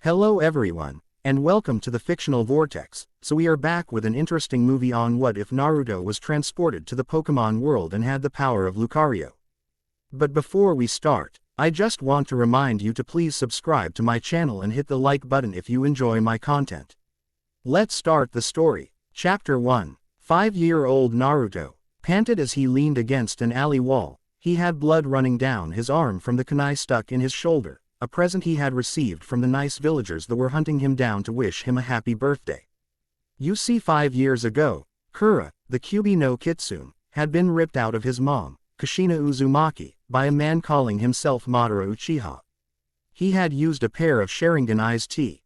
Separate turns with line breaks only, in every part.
Hello everyone, and welcome to the Fictional Vortex. So we are back with an interesting movie on what if Naruto was transported to the Pokemon world and had the power of Lucario. But before we start, I just want to remind you to please subscribe to my channel and hit the like button if you enjoy my content. Let's start the story. Chapter 1. 5-year-old Naruto panted as he leaned against an alley wall. He had blood running down his arm from the kunai stuck in his shoulder, a present he had received from the nice villagers that were hunting him down to wish him a happy birthday. You see, 5 years ago, Kura, the Kyuubi no Kitsune, had been ripped out of his mom, Kushina Uzumaki, by a man calling himself Madara Uchiha. He had used a pair of Sharingan eyes to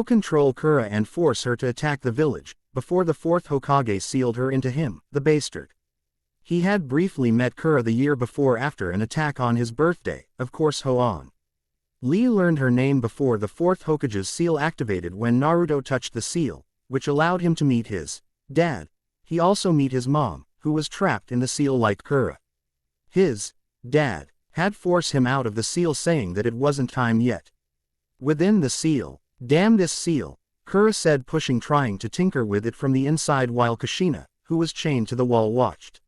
control Kura and force her to attack the village, before the 4th Hokage sealed her into him, the bastard. He had briefly met Kura the year before after an attack on his birthday, of course Hoon. Lee learned her name before the 4th Hokage's seal activated when Naruto touched the seal, which allowed him to meet his dad. He also met his mom, who was trapped in the seal like Kura. His dad had forced him out of the seal, saying that it wasn't time yet. Within the seal, "Damn this seal," Kura said, pushing, trying to tinker with it from the inside, while Kushina, who was chained to the wall, watched.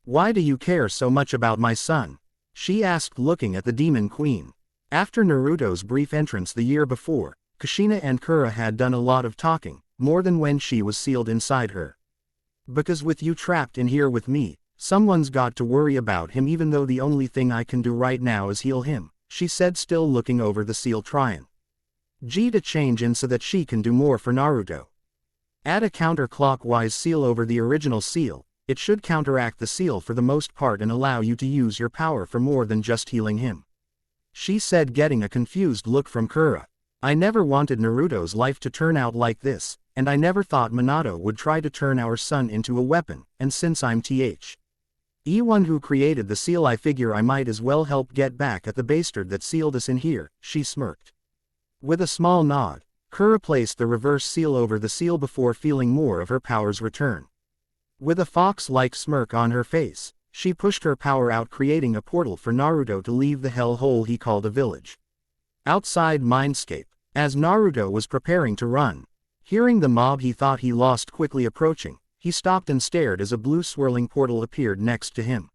"Why do you care so much about my son?" she asked, looking at the Demon Queen. After Naruto's brief entrance the year before, Kushina and Kura had done a lot of talking, more than when she was sealed inside her. "Because with you trapped in here with me, someone's got to worry about him, even though the only thing I can do right now is heal him," she said, still looking over the seal, trying to change in so that she can do more for Naruto. Add a counterclockwise seal over the original seal. It should counteract the seal for the most part and allow you to use your power for more than just healing him, she said, getting a confused look from Kura. "I never wanted Naruto's life to turn out like this, and I never thought Minato would try to turn our son into a weapon, and since I'm one who created the seal, I figure I might as well help get back at the bastard that sealed us in here," she smirked. With a small nod, Kura placed the reverse seal over the seal before feeling more of her powers return. With a fox-like smirk on her face, she pushed her power out, creating a portal for Naruto to leave the hellhole he called a village. Outside Mindscape, as Naruto was preparing to run, hearing the mob he thought he lost quickly approaching, he stopped and stared as a blue swirling portal appeared next to him.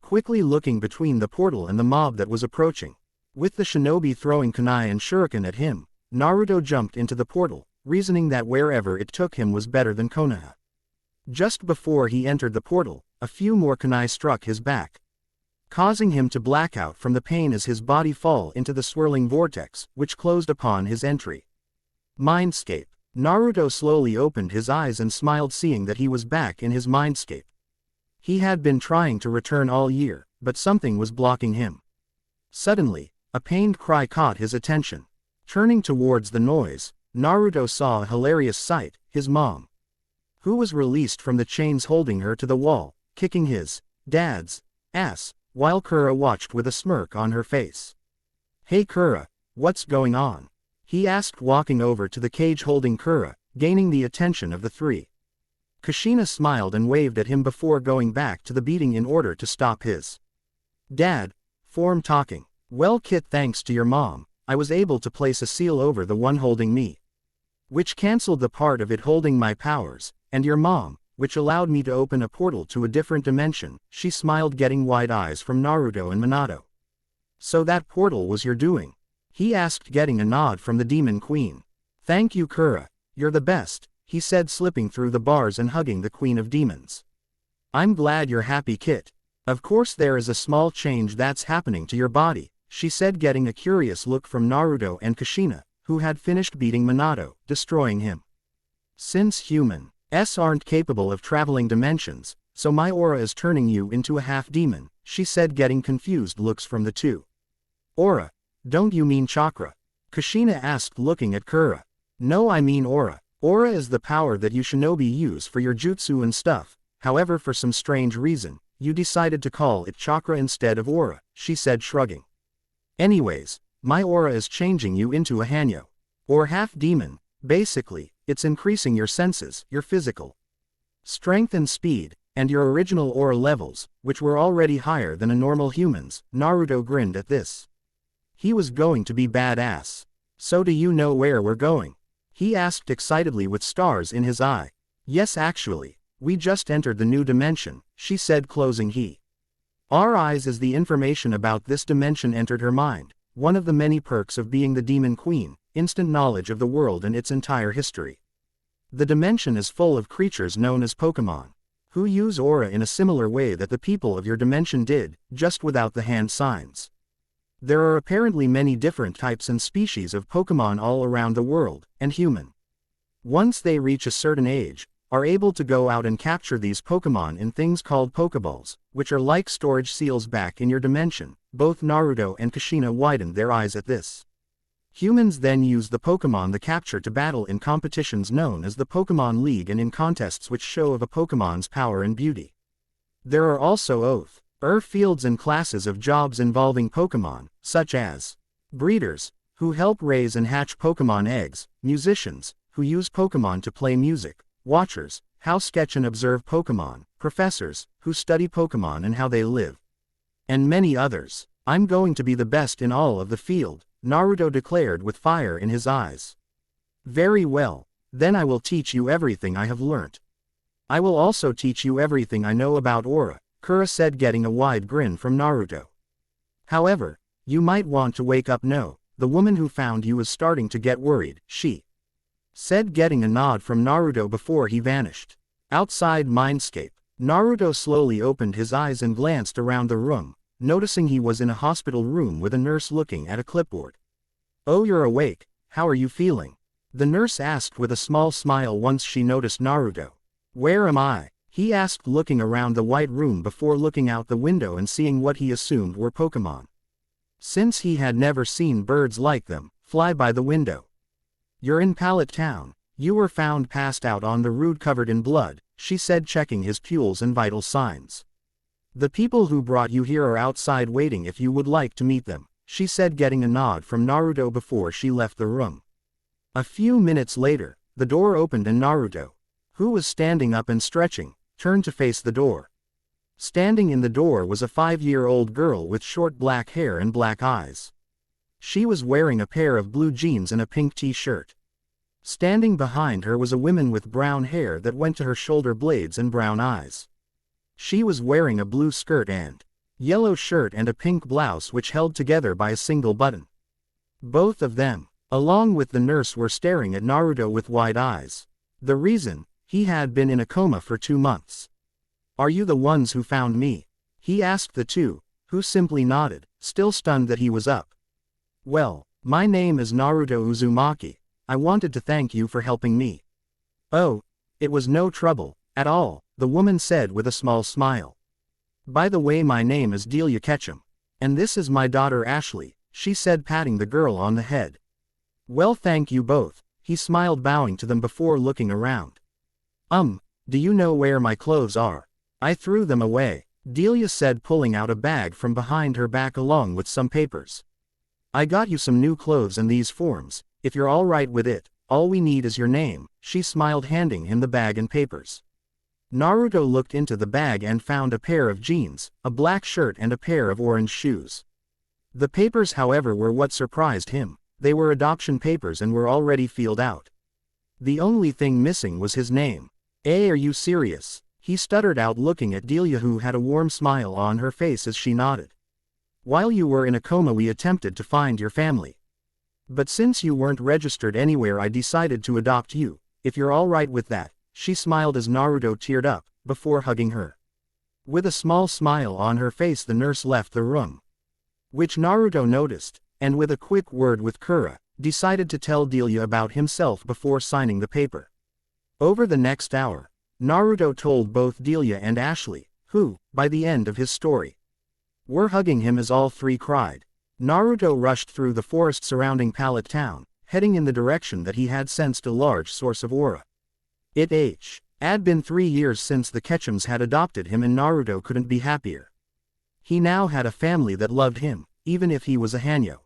Quickly looking between the portal and the mob that was approaching, with the shinobi throwing kunai and shuriken at him, Naruto jumped into the portal, reasoning that wherever it took him was better than Konoha. Just before he entered the portal, a few more kunai struck his back, causing him to black out from the pain as his body fall into the swirling vortex, which closed upon his entry. Mindscape. Naruto slowly opened his eyes and smiled, seeing that he was back in his mindscape. He had been trying to return all year, but something was blocking him. Suddenly, a pained cry caught his attention. Turning towards the noise, Naruto saw a hilarious sight: his mom, who was released from the chains, holding her to the wall, kicking his dad's ass, while Kura watched with a smirk on her face. "Hey Kura, what's going on?" he asked, walking over to the cage holding Kura, gaining the attention of the three. Kushina smiled and waved at him before going back to the beating in order to stop his dad from talking. "Well Kit, thanks to your mom, I was able to place a seal over the one holding me, which cancelled the part of it holding my powers, and your mom, which allowed me to open a portal to a different dimension," she smiled, getting wide eyes from Naruto and Minato. "So that portal was your doing?" he asked, getting a nod from the Demon Queen. "Thank you Kura, you're the best," he said, slipping through the bars and hugging the Queen of Demons. "I'm glad you're happy Kit. Of course there is a small change that's happening to your body," she said, getting a curious look from Naruto and Kushina, who had finished beating Minato, destroying him. "Since humans aren't capable of traveling dimensions, so my aura is turning you into a half-demon," she said, getting confused looks from the two. "Aura? Don't you mean chakra?" Kushina asked, looking at Kura. "No, I mean aura. Aura is the power that you shinobi use for your jutsu and stuff, however for some strange reason, you decided to call it chakra instead of aura," she said, shrugging. "Anyways, my aura is changing you into a hanyo, or half-demon. Basically, it's increasing your senses, your physical strength and speed, and your original aura levels, which were already higher than a normal human's." Naruto grinned at this. He was going to be badass. So do you know where we're going? He asked excitedly with stars in his eye. Yes, actually. We just entered the new dimension, she said, closing her eyes as the information about this dimension entered her mind. One of the many perks of being the Demon Queen, instant knowledge of the world and its entire history. The dimension is full of creatures known as Pokemon, who use aura in a similar way that the people of your dimension did, just without the hand signs. There are apparently many different types and species of Pokemon all around the world, and human. Once they reach a certain age, are able to go out and capture these Pokemon in things called Pokeballs, which are like storage seals back in your dimension. Both Naruto and Kushina widened their eyes at this. Humans then use the Pokemon they capture to battle in competitions known as the Pokemon League and in contests which show of a Pokemon's power and beauty. There are also fields and classes of jobs involving Pokemon, such as breeders, who help raise and hatch Pokemon eggs, musicians, who use Pokemon to play music, watchers, how sketch and observe Pokemon, professors, who study Pokemon and how they live, and many others. I'm going to be the best in all of the field, Naruto declared with fire in his eyes. Very well, then I will teach you everything I have learnt. I will also teach you everything I know about aura, Kura said, getting a wide grin from Naruto. However, you might want to wake up. No, the woman who found you is starting to get worried, she said, getting a nod from Naruto before he vanished. Outside Mindscape, Naruto slowly opened his eyes and glanced around the room, noticing he was in a hospital room with a nurse looking at a clipboard. Oh, you're awake, how are you feeling? The nurse asked with a small smile once she noticed Naruto. Where am I? He asked, looking around the white room before looking out the window and seeing what he assumed were Pokemon, since he had never seen birds like them fly by the window. You're in Pallet Town. You were found passed out on the road covered in blood, she said, checking his pulse and vital signs. The people who brought you here are outside waiting if you would like to meet them, she said, getting a nod from Naruto before she left the room. A few minutes later, the door opened and Naruto, who was standing up and stretching, turned to face the door. Standing in the door was a 5-year-old girl with short black hair and black eyes. She was wearing a pair of blue jeans and a pink t-shirt. Standing behind her was a woman with brown hair that went to her shoulder blades and brown eyes. She was wearing a blue skirt and yellow shirt and a pink blouse which held together by a single button. Both of them, along with the nurse, were staring at Naruto with wide eyes. The reason, he had been in a coma for 2 months. Are you the ones who found me? He asked the two, who simply nodded, still stunned that he was up. Well, my name is Naruto Uzumaki. I wanted to thank you for helping me. Oh, it was no trouble at all, the woman said with a small smile. By the way, my name is Delia Ketchum. And this is my daughter Ashley, she said, patting the girl on the head. Well, thank you both, he smiled, bowing to them before looking around. Do you know where my clothes are? I threw them away, Delia said, pulling out a bag from behind her back along with some papers. I got you some new clothes and these forms, if you're all right with it. All we need is your name, she smiled, handing him the bag and papers. Naruto looked into the bag and found a pair of jeans, a black shirt and a pair of orange shoes. The papers, however, were what surprised him. They were adoption papers and were already filled out. The only thing missing was his name. Are you serious? He stuttered out, looking at Delia, who had a warm smile on her face as she nodded. While you were in a coma, we attempted to find your family. But since you weren't registered anywhere, I decided to adopt you, if you're all right with that, she smiled as Naruto teared up, before hugging her. With a small smile on her face, the nurse left the room, which Naruto noticed, and with a quick word with Kura, decided to tell Delia about himself before signing the paper. Over the next hour, Naruto told both Delia and Ashley, who, by the end of his story, were hugging him as all three cried. Naruto rushed through the forest surrounding Pallet Town, heading in the direction that he had sensed a large source of aura. It had been 3 years since the Ketchums had adopted him, and Naruto couldn't be happier. He now had a family that loved him, even if he was a Hanyo.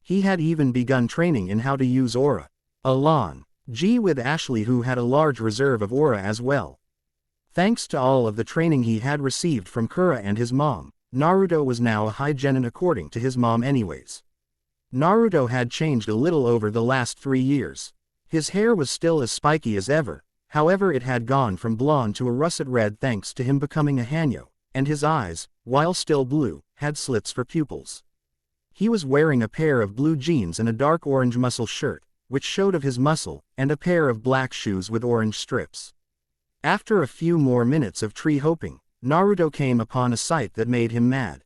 He had even begun training in how to use aura, along with Ashley, who had a large reserve of aura as well. Thanks to all of the training he had received from Kura and his mom, Naruto was now a high genin according to his mom anyways. Naruto had changed a little over the last 3 years. His hair was still as spiky as ever, however it had gone from blonde to a russet red thanks to him becoming a Hanyo, and his eyes, while still blue, had slits for pupils. He was wearing a pair of blue jeans and a dark orange muscle shirt, which showed of his muscle, and a pair of black shoes with orange strips. After a few more minutes of tree hopping, Naruto came upon a sight that made him mad.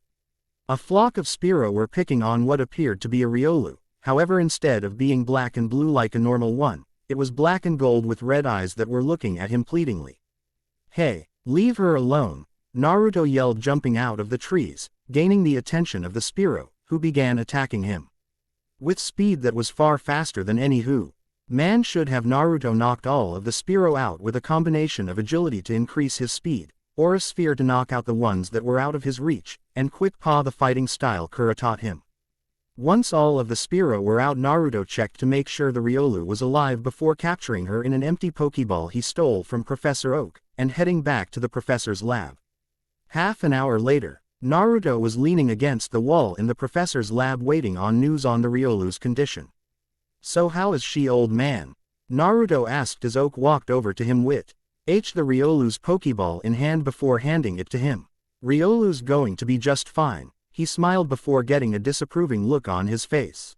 A flock of Spearow were picking on what appeared to be a Riolu, however instead of being black and blue like a normal one, it was black and gold with red eyes that were looking at him pleadingly. "Hey, leave her alone," Naruto yelled, jumping out of the trees, gaining the attention of the Spearow, who began attacking him. With speed that was far faster than any man should have, Naruto knocked all of the Spearow out with a combination of agility to increase his speed, or a sphere to knock out the ones that were out of his reach, and quick paw the fighting style Kura taught him. Once all of the Spearow were out, Naruto checked to make sure the Riolu was alive before capturing her in an empty Pokeball he stole from Professor Oak, and heading back to the professor's lab. Half an hour later, Naruto was leaning against the wall in the professor's lab waiting on news on the Riolu's condition. "So how is she, old man?" Naruto asked as Oak walked over to him with the Riolu's Pokeball in hand before handing it to him. "Riolu's going to be just fine," he smiled before getting a disapproving look on his face.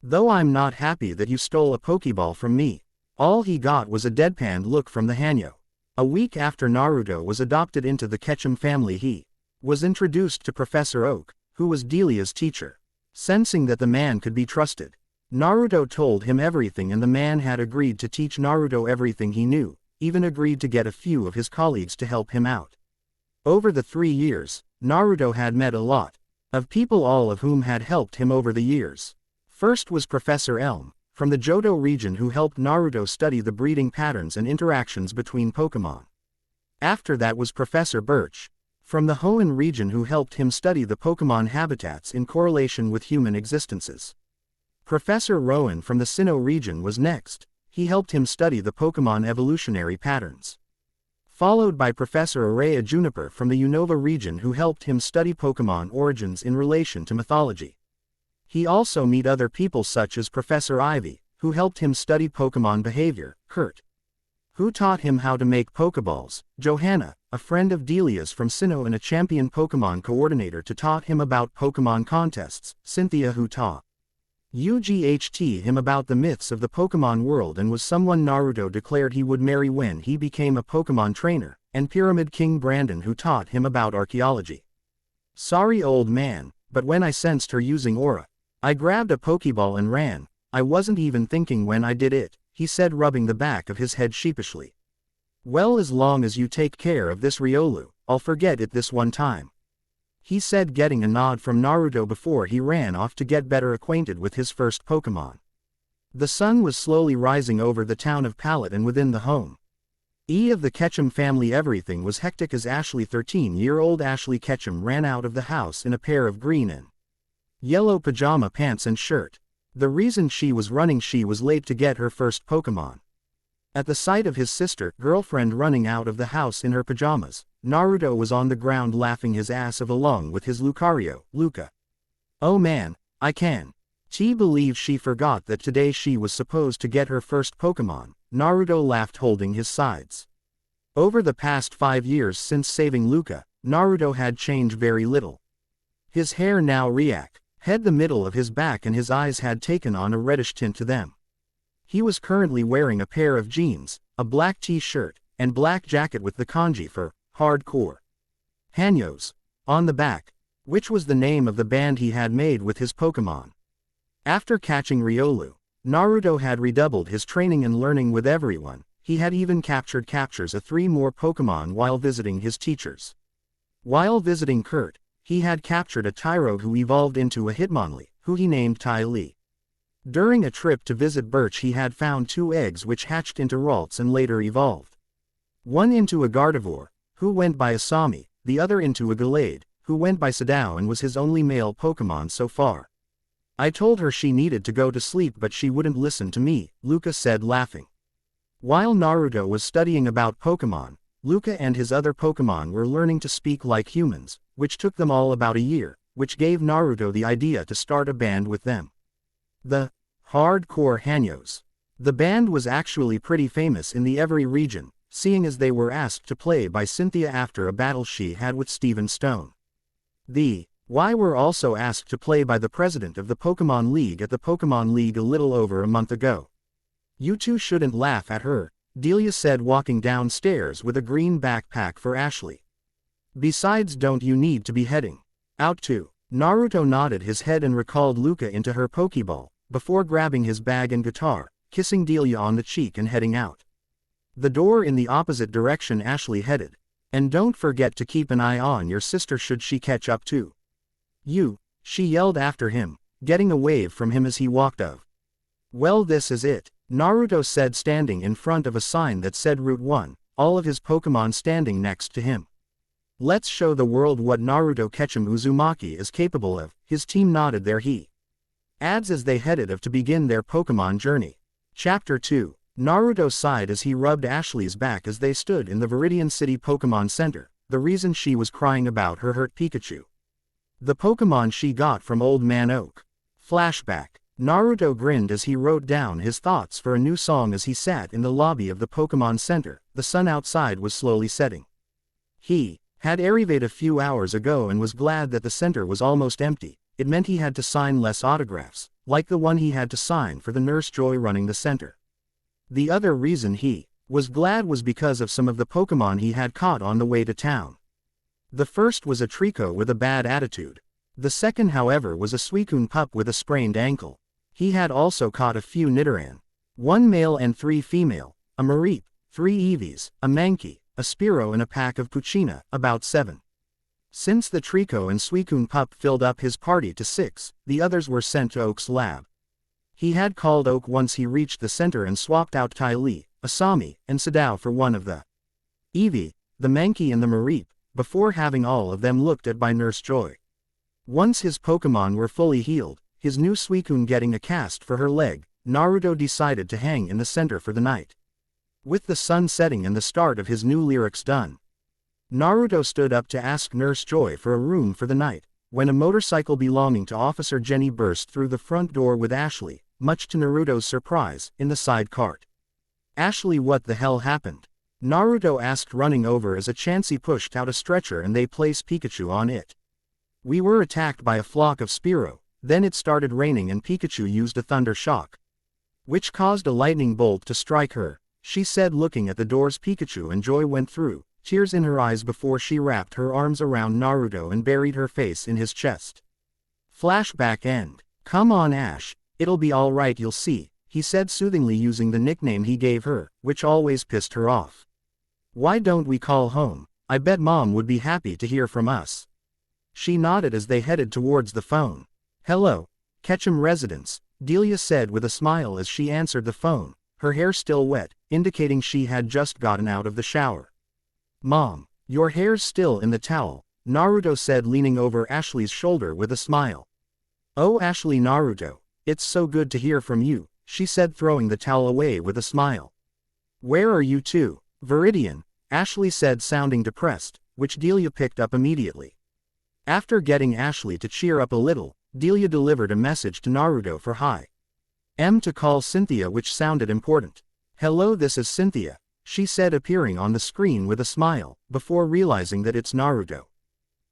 "Though I'm not happy that you stole a Pokeball from me." All he got was a deadpanned look from the Hanyo. A week after Naruto was adopted into the Ketchum family, he was introduced to Professor Oak, who was Delia's teacher. Sensing that the man could be trusted, Naruto told him everything, and the man had agreed to teach Naruto everything he knew, even agreed to get a few of his colleagues to help him out. Over the 3 years, Naruto had met a lot of people, all of whom had helped him over the years. First was Professor Elm, from the Johto region, who helped Naruto study the breeding patterns and interactions between Pokemon. After that was Professor Birch, from the Hoenn region, who helped him study the Pokemon habitats in correlation with human existences. Professor Rowan from the Sinnoh region was next. He helped him study the Pokemon evolutionary patterns. Followed by Professor Araya Juniper from the Unova region, who helped him study Pokemon origins in relation to mythology. He also met other people such as Professor Ivy, who helped him study Pokemon behavior, Kurt, who taught him how to make Pokeballs, Johanna, a friend of Delia's from Sinnoh and a champion Pokemon coordinator, to taught him about Pokemon contests, Cynthia, who taught him about the myths of the Pokemon world and was someone Naruto declared he would marry when he became a Pokemon trainer, and Pyramid King Brandon, who taught him about archaeology. "Sorry, old man, but when I sensed her using aura, I grabbed a Pokeball and ran. I wasn't even thinking when I did it," he said, rubbing the back of his head sheepishly. "Well, as long as you take care of this Riolu, I'll forget it this one time," he said, getting a nod from Naruto before he ran off to get better acquainted with his first Pokemon. The sun was slowly rising over the town of Pallet and within the home of the Ketchum family. Everything was hectic as 13-year-old Ashley Ketchum ran out of the house in a pair of green and yellow pajama pants and shirt. The reason she was running, she was late to get her first Pokemon. At the sight of his girlfriend running out of the house in her pajamas, Naruto was on the ground laughing his ass off along with his Lucario, Luca. "Oh man, I can't believe she forgot that today she was supposed to get her first Pokemon," Naruto laughed, holding his sides. Over the past 5 years since saving Luca, Naruto had changed very little. His hair now had the middle of his back, and his eyes had taken on a reddish tint to them. He was currently wearing a pair of jeans, a black t-shirt, and black jacket with the kanji for hardcore Hanyos on the back, which was the name of the band he had made with his Pokemon. After catching Riolu, Naruto had redoubled his training and learning with everyone. He had even captures of 3 more Pokemon while visiting his teachers. While visiting Kurt, he had captured a Tyro who evolved into a Hitmonlee, who he named Ty Lee. During a trip to visit Birch, he had found 2 eggs which hatched into Ralts and later evolved. One into a Gardevoir, who went by Asami, the other into a Gallade, who went by Sadao and was his only male Pokemon so far. "I told her she needed to go to sleep, but she wouldn't listen to me," Luca said, laughing. While Naruto was studying about Pokemon, Luca and his other Pokemon were learning to speak like humans, which took them all about a year, which gave Naruto the idea to start a band with them. The hardcore Hanyos. The band was actually pretty famous in the Every region, seeing as they were asked to play by Cynthia after a battle she had with Steven Stone. The Y were also asked to play by the president of the Pokemon League at the Pokemon League a little over a month ago. You two shouldn't laugh at her, Delia said walking downstairs with a green backpack for Ashley. Besides, don't you need to be heading out too? Naruto nodded his head and recalled Luca into her Pokeball, before grabbing his bag and guitar, kissing Delia on the cheek and heading out. The door in the opposite direction Ashley headed. And don't forget to keep an eye on your sister should she catch up too. You, she yelled after him, getting a wave from him as he walked of. Well, this is it, Naruto said standing in front of a sign that said Route 1, all of his Pokemon standing next to him. Let's show the world what Naruto Ketchum Uzumaki is capable of, his team nodded their he adds as they headed of to begin their Pokemon journey. Chapter 2. Naruto sighed as he rubbed Ashley's back as they stood in the Viridian City Pokemon Center, the reason she was crying about her hurt Pikachu. The Pokemon she got from Old Man Oak. Flashback. Naruto grinned as he wrote down his thoughts for a new song as he sat in the lobby of the Pokemon Center. The sun outside was slowly setting. He had arrived a few hours ago and was glad that the center was almost empty. It meant he had to sign less autographs, like the one he had to sign for the Nurse Joy running the center. The other reason he was glad was because of some of the Pokemon he had caught on the way to town. The first was a Trico with a bad attitude. The second, however, was a Suicune pup with a sprained ankle. He had also caught a few Nidoran. 1 male and 3 female, a Mareep, 3 Eevees, a Mankey, a Spearow and a pack of Puccina, about 7. Since the Trico and Suicune pup filled up his party to 6, the others were sent to Oak's lab. He had called Oak once he reached the center and swapped out Ty Lee, Asami, and Sadao for one of the Eevee, the Mankey and the Mareep, before having all of them looked at by Nurse Joy. Once his Pokemon were fully healed, his new Suicune getting a cast for her leg, Naruto decided to hang in the center for the night. With the sun setting and the start of his new lyrics done, Naruto stood up to ask Nurse Joy for a room for the night, when a motorcycle belonging to Officer Jenny burst through the front door with Ashley, much to Naruto's surprise, in the side cart. Ashley, what the hell happened? Naruto asked, running over as a Chansey pushed out a stretcher and they placed Pikachu on it. We were attacked by a flock of Spearow, then it started raining and Pikachu used a thunder shock, which caused a lightning bolt to strike her, she said looking at the doors Pikachu and Joy went through, tears in her eyes before she wrapped her arms around Naruto and buried her face in his chest. Flashback end. Come on Ash, it'll be alright, you'll see, he said soothingly using the nickname he gave her, which always pissed her off. Why don't we call home? I bet Mom would be happy to hear from us. She nodded as they headed towards the phone. Hello, Ketchum residence, Delia said with a smile as she answered the phone, her hair still wet, indicating she had just gotten out of the shower. Mom, your hair's still in the towel, Naruto said leaning over Ashley's shoulder with a smile. Oh Ashley, Naruto, it's so good to hear from you, she said throwing the towel away with a smile. Where are you two? Viridian, Ashley said sounding depressed, which Delia picked up immediately. After getting Ashley to cheer up a little, Delia delivered a message to Naruto for hi. To call Cynthia, which sounded important. Hello, this is Cynthia, she said appearing on the screen with a smile, before realizing that it's Naruto.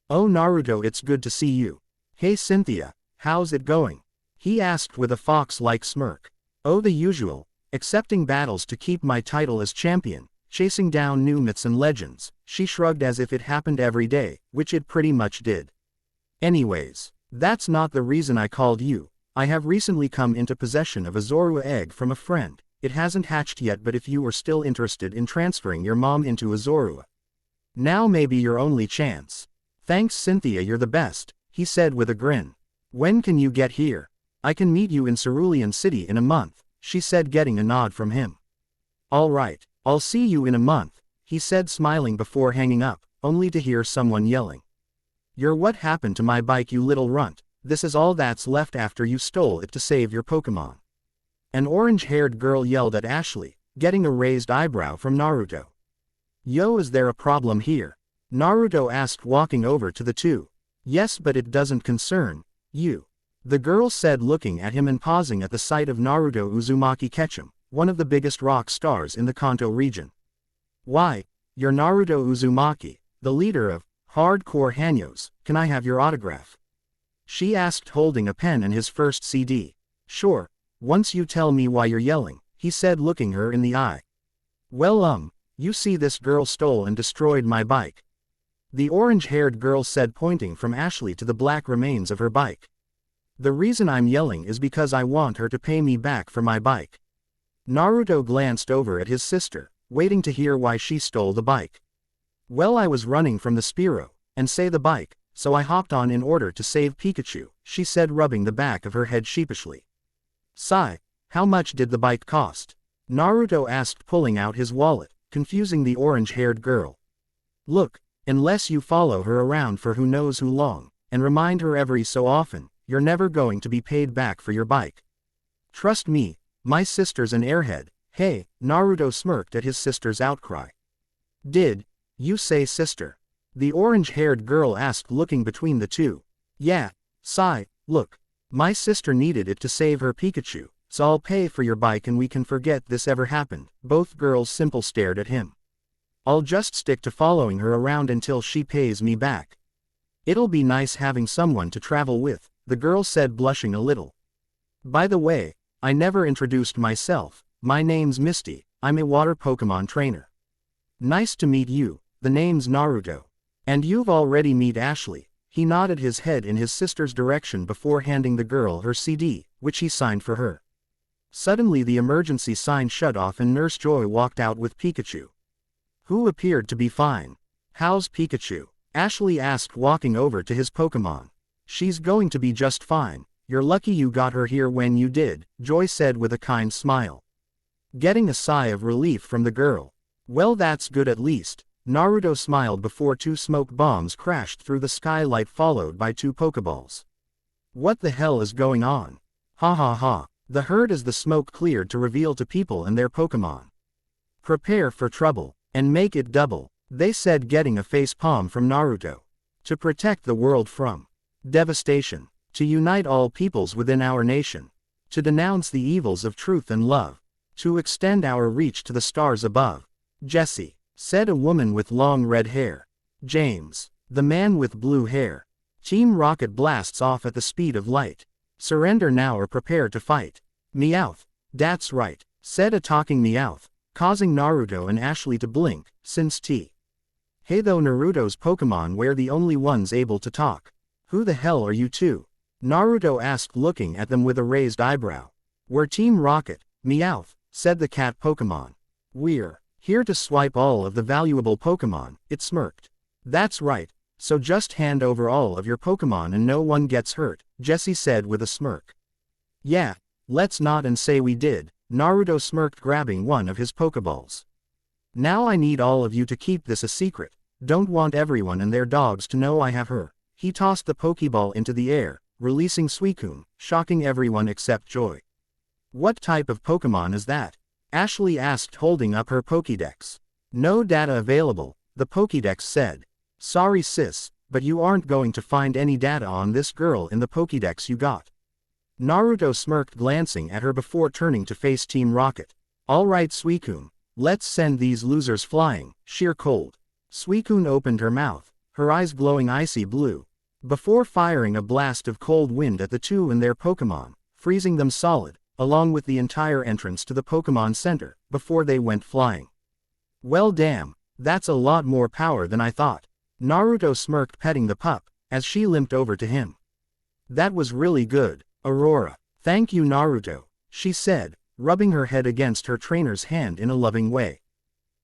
Oh Naruto, it's good to see you. Hey Cynthia, how's it going? He asked with a fox-like smirk. Oh the usual, accepting battles to keep my title as champion, chasing down new myths and legends, she shrugged as if it happened every day, which it pretty much did. Anyways, that's not the reason I called you. I have recently come into possession of a Zorua egg from a friend. It hasn't hatched yet, but if you are still interested in transferring your mom into a Zorua, now may be your only chance. Thanks Cynthia, you're the best, he said with a grin. When can you get here? I can meet you in Cerulean City in a month, she said getting a nod from him. Alright, I'll see you in a month, he said smiling before hanging up, only to hear someone yelling. You're what happened to my bike, you little runt? This is all that's left after you stole it to save your Pokemon. An orange-haired girl yelled at Ashley, getting a raised eyebrow from Naruto. Yo, is there a problem here? Naruto asked walking over to the two. Yes, but it doesn't concern you. The girl said, looking at him and pausing at the sight of Naruto Uzumaki Ketchum, one of the biggest rock stars in the Kanto region. Why, you're Naruto Uzumaki, the leader of hardcore Hanyos, can I have your autograph? She asked, holding a pen and his first CD. Sure, once you tell me why you're yelling, he said, looking her in the eye. Well, you see, this girl stole and destroyed my bike. The orange-haired girl said, pointing from Ashley to the black remains of her bike. The reason I'm yelling is because I want her to pay me back for my bike. Naruto glanced over at his sister, waiting to hear why she stole the bike. Well, I was running from the Spearow, and say the bike, so I hopped on in order to save Pikachu, she said, rubbing the back of her head sheepishly. Sigh, how much did the bike cost? Naruto asked, pulling out his wallet, confusing the orange-haired girl. Look, unless you follow her around for who knows who long, and remind her every so often, you're never going to be paid back for your bike. Trust me, my sister's an airhead. Hey, Naruto smirked at his sister's outcry. Did you say sister? The orange-haired girl asked, looking between the two. Yeah, sigh, look, my sister needed it to save her Pikachu, so I'll pay for your bike and we can forget this ever happened. Both girls simply stared at him. I'll just stick to following her around until she pays me back. It'll be nice having someone to travel with, the girl said, blushing a little. By the way, I never introduced myself. My name's Misty, I'm a water Pokemon trainer. Nice to meet you, the name's Naruto. And you've already met Ashley. He nodded his head in his sister's direction before handing the girl her CD, which he signed for her. Suddenly the emergency sign shut off and Nurse Joy walked out with Pikachu, who appeared to be fine. How's Pikachu? Ashley asked, walking over to his Pokemon. She's going to be just fine. You're lucky you got her here when you did, Joy said with a kind smile. Getting a sigh of relief from the girl. Well, that's good at least. Naruto smiled before two smoke bombs crashed through the skylight, followed by two Pokeballs. What the hell is going on? Ha ha ha. The herd as the smoke cleared to reveal to people and their Pokemon. Prepare for trouble, and make it double, they said, getting a face palm from Naruto. To protect the world from devastation. To unite all peoples within our nation. To denounce the evils of truth and love. To extend our reach to the stars above. Jesse, said a woman with long red hair. James, the man with blue hair. Team Rocket blasts off at the speed of light. Surrender now or prepare to fight. Meowth, that's right, said a talking Meowth, causing Naruto and Ashley to blink, since Hey, though Naruto's Pokemon were the only ones able to talk. Who the hell are you two? Naruto asked, looking at them with a raised eyebrow. We're Team Rocket, Meowth, said the cat Pokemon. We're here to swipe all of the valuable Pokemon, it smirked. That's right, so just hand over all of your Pokemon and no one gets hurt, Jesse said with a smirk. Yeah, let's nod and say we did, Naruto smirked, grabbing one of his Pokeballs. Now I need all of you to keep this a secret. Don't want everyone and their dogs to know I have her. He tossed the Pokeball into the air, releasing Suicune, shocking everyone except Joy. What type of Pokemon is that? Ashley asked, holding up her Pokédex. No data available, the Pokédex said. Sorry sis, but you aren't going to find any data on this girl in the Pokédex you got. Naruto smirked, glancing at her before turning to face Team Rocket. Alright Suicune, let's send these losers flying, sheer cold. Suicune opened her mouth, her eyes glowing icy blue, before firing a blast of cold wind at the two and their Pokemon, freezing them solid, along with the entire entrance to the Pokemon Center, before they went flying. Well damn, that's a lot more power than I thought. Naruto smirked, petting the pup, as she limped over to him. That was really good, Aurora. Thank you Naruto, she said, rubbing her head against her trainer's hand in a loving way.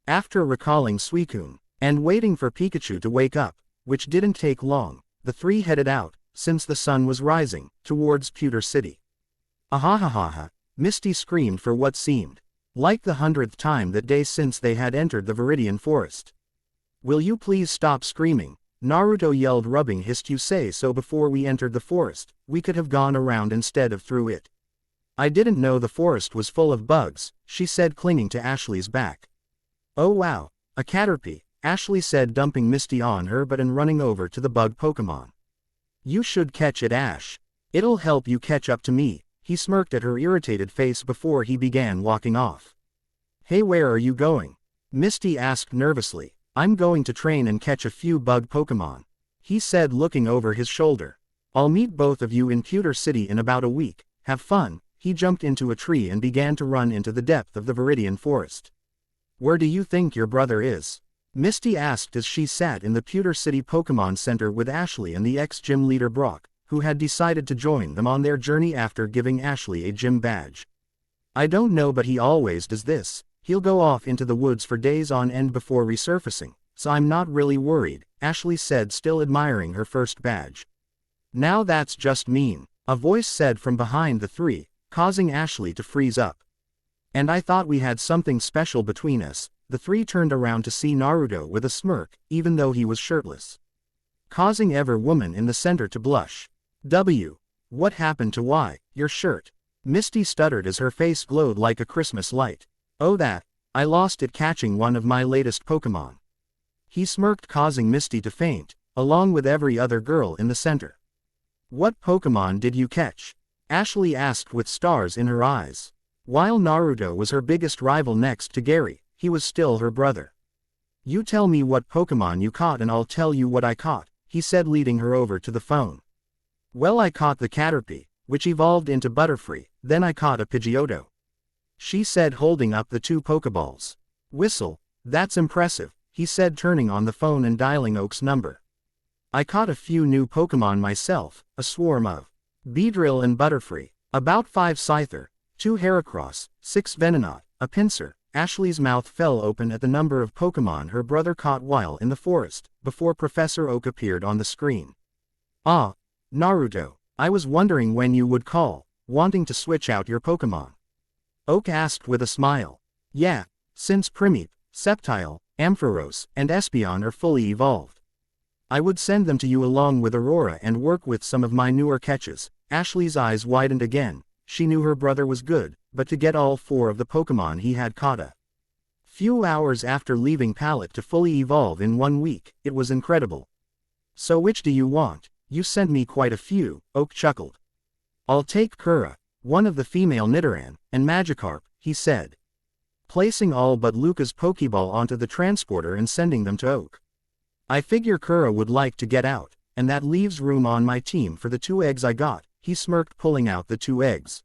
After recalling Suicune, and waiting for Pikachu to wake up, which didn't take long, the three headed out, since the sun was rising, towards Pewter City. Ahahaha, Misty screamed for what seemed like the 100th time that day since they had entered the Viridian Forest. Will you please stop screaming? Naruto yelled, rubbing his to say so before we entered the forest, we could have gone around instead of through it. I didn't know the forest was full of bugs, she said, clinging to Ashley's back. Oh wow, a Caterpie, Ashley said, dumping Misty on her butt and running over to the bug Pokemon. You should catch it, Ash. It'll help you catch up to me. He smirked at her irritated face before he began walking off. Hey, where are you going? Misty asked nervously. I'm going to train and catch a few bug Pokemon, he said looking over his shoulder. I'll meet both of you in Pewter City in about a week. Have fun. He jumped into a tree and began to run into the depth of the Viridian forest. Where do you think your brother is? Misty asked as she sat in the Pewter City Pokemon Center with Ashley and the ex-gym leader Brock, who had decided to join them on their journey after giving Ashley a gym badge. I don't know, but he always does this. He'll go off into the woods for days on end before resurfacing, so I'm not really worried, Ashley said, still admiring her first badge. Now that's just mean, a voice said from behind the three, causing Ashley to freeze up. And I thought we had something special between us. The three turned around to see Naruto with a smirk, even though he was shirtless, causing every woman in the center to blush. What happened to your shirt? Misty stuttered as her face glowed like a Christmas light. Oh, that, I lost it catching one of my latest Pokemon. He smirked, causing Misty to faint, along with every other girl in the center. What Pokemon did you catch? Ashley asked with stars in her eyes. While Naruto was her biggest rival next to Gary, he was still her brother. You tell me what Pokemon you caught and I'll tell you what I caught, he said, leading her over to the phone. Well, I caught the Caterpie, which evolved into Butterfree, then I caught a Pidgeotto, she said, holding up the 2 Pokeballs. Whistle, that's impressive, he said, turning on the phone and dialing Oak's number. I caught a few new Pokemon myself, a swarm of Beedrill and Butterfree, about 5 Scyther, 2 Heracross, 6 Venonat, a Pinsir. Ashley's mouth fell open at the number of Pokemon her brother caught while in the forest, before Professor Oak appeared on the screen. Ah, Naruto, I was wondering when you would call, wanting to switch out your Pokemon. Oak asked with a smile. Yeah, since Primeape, Sceptile, Ampharos, and Espeon are fully evolved, I would send them to you along with Aurora and work with some of my newer catches. Ashley's eyes widened again. She knew her brother was good, but to get all 4 of the Pokemon he had caught a few hours after leaving Pallet to fully evolve in 1 week, it was incredible. So which do you want? You sent me quite a few, Oak chuckled. I'll take Kura, one of the female Nidoran, and Magikarp, he said, placing all but Luca's Pokeball onto the transporter and sending them to Oak. I figure Kura would like to get out, and that leaves room on my team for the 2 eggs I got, he smirked, pulling out the 2 eggs.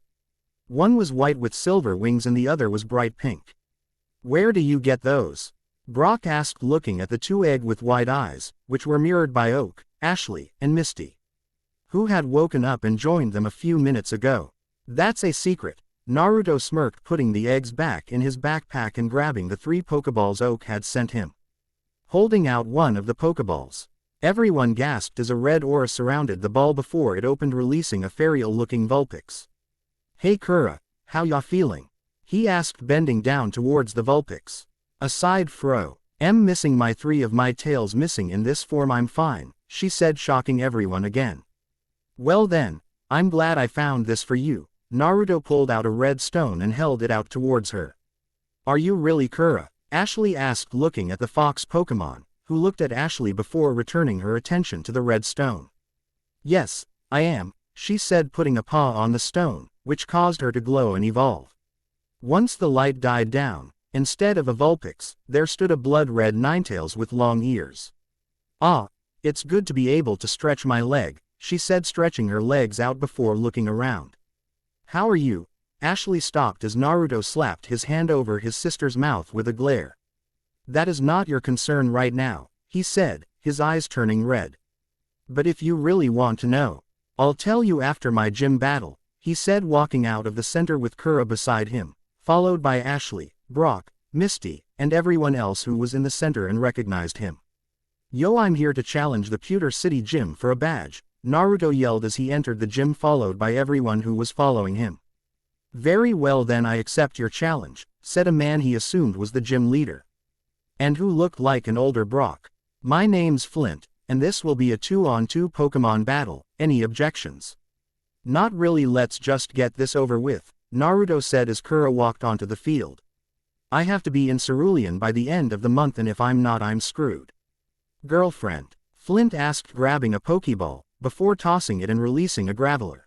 One was white with silver wings and the other was bright pink. Where do you get those? Brock asked, looking at the 2 eggs with wide eyes, which were mirrored by Oak, Ashley, and Misty, who had woken up and joined them a few minutes ago. That's a secret, Naruto smirked, putting the eggs back in his backpack and grabbing the 3 Pokeballs Oak had sent him, holding out one of the Pokeballs. Everyone gasped as a red aura surrounded the ball before it opened, releasing a ferial-looking Vulpix. Hey Kura, how ya feeling? He asked, bending down towards the Vulpix. Aside fro, am missing my 3 of my tails missing in this form. I'm fine, she said, shocking everyone again. Well then, I'm glad I found this for you. Naruto pulled out a red stone and held it out towards her. Are you really Kura? Ashley asked, looking at the fox Pokemon, who looked at Ashley before returning her attention to the red stone. Yes, I am, she said, putting a paw on the stone, which caused her to glow and evolve. Once the light died down, instead of a Vulpix, there stood a blood-red Ninetales with long ears. Ah, it's good to be able to stretch my leg, she said, stretching her legs out before looking around. How are you? Ashley stopped as Naruto slapped his hand over his sister's mouth with a glare. That is not your concern right now, he said, his eyes turning red. But if you really want to know, I'll tell you after my gym battle, he said, walking out of the center with Kura beside him, followed by Ashley, Brock, Misty, and everyone else who was in the center and recognized him. Yo, I'm here to challenge the Pewter City gym for a badge, Naruto yelled as he entered the gym, followed by everyone who was following him. Very well then, I accept your challenge, said a man he assumed was the gym leader, and who looked like an older Brock. My name's Flint, and this will be a 2-on-2 Pokemon battle. Any objections? Not really, let's just get this over with, Naruto said as Kura walked onto the field. I have to be in Cerulean by the end of the month, and if I'm not, I'm screwed. Girlfriend? Flint asked, grabbing a Pokeball, before tossing it and releasing a Graveler.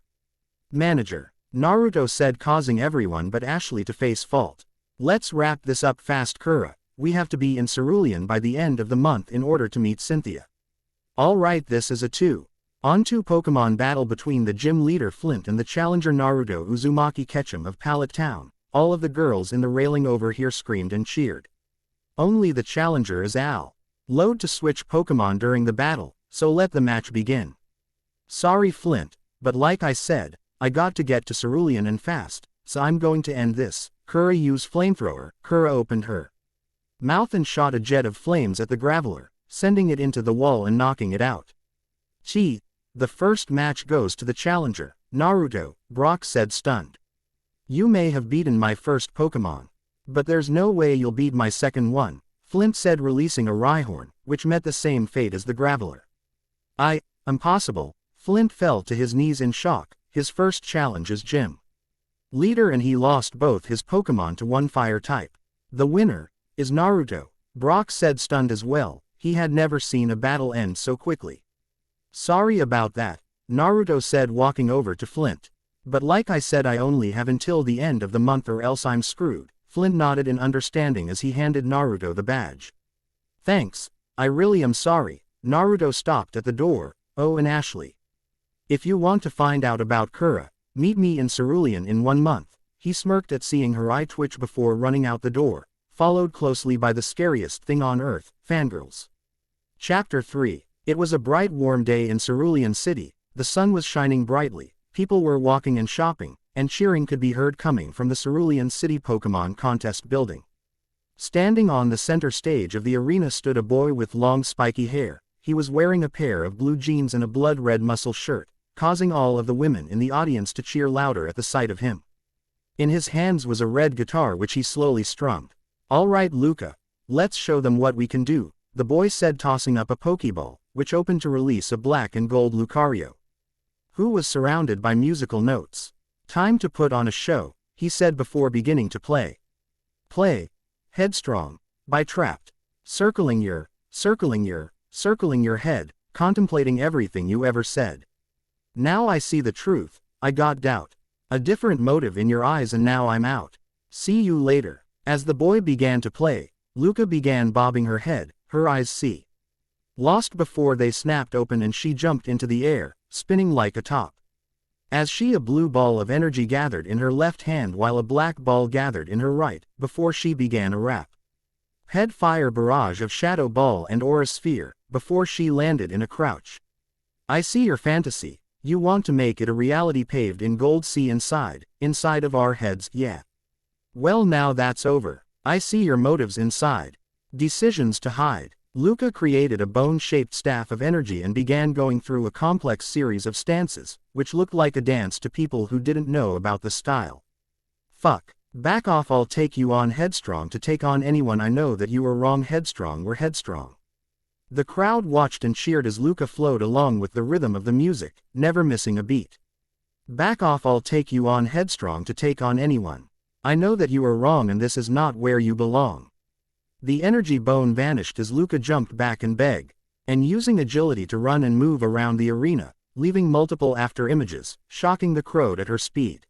Manager. Naruto said, causing everyone but Ashley to face fault. Let's wrap this up fast, Kura. We have to be in Cerulean by the end of the month in order to meet Cynthia. Alright, this is a 2-on-2 Pokemon battle between the gym leader Flint and the challenger Naruto Uzumaki Ketchum of Pallet Town. All of the girls in the railing over here screamed and cheered. Only the challenger is Al. Load to switch Pokemon during the battle, so let the match begin. Sorry Flint, but like I said, I got to get to Cerulean and fast, so I'm going to end this. Kura used flamethrower. Kura opened her mouth and shot a jet of flames at the graveler, sending it into the wall and knocking it out. Gee, the first match goes to the challenger, Naruto, Brock said, stunned. You may have beaten my first Pokemon, but there's no way you'll beat my second one, Flint said, releasing a Rhyhorn, which met the same fate as the graveler. Impossible. Flint fell to his knees in shock. His first challenge as gym leader and he lost both his Pokemon to one fire type. The winner is Naruto, Brock said, stunned as well. He had never seen a battle end so quickly. Sorry about that, Naruto said, walking over to Flint. But like I said, I only have until the end of the month or else I'm screwed. Flint nodded in understanding as he handed Naruto the badge. Thanks, I really am sorry. Naruto stopped at the door. Oh, and Ashley. If you want to find out about Kura, meet me in Cerulean in 1 month. He smirked at seeing her eye twitch before running out the door, followed closely by the scariest thing on earth, fangirls. Chapter 3. It was a bright warm day in Cerulean City. The sun was shining brightly, people were walking and shopping, and cheering could be heard coming from the Cerulean City Pokemon Contest building. Standing on the center stage of the arena stood a boy with long spiky hair. He was wearing a pair of blue jeans and a blood-red muscle shirt, causing all of the women in the audience to cheer louder at the sight of him. In his hands was a red guitar which he slowly strummed. All right, Luca, let's show them what we can do, the boy said, tossing up a Pokeball, which opened to release a black and gold Lucario, who was surrounded by musical notes. Time to put on a show, he said before beginning to play. Play Headstrong by Trapped. Circling your head, contemplating everything you ever said. Now I see the truth, I got doubt. A different motive in your eyes and now I'm out. See you later. As the boy began to play, Luca began bobbing her head, her eyes lost before they snapped open and she jumped into the air, spinning like a top. As a blue ball of energy gathered in her left hand while a black ball gathered in her right, before she began a rap. Head fire barrage of Shadow Ball and Aura Sphere, before she landed in a crouch. I see your fantasy, you want to make it a reality paved in gold. See inside of our heads, yeah. Well, now that's over. I see your motives inside. Decisions to hide. Luca created a bone-shaped staff of energy and began going through a complex series of stances, which looked like a dance to people who didn't know about the style. Fuck. Back off, I'll take you on headstrong to take on anyone. I know that you were wrong, headstrong, we're headstrong. The crowd watched and cheered as Luca flowed along with the rhythm of the music, never missing a beat. Back off, I'll take you on headstrong to take on anyone. I know that you are wrong and this is not where you belong. The energy bone vanished as Luca jumped back and begged, and using agility to run and move around the arena, leaving multiple after images, shocking the crowd at her speed.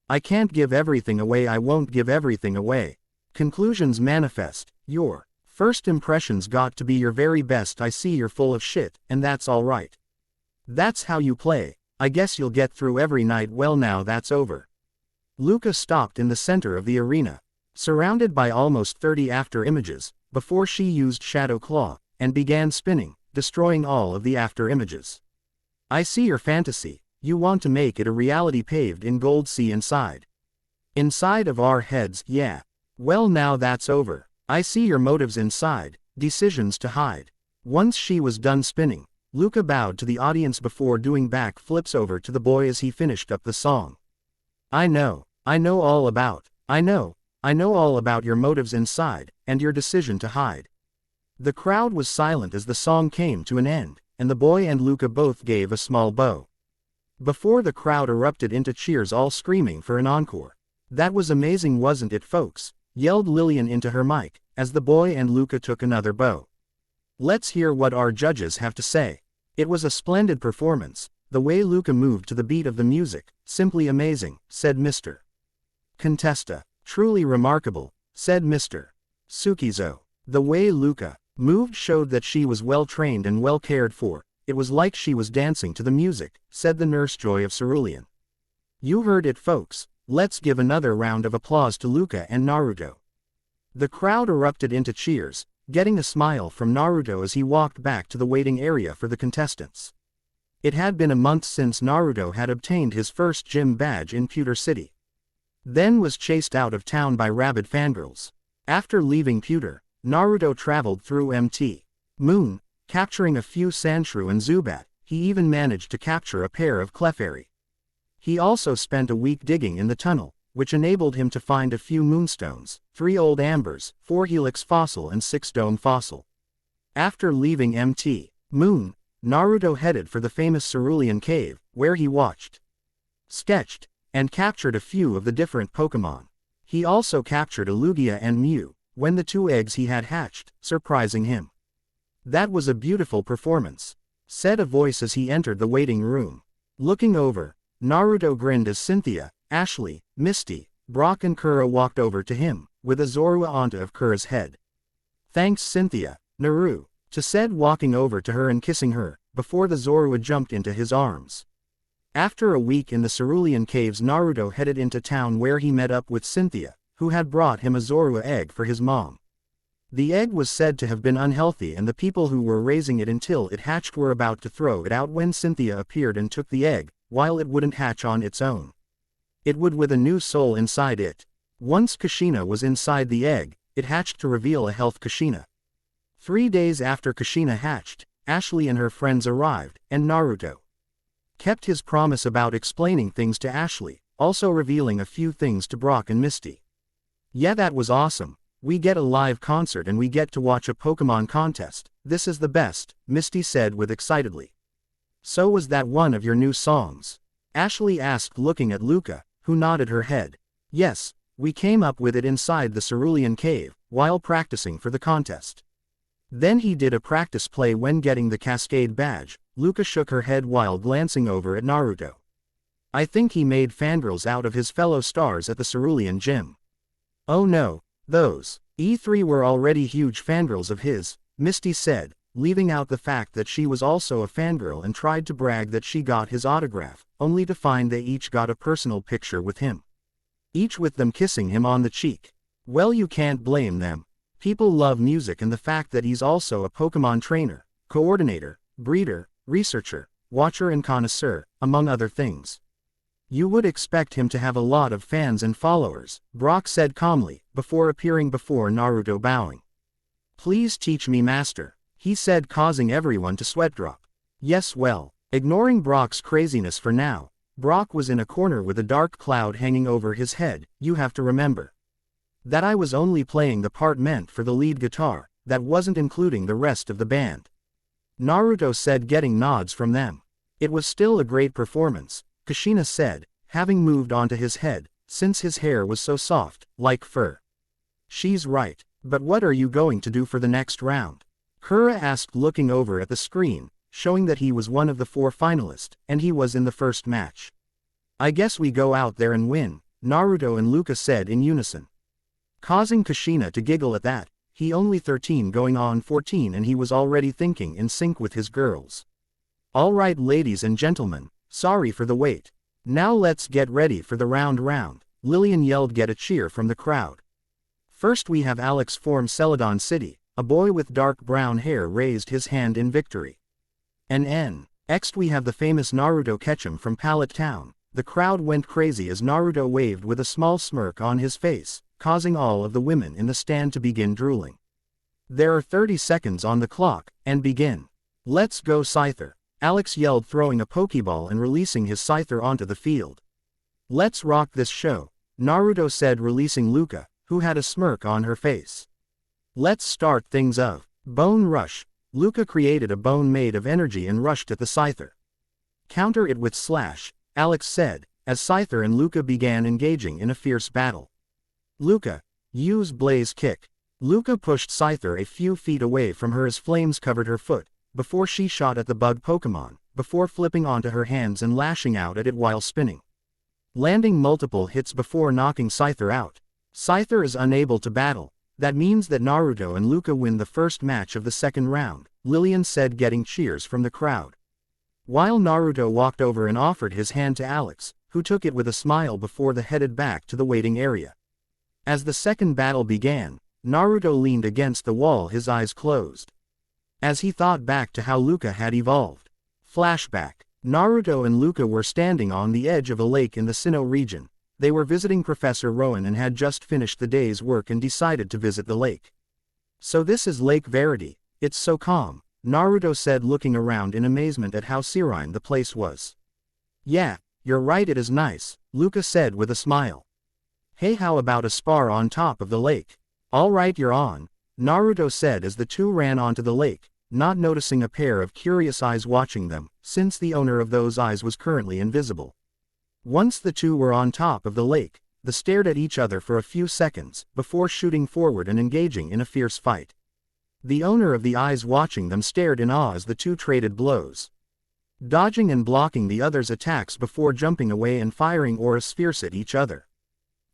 I can't give everything away, I won't give everything away. Conclusions manifest. Your first impressions got to be your very best. I see you're full of shit, and that's alright. That's how you play. I guess you'll get through every night. Well, now that's over. Luca stopped in the center of the arena, surrounded by almost 30 after images, before she used Shadow Claw, and began spinning, destroying all of the after images. I see your fantasy, you want to make it a reality paved in gold. See inside of our heads, yeah. Well, now that's over. I see your motives inside, decisions to hide. Once she was done spinning, Luca bowed to the audience before doing back flips over to the boy as he finished up the song. I know all about your motives inside, and your decision to hide. The crowd was silent as the song came to an end, and the boy and Luca both gave a small bow. Before the crowd erupted into cheers, all screaming for an encore. That was amazing, wasn't it, folks? Yelled Lillian into her mic, as the boy and Luca took another bow. Let's hear what our judges have to say. It was a splendid performance. the way Luca moved to the beat of the music, simply amazing, said Mr. Contesta. Truly remarkable, said Mr. Tsukizo. The way Luca moved showed that she was well trained and well cared for. It was like she was dancing to the music, said the nurse Joy of Cerulean. You heard it, folks. Let's give another round of applause to Luca and Naruto. The crowd erupted into cheers, getting a smile from Naruto as he walked back to the waiting area for the contestants. It had been a month since Naruto had obtained his first gym badge in Pewter City. Then was chased out of town by rabid fangirls. After leaving Pewter, Naruto traveled through Mt. Moon, capturing a few Sandshrew and Zubat. He even managed to capture a pair of Clefairy. He also spent a week digging in the tunnel, which enabled him to find a few moonstones, 3 old ambers, 4 helix fossil and 6 dome fossil. After leaving Mt. Moon, Naruto headed for the famous Cerulean Cave, where he watched, sketched, and captured a few of the different Pokémon. He also captured a Lugia and Mew, when the 2 eggs he had hatched, surprising him. That was a beautiful performance, said a voice as he entered the waiting room. Looking over, Naruto grinned as Cynthia, Ashley, Misty, Brock and Kura walked over to him, with a Zorua onto of Kura's head. Thanks Cynthia, Naru, said walking over to her and kissing her, before the Zorua jumped into his arms. After a week in the Cerulean Caves, Naruto headed into town where he met up with Cynthia, who had brought him a Zorua egg for his mom. The egg was said to have been unhealthy and the people who were raising it until it hatched were about to throw it out when Cynthia appeared and took the egg, while it wouldn't hatch on its own. It would with a new soul inside it. Once Kushina was inside the egg, it hatched to reveal a health Kushina. 3 days after Kushina hatched, Ashley and her friends arrived, and Naruto kept his promise about explaining things to Ashley, also revealing a few things to Brock and Misty. Yeah, that was awesome. We get a live concert and we get to watch a Pokemon contest. This is the best, Misty said with excitedly. So was that one of your new songs? Ashley asked looking at Luca, who nodded her head. Yes, we came up with it inside the Cerulean Cave, while practicing for the contest. Then he did a practice play when getting the Cascade badge. Luca shook her head while glancing over at Naruto. I think he made fangirls out of his fellow stars at the Cerulean Gym. Oh no, those E3 were already huge fangirls of his, Misty said, leaving out the fact that she was also a fangirl and tried to brag that she got his autograph, only to find they each got a personal picture with him. Each with them kissing him on the cheek. Well, you can't blame them. People love music and the fact that he's also a Pokemon trainer, coordinator, breeder, researcher, watcher and connoisseur, among other things. You would expect him to have a lot of fans and followers, Brock said calmly, before appearing before Naruto bowing. Please teach me, master, he said, causing everyone to sweat drop. Yes, well, ignoring Brock's craziness for now, Brock was in a corner with a dark cloud hanging over his head. You have to remember that I was only playing the part meant for the lead guitar, that wasn't including the rest of the band. Naruto said, getting nods from them. It was still a great performance, Kushina said, having moved onto his head, since his hair was so soft, like fur. She's right, but what are you going to do for the next round? Kura asked looking over at the screen, showing that he was one of the 4 finalists, and he was in the first match. I guess we go out there and win, Naruto and Luca said in unison. Causing Kushina to giggle at that, he only 13 going on 14 and he was already thinking in sync with his girls. Alright ladies and gentlemen, sorry for the wait. Now let's get ready for the round. Lillian yelled, get a cheer from the crowd. First we have Alex from Celadon City, a boy with dark brown hair raised his hand in victory. Next we have the famous Naruto Ketchum from Pallet Town. The crowd went crazy as Naruto waved with a small smirk on his face, causing all of the women in the stand to begin drooling. There are 30 seconds on the clock, and begin. Let's go Scyther, Alex yelled, throwing a Pokeball and releasing his Scyther onto the field. Let's rock this show, Naruto said, releasing Luca, who had a smirk on her face. Let's start things up. Bone Rush. Luca created a bone made of energy and rushed at the Scyther. Counter it with Slash, Alex said, as Scyther and Luca began engaging in a fierce battle. Luca, use Blaze Kick. Luca pushed Scyther a few feet away from her as flames covered her foot, before she shot at the bug Pokemon, before flipping onto her hands and lashing out at it while spinning, landing multiple hits before knocking Scyther out. Scyther is unable to battle. That means that Naruto and Luca win the first match of the second round, Lillian said, getting cheers from the crowd. While Naruto walked over and offered his hand to Alex, who took it with a smile before they headed back to the waiting area. As the second battle began, Naruto leaned against the wall, his eyes closed, as he thought back to how Luca had evolved. Flashback. Naruto and Luca were standing on the edge of a lake in the Sinnoh region. They were visiting Professor Rowan and had just finished the day's work and decided to visit the lake. So this is Lake Verity. It's so calm, Naruto said, looking around in amazement at how serene the place was. Yeah, you're right, it is nice, Luca said with a smile. Hey, how about a spar on top of the lake? All right, you're on, Naruto said as the two ran onto the lake, not noticing a pair of curious eyes watching them, since the owner of those eyes was currently invisible. Once the two were on top of the lake, they stared at each other for a few seconds, before shooting forward and engaging in a fierce fight. The owner of the eyes watching them stared in awe as the two traded blows, dodging and blocking the other's attacks before jumping away and firing aura spheres at each other.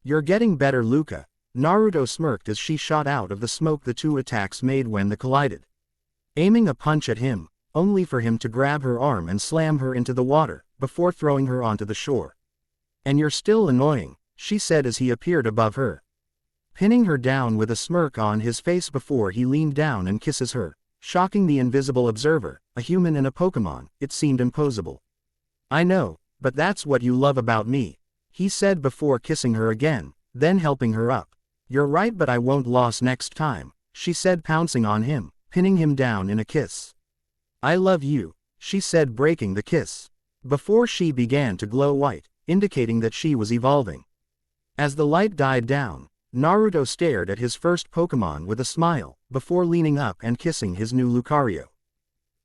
You're getting better, Luca, Naruto smirked as she shot out of the smoke the two attacks made when they collided, aiming a punch at him, only for him to grab her arm and slam her into the water, before throwing her onto the shore. And you're still annoying, she said as he appeared above her, pinning her down with a smirk on his face before he leaned down and kisses her, shocking the invisible observer. A human and a Pokemon, it seemed impossible. I know, but that's what you love about me, he said before kissing her again, then helping her up. You're right, but I won't lose next time, she said, pouncing on him, pinning him down in a kiss. I love you, she said, breaking the kiss, before she began to glow white, indicating that she was evolving. As the light died down, Naruto stared at his first Pokemon with a smile, before leaning up and kissing his new Lucario.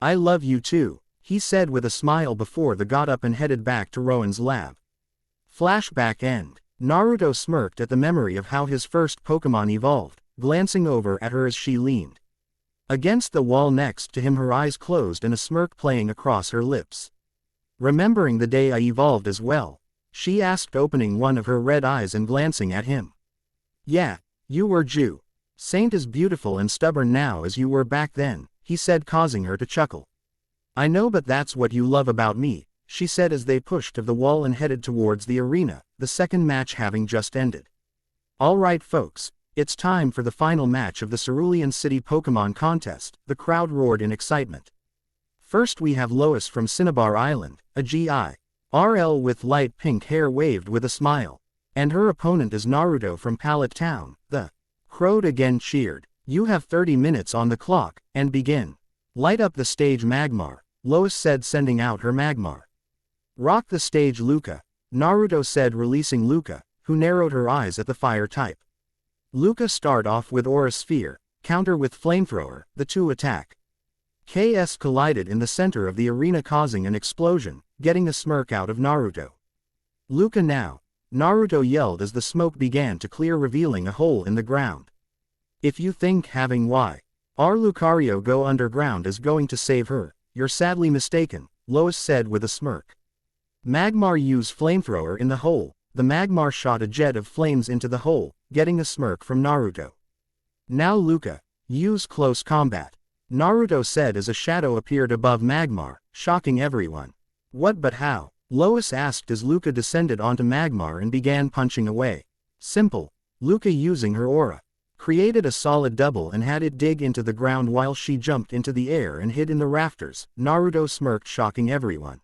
I love you too, he said with a smile before they got up and headed back to Rowan's lab. Flashback end. Naruto smirked at the memory of how his first Pokemon evolved, glancing over at her as she leaned against the wall next to him, her eyes closed and a smirk playing across her lips. Remembering the day I evolved as well? She asked, opening one of her red eyes and glancing at him. Yeah, you were Jew. Saint as beautiful and stubborn now as you were back then, he said, causing her to chuckle. I know, but that's what you love about me, she said as they pushed to the wall and headed towards the arena, the second match having just ended. Alright folks, it's time for the final match of the Cerulean City Pokemon contest, the crowd roared in excitement. First we have Lois from Cinnabar Island, a GI.RL with light pink hair, waved with a smile. And her opponent is Naruto from Pallet Town. The crowd again cheered. You have 30 minutes on the clock, and begin. Light up the stage, Magmar, Lois said, sending out her Magmar. Rock the stage, Luca, Naruto said, releasing Luca, who narrowed her eyes at the fire type. Luca start off with Aura Sphere, counter with Flamethrower, the two attack. KS collided in the center of the arena, causing an explosion, getting a smirk out of Naruto. Luca now, Naruto yelled as the smoke began to clear, revealing a hole in the ground. If you think having our Lucario go underground is going to save her, you're sadly mistaken, Lois said with a smirk. Magmar used Flamethrower in the hole. The Magmar shot a jet of flames into the hole, getting a smirk from Naruto. Now Luca, use Close Combat, Naruto said as a shadow appeared above Magmar, shocking everyone. What, but how? Lois asked as Luca descended onto Magmar and began punching away. Simple. Luca, using her aura, created a solid double and had it dig into the ground while she jumped into the air and hid in the rafters. Naruto smirked, shocking everyone.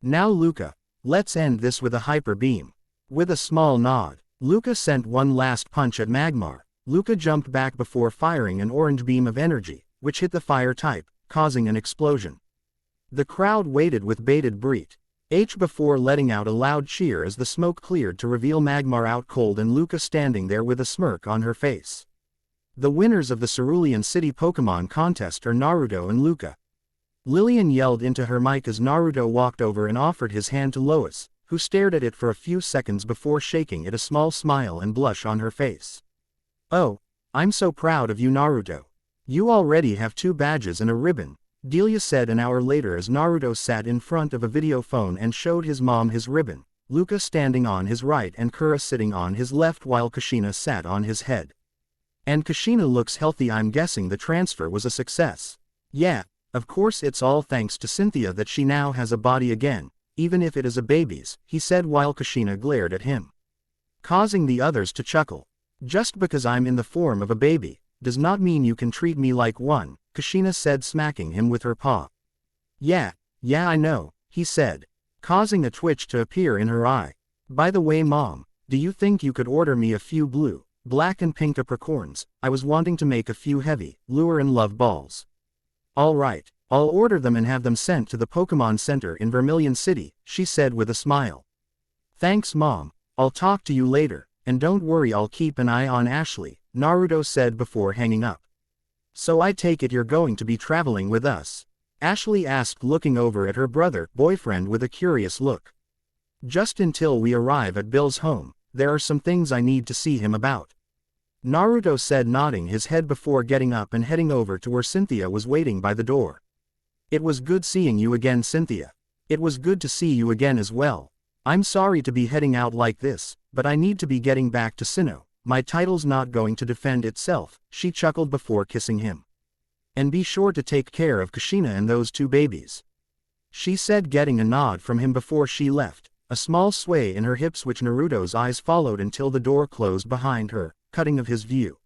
Now Luca, let's end this with a hyper beam. With a small nod, Luca sent one last punch at Magmar. Luca jumped back before firing an orange beam of energy, which hit the fire type, causing an explosion. The crowd waited with bated breath before letting out a loud cheer as the smoke cleared to reveal Magmar out cold and Luca standing there with a smirk on her face. The winners of the Cerulean City Pokemon contest are Naruto and Luca. Lillian yelled into her mic as Naruto walked over and offered his hand to Lois, who stared at it for a few seconds before shaking it, a small smile and blush on her face. Oh, I'm so proud of you, Naruto. You already have 2 badges and a ribbon, Delia said an hour later as Naruto sat in front of a video phone and showed his mom his ribbon, Luca standing on his right and Kura sitting on his left while Kushina sat on his head. And Kushina looks healthy. I'm guessing the transfer was a success. Yeah, of course it's all thanks to Cynthia that she now has a body again, even if it is a baby's, he said while Kushina glared at him, causing the others to chuckle. Just because I'm in the form of a baby, does not mean you can treat me like one, Kushina said smacking him with her paw. Yeah, I know, he said, causing a twitch to appear in her eye. By the way Mom, do you think you could order me a few blue, black and pink apricorns? I was wanting to make a few heavy, lure and love balls. Alright, I'll order them and have them sent to the Pokemon Center in Vermilion City, she said with a smile. Thanks Mom, I'll talk to you later, and don't worry I'll keep an eye on Ashley, Naruto said before hanging up. So I take it you're going to be traveling with us? Ashley asked looking over at her boyfriend with a curious look. Just until we arrive at Bill's home, there are some things I need to see him about. Naruto said nodding his head before getting up and heading over to where Cynthia was waiting by the door. It was good seeing you again Cynthia. It was good to see you again as well. I'm sorry to be heading out like this, but I need to be getting back to Sinnoh. My title's not going to defend itself, she chuckled before kissing him. And be sure to take care of Kushina and those two babies, she said getting a nod from him before she left, a small sway in her hips which Naruto's eyes followed until the door closed behind her, cutting of his view.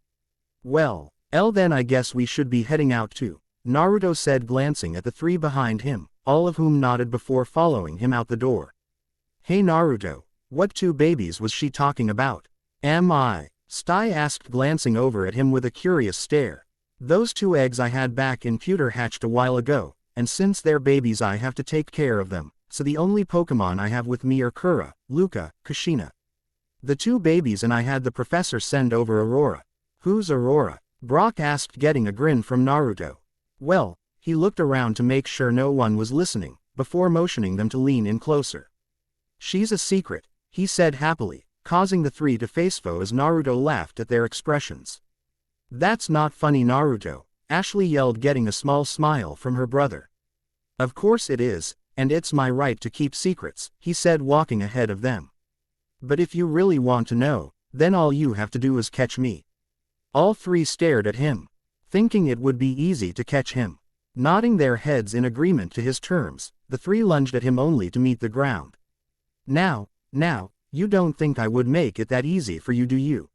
Well, then I guess we should be heading out too, Naruto said glancing at the three behind him, all of whom nodded before following him out the door. Hey Naruto, what two babies was she talking about? Am I? Stai asked glancing over at him with a curious stare. Those two eggs I had back in Pewter hatched a while ago, and since they're babies I have to take care of them, so the only Pokemon I have with me are Kura, Luca, Kushina. The two babies and I had the professor send over Aurora. Who's Aurora? Brock asked getting a grin from Naruto. Well, he looked around to make sure no one was listening, before motioning them to lean in closer. She's a secret, he said happily, causing the three to face-foe as Naruto laughed at their expressions. That's not funny Naruto, Ashley yelled getting a small smile from her brother. Of course it is, and it's my right to keep secrets, he said walking ahead of them. But if you really want to know, then all you have to do is catch me. All three stared at him, thinking it would be easy to catch him. Nodding their heads in agreement to his terms, the three lunged at him only to meet the ground. Now, you don't think I would make it that easy for you do you?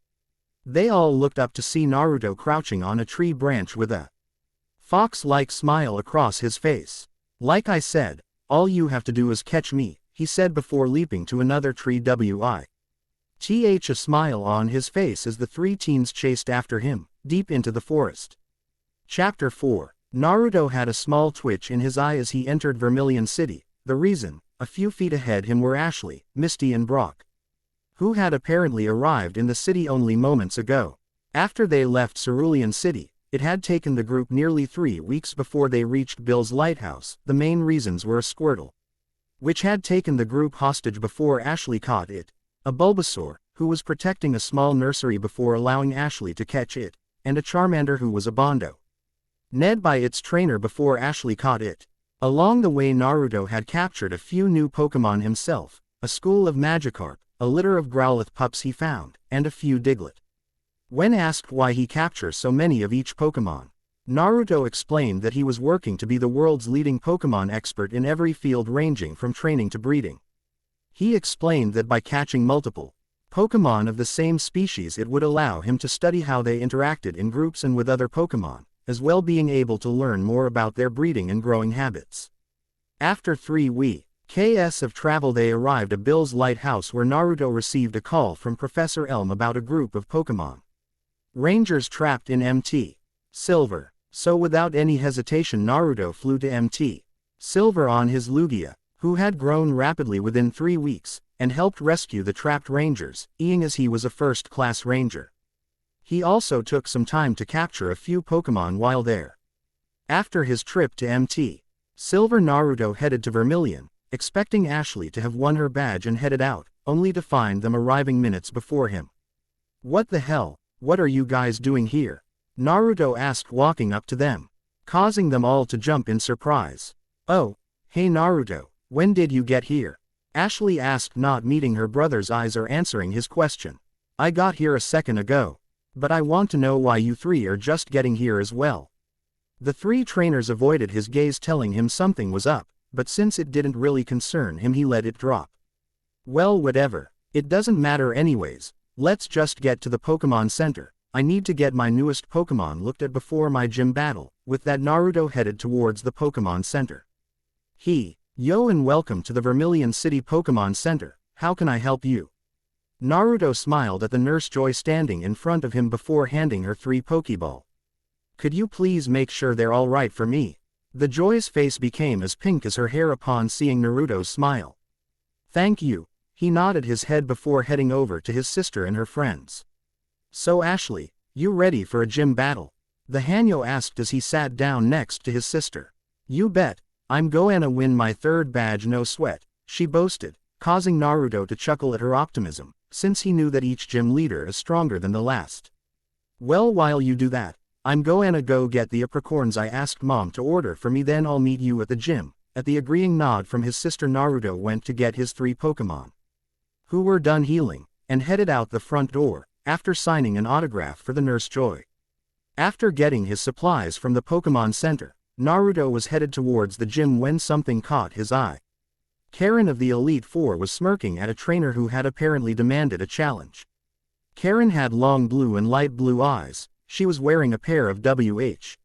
They all looked up to see Naruto crouching on a tree branch with a fox-like smile across his face. Like I said, all you have to do is catch me, he said before leaping to another tree a smile on his face as the three teens chased after him, deep into the forest. Chapter 4. Naruto had a small twitch in his eye as he entered Vermilion City. The reason, a few feet ahead him were Ashley, Misty and Brock, who had apparently arrived in the city only moments ago. After they left Cerulean City, it had taken the group nearly 3 weeks before they reached Bill's lighthouse. The main reasons were a Squirtle, which had taken the group hostage before Ashley caught it, a Bulbasaur, who was protecting a small nursery before allowing Ashley to catch it, and a Charmander who was a Bondo, Ned by its trainer before Ashley caught it. Along the way Naruto had captured a few new Pokemon himself, a school of Magikarp, a litter of Growlithe pups he found, and a few Diglett. When asked why he captures so many of each Pokemon, Naruto explained that he was working to be the world's leading Pokemon expert in every field ranging from training to breeding. He explained that by catching multiple Pokemon of the same species it would allow him to study how they interacted in groups and with other Pokemon, as well being able to learn more about their breeding and growing habits. After 3 weeks of travel they arrived at Bill's lighthouse where Naruto received a call from Professor Elm about a group of Pokemon Rangers trapped in Mt. Silver. So without any hesitation Naruto flew to Mt. Silver on his Lugia, who had grown rapidly within 3 weeks, and helped rescue the trapped Rangers, as he was a first-class Ranger. He also took some time to capture a few Pokemon while there. After his trip to Mt. Silver Naruto headed to Vermilion, expecting Ashley to have won her badge and headed out, only to find them arriving minutes before him. What the hell, what are you guys doing here? Naruto asked walking up to them. causing them all to jump in surprise. "Oh, hey Naruto, when did you get here?" Ashley asked, not meeting her brother's eyes or answering his question. "I got here a second ago. But I want to know why you three are just getting here as well." The three trainers avoided his gaze, telling him something was up, but since it didn't really concern him, he let it drop. "Well, whatever. It doesn't matter anyways. Let's just get to the Pokemon Center. I need to get my newest Pokemon looked at before my gym battle." With that, Naruto headed towards the Pokemon Center. Yo, and welcome to the Vermilion City Pokemon Center. How can I help you?" Naruto smiled at the Nurse Joy standing in front of him before handing her 3 Pokeball. "Could you please make sure they're all right for me?" The Joy's face became as pink as her hair upon seeing Naruto's smile. "Thank you." He nodded his head before heading over to his sister and her friends. "So Ashley, you ready for a gym battle?" the Hanyo asked as he sat down next to his sister. "You bet. I'm gonna win my 3rd badge, no sweat," she boasted, causing Naruto to chuckle at her optimism, since he knew that each gym leader is stronger than the last. "Well, while you do that, I'm gonna go get the apricorns I asked Mom to order for me, then I'll meet you at the gym." At the agreeing nod from his sister, Naruto went to get his 3 Pokemon, who were done healing, and headed out the front door, after signing an autograph for the Nurse Joy. After getting his supplies from the Pokemon Center, Naruto was headed towards the gym when something caught his eye. Karen of the Elite Four was smirking at a trainer who had apparently demanded a challenge. Karen had long blue and light blue eyes. She was wearing a pair of WHITE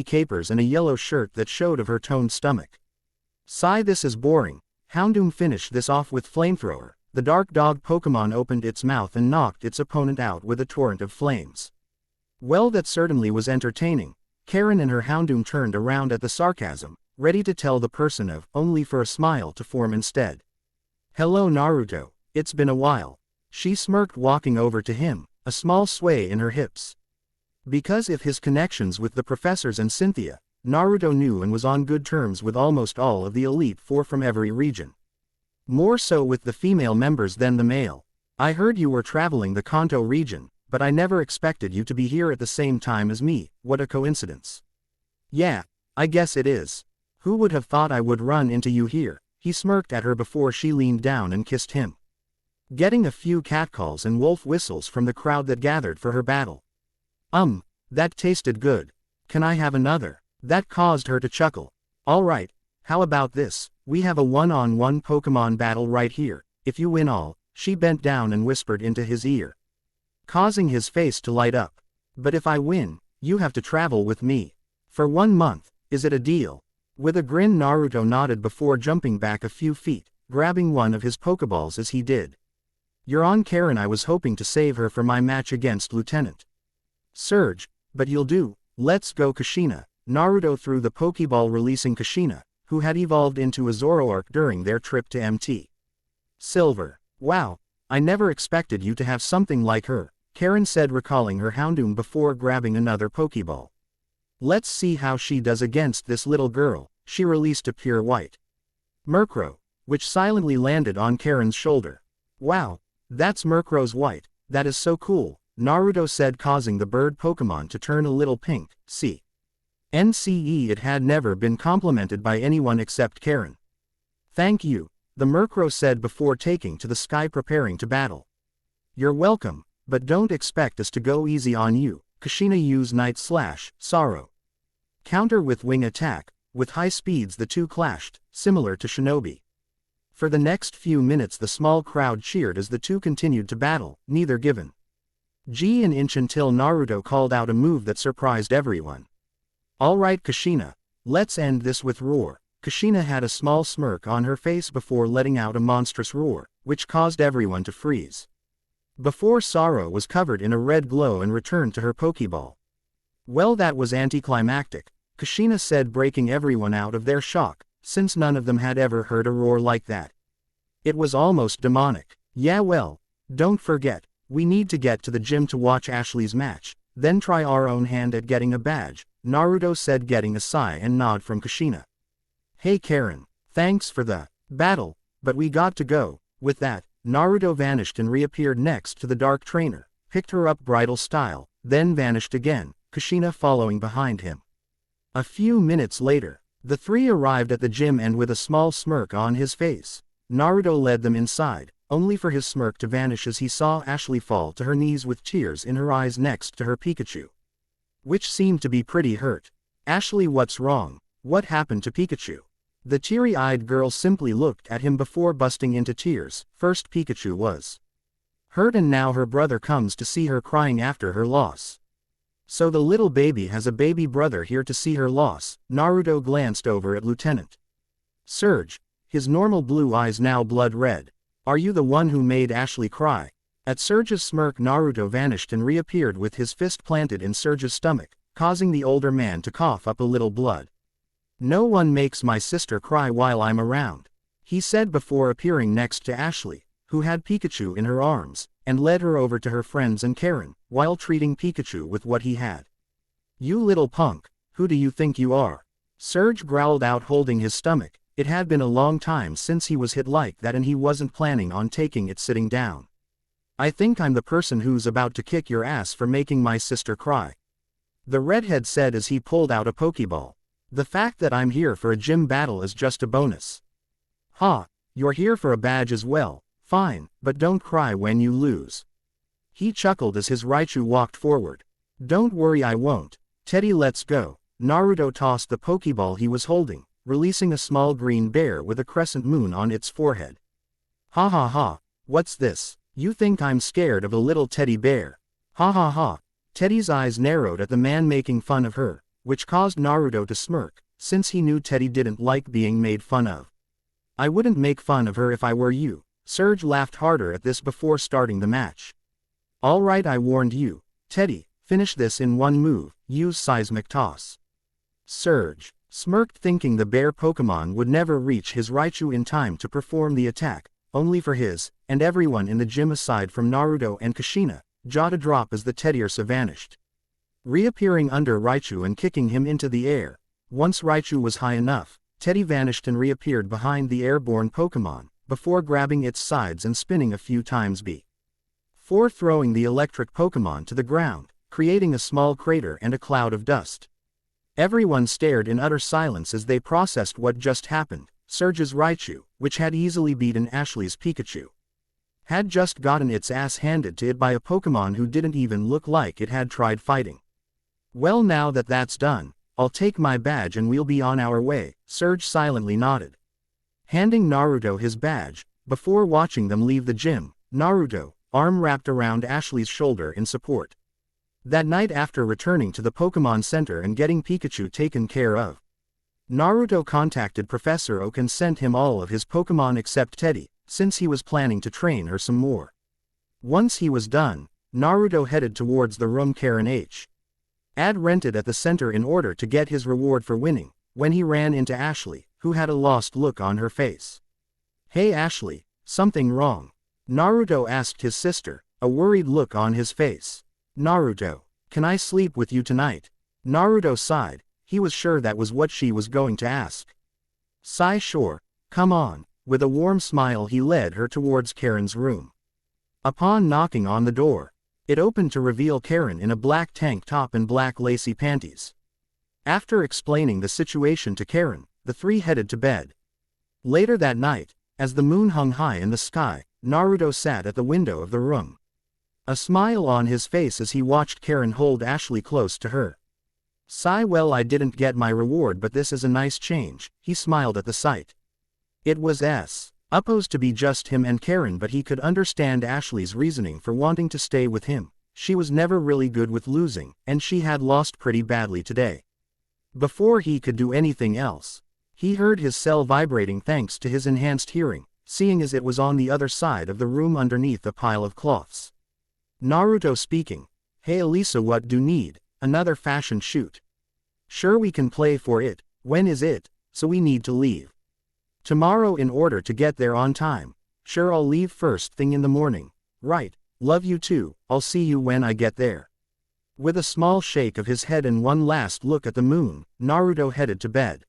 capers and a yellow shirt that showed of her toned stomach. "Sigh, this is boring." Houndoom finished this off with Flamethrower. The Dark Dog Pokemon opened its mouth and knocked its opponent out with a torrent of flames. Well, that certainly was entertaining. Karen and her Houndoom turned around at the sarcasm, ready to tell the person of, only for a smile to form instead. "Hello Naruto, it's been a while." She smirked, walking over to him, a small sway in her hips. Because of his connections with the professors and Cynthia, Naruto knew and was on good terms with almost all of the Elite Four from every region. More so with the female members than the male. "I heard you were traveling the Kanto region, but I never expected you to be here at the same time as me. What a coincidence." "Yeah, I guess it is. Who would have thought I would run into you here?" He smirked at her before she leaned down and kissed him, getting a few catcalls and wolf whistles from the crowd that gathered for her battle. That tasted good. Can I have another?" That caused her to chuckle. "All right, how about this? We have a one-on-one Pokemon battle right here. If you win all," she bent down and whispered into his ear, causing his face to light up. "But if I win, you have to travel with me. For 1 month, is it a deal?" With a grin, Naruto nodded before jumping back a few feet, grabbing one of his Pokeballs as he did. "You're on, Karen. I was hoping to save her for my match against Lieutenant Surge, but you'll do. Let's go Kushina." Naruto threw the Pokeball, releasing Kushina, who had evolved into a Zoroark during their trip to Mt. Silver. "Wow, I never expected you to have something like her," Karen said, recalling her Houndoom before grabbing another Pokeball. "Let's see how she does against this little girl." She released a pure white Murkrow, which silently landed on Karen's shoulder. "Wow, that's Murkrow's white. That is so cool," Naruto said, causing the bird Pokemon to turn a little pink. It had never been complimented by anyone except Karen. "Thank you," the Murkrow said before taking to the sky, preparing to battle. "You're welcome, but don't expect us to go easy on you." Kushina used Night Slash, Sorrow counter with Wing Attack. With high speeds, the two clashed, similar to Shinobi. For the next few minutes the small crowd cheered as the two continued to battle, neither given an inch until Naruto called out a move that surprised everyone. "All right Kushina, let's end this with Roar." Kushina had a small smirk on her face before letting out a monstrous roar, which caused everyone to freeze. Before Sorrow was covered in a red glow and returned to her Pokeball. "Well, that was anticlimactic," Kushina said, breaking everyone out of their shock, since none of them had ever heard a roar like that. It was almost demonic. "Yeah, well, don't forget, we need to get to the gym to watch Ashley's match, then try our own hand at getting a badge," Naruto said, getting a sigh and nod from Kushina. "Hey Karen, thanks for the battle, but we got to go." With that, Naruto vanished and reappeared next to the dark trainer, picked her up bridal style, then vanished again, Kushina following behind him. A few minutes later, the three arrived at the gym and with a small smirk on his face, Naruto led them inside, only for his smirk to vanish as he saw Ashley fall to her knees with tears in her eyes next to her Pikachu, which seemed to be pretty hurt. Ashley, what's wrong? What happened to Pikachu? The teary-eyed girl simply looked at him before busting into tears. First, Pikachu was hurt and now her brother comes to see her crying after her loss. So the little baby has a baby brother here to see her loss. Naruto glanced over at Lieutenant Surge, his normal blue eyes now blood red. Are you the one who made Ashley cry? At Surge's smirk, Naruto vanished and reappeared with his fist planted in Surge's stomach, causing the older man to cough up a little blood. No one makes my sister cry while I'm around, he said before appearing next to Ashley, who had Pikachu in her arms, and led her over to her friends and Karen, while treating Pikachu with what he had. You little punk, who do you think you are? Surge growled out, holding his stomach. It had been a long time since he was hit like that and he wasn't planning on taking it sitting down. I think I'm the person who's about to kick your ass for making my sister cry, the redhead said as he pulled out a Pokeball. The fact that I'm here for a gym battle is just a bonus. Ha, you're here for a badge as well. Fine, but don't cry when you lose. He chuckled as his Raichu walked forward. Don't worry, I won't. Teddy, let's go. Naruto tossed the Pokeball he was holding, releasing a small green bear with a crescent moon on its forehead. Ha ha ha, what's this? You think I'm scared of a little teddy bear? Ha ha ha. Teddy's eyes narrowed at the man making fun of her, which caused Naruto to smirk, since he knew Teddy didn't like being made fun of. I wouldn't make fun of her if I were you. Surge laughed harder at this before starting the match. Alright, I warned you. Teddy, finish this in one move, use Seismic Toss. Surge smirked, thinking the bear Pokemon would never reach his Raichu in time to perform the attack, only for his, and everyone in the gym aside from Naruto and Kushina, jaw to drop as the Teddiursa vanished, reappearing under Raichu and kicking him into the air. Once Raichu was high enough, Teddy vanished and reappeared behind the airborne Pokemon, before grabbing its sides and spinning a few times before throwing the electric Pokemon to the ground, creating a small crater and a cloud of dust. Everyone stared in utter silence as they processed what just happened. Surge's Raichu, which had easily beaten Ashley's Pikachu, had just gotten its ass handed to it by a Pokemon who didn't even look like it had tried fighting. Well, now that that's done, I'll take my badge and we'll be on our way. Surge silently nodded, handing Naruto his badge. Before watching them leave the gym, Naruto, arm wrapped around Ashley's shoulder in support. That night, after returning to the Pokemon Center and getting Pikachu taken care of, Naruto contacted Professor Oak and sent him all of his Pokemon except Teddy, since he was planning to train her some more. Once he was done, Naruto headed towards the room Karen had rented at the center in order to get his reward for winning, when he ran into Ashley, who had a lost look on her face. Hey Ashley, something wrong? Naruto asked his sister, a worried look on his face. Naruto, can I sleep with you tonight? Naruto sighed. He was sure that was what she was going to ask. Sigh, sure, come on. With a warm smile he led her towards Karen's room. Upon knocking on the door, it opened to reveal Karen in a black tank top and black lacy panties. After explaining the situation to Karen, the three headed to bed. Later that night, as the moon hung high in the sky, Naruto sat at the window of the room, a smile on his face as he watched Karen hold Ashley close to her. Sigh, well, I didn't get my reward, but this is a nice change. He smiled at the sight. It was supposed to be just him and Karen, but he could understand Ashley's reasoning for wanting to stay with him. She was never really good with losing, and she had lost pretty badly today. Before he could do anything else, he heard his cell vibrating thanks to his enhanced hearing, seeing as it was on the other side of the room underneath a pile of cloths. Naruto speaking. Hey Elisa, what do need? Another fashion shoot? Sure, we can play for it. When is it? So we need to leave tomorrow in order to get there on time. Sure, I'll leave first thing in the morning. Right, love you too, I'll see you when I get there. With a small shake of his head and one last look at the moon, Naruto headed to bed.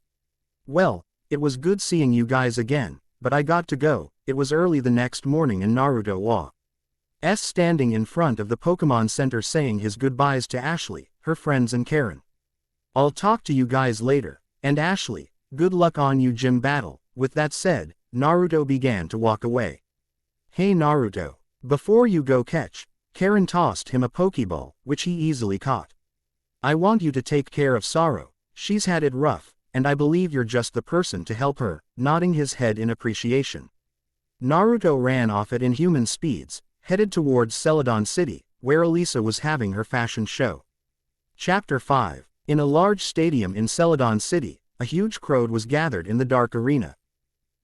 Well, it was good seeing you guys again, but I got to go. It was early the next morning and Naruto was standing in front of the Pokemon Center saying his goodbyes to Ashley, her friends and Karen. I'll talk to you guys later. And Ashley, good luck on you gym battle. With that said, Naruto began to walk away. Hey Naruto. Before you go catch, Karen tossed him a Pokeball, which he easily caught. I want you to take care of Sorrow, she's had it rough, and I believe you're just the person to help her, nodding his head in appreciation. Naruto ran off at inhuman speeds, headed towards Celadon City, where Elisa was having her fashion show. Chapter 5. In a large stadium in Celadon City, a huge crowd was gathered in the dark arena.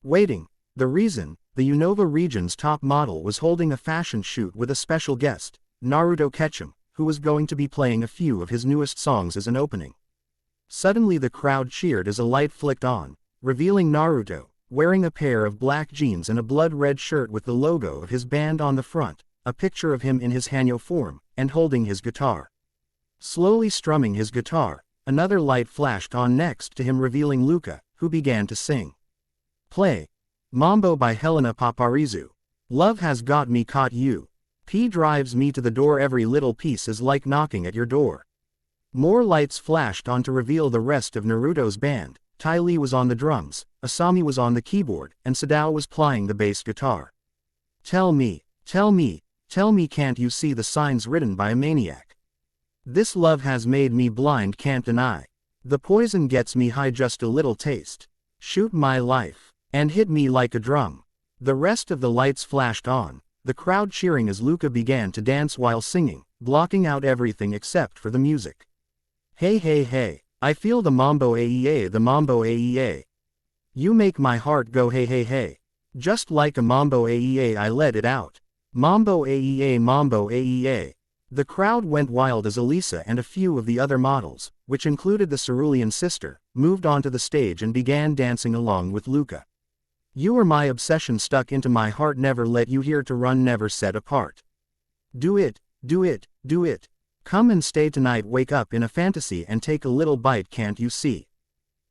Waiting. The reason, the Unova region's top model was holding a fashion shoot with a special guest, Naruto Ketchum, who was going to be playing a few of his newest songs as an opening. Suddenly the crowd cheered as a light flicked on, revealing Naruto, wearing a pair of black jeans and a blood-red shirt with the logo of his band on the front, a picture of him in his Hanyo form, and holding his guitar. Slowly strumming his guitar, another light flashed on next to him revealing Luca, who began to sing. Play. Mambo by Helena Paparizu. Love has got me caught you. P drives me to the door, every little piece is like knocking at your door. More lights flashed on to reveal the rest of Naruto's band. Tai Lee was on the drums, Asami was on the keyboard, and Sadao was playing the bass guitar. Tell me, can't you see the signs written by a maniac? This love has made me blind, can't deny. The poison gets me high, just a little taste. Shoot my life, and hit me like a drum. The rest of the lights flashed on, the crowd cheering as Luca began to dance while singing, blocking out everything except for the music. Hey, I feel the mambo aea, the mambo aea. You make my heart go hey. Just like a mambo aea, I let it out. Mambo aea, mambo aea. The crowd went wild as Elisa and a few of the other models, which included the Cerulean sister, moved onto the stage and began dancing along with Luca. You are my obsession, stuck into my heart, never let you here to run, never set apart. Do it. Come and stay tonight, wake up in a fantasy and take a little bite, can't you see?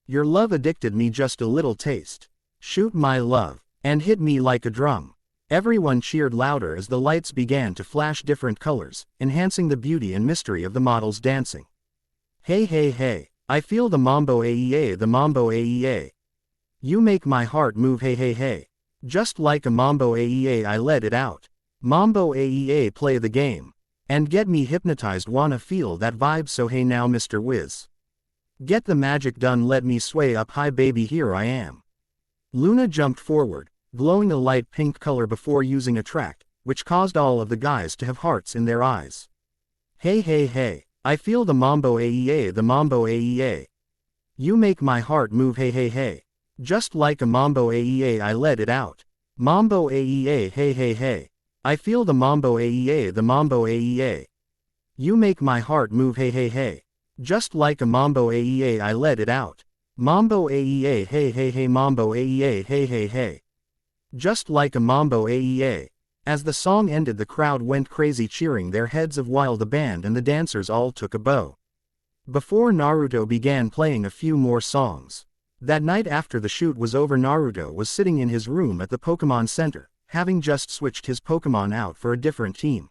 Your love addicted me, just a little taste. Shoot my love, and hit me like a drum. Everyone cheered louder as the lights began to flash different colors, enhancing the beauty and mystery of the models dancing. Hey, I feel the mambo aea, the mambo aea. You make my heart move hey. Just like a mambo aea, I let it out. Mambo aea, play the game. And get me hypnotized, wanna feel that vibe, so hey now Mr. Wiz. Get the magic done, let me sway up high, baby, here I am. Luna jumped forward, glowing a light pink color before using attract, which caused all of the guys to have hearts in their eyes. Hey, I feel the mambo aea, the mambo aea. You make my heart move hey. Just like a mambo aea, I let it out. Mambo aea, hey. I feel the mambo aea, the mambo aea. You make my heart move hey. Just like a mambo aea, I let it out. Mambo aea, hey, mambo aea, hey. Just like a mambo aea. As the song ended, the crowd went crazy, cheering their heads off while the band and the dancers all took a bow. Before Naruto began playing a few more songs. That night after the shoot was over, Naruto was sitting in his room at the Pokemon Center, having just switched his Pokemon out for a different team.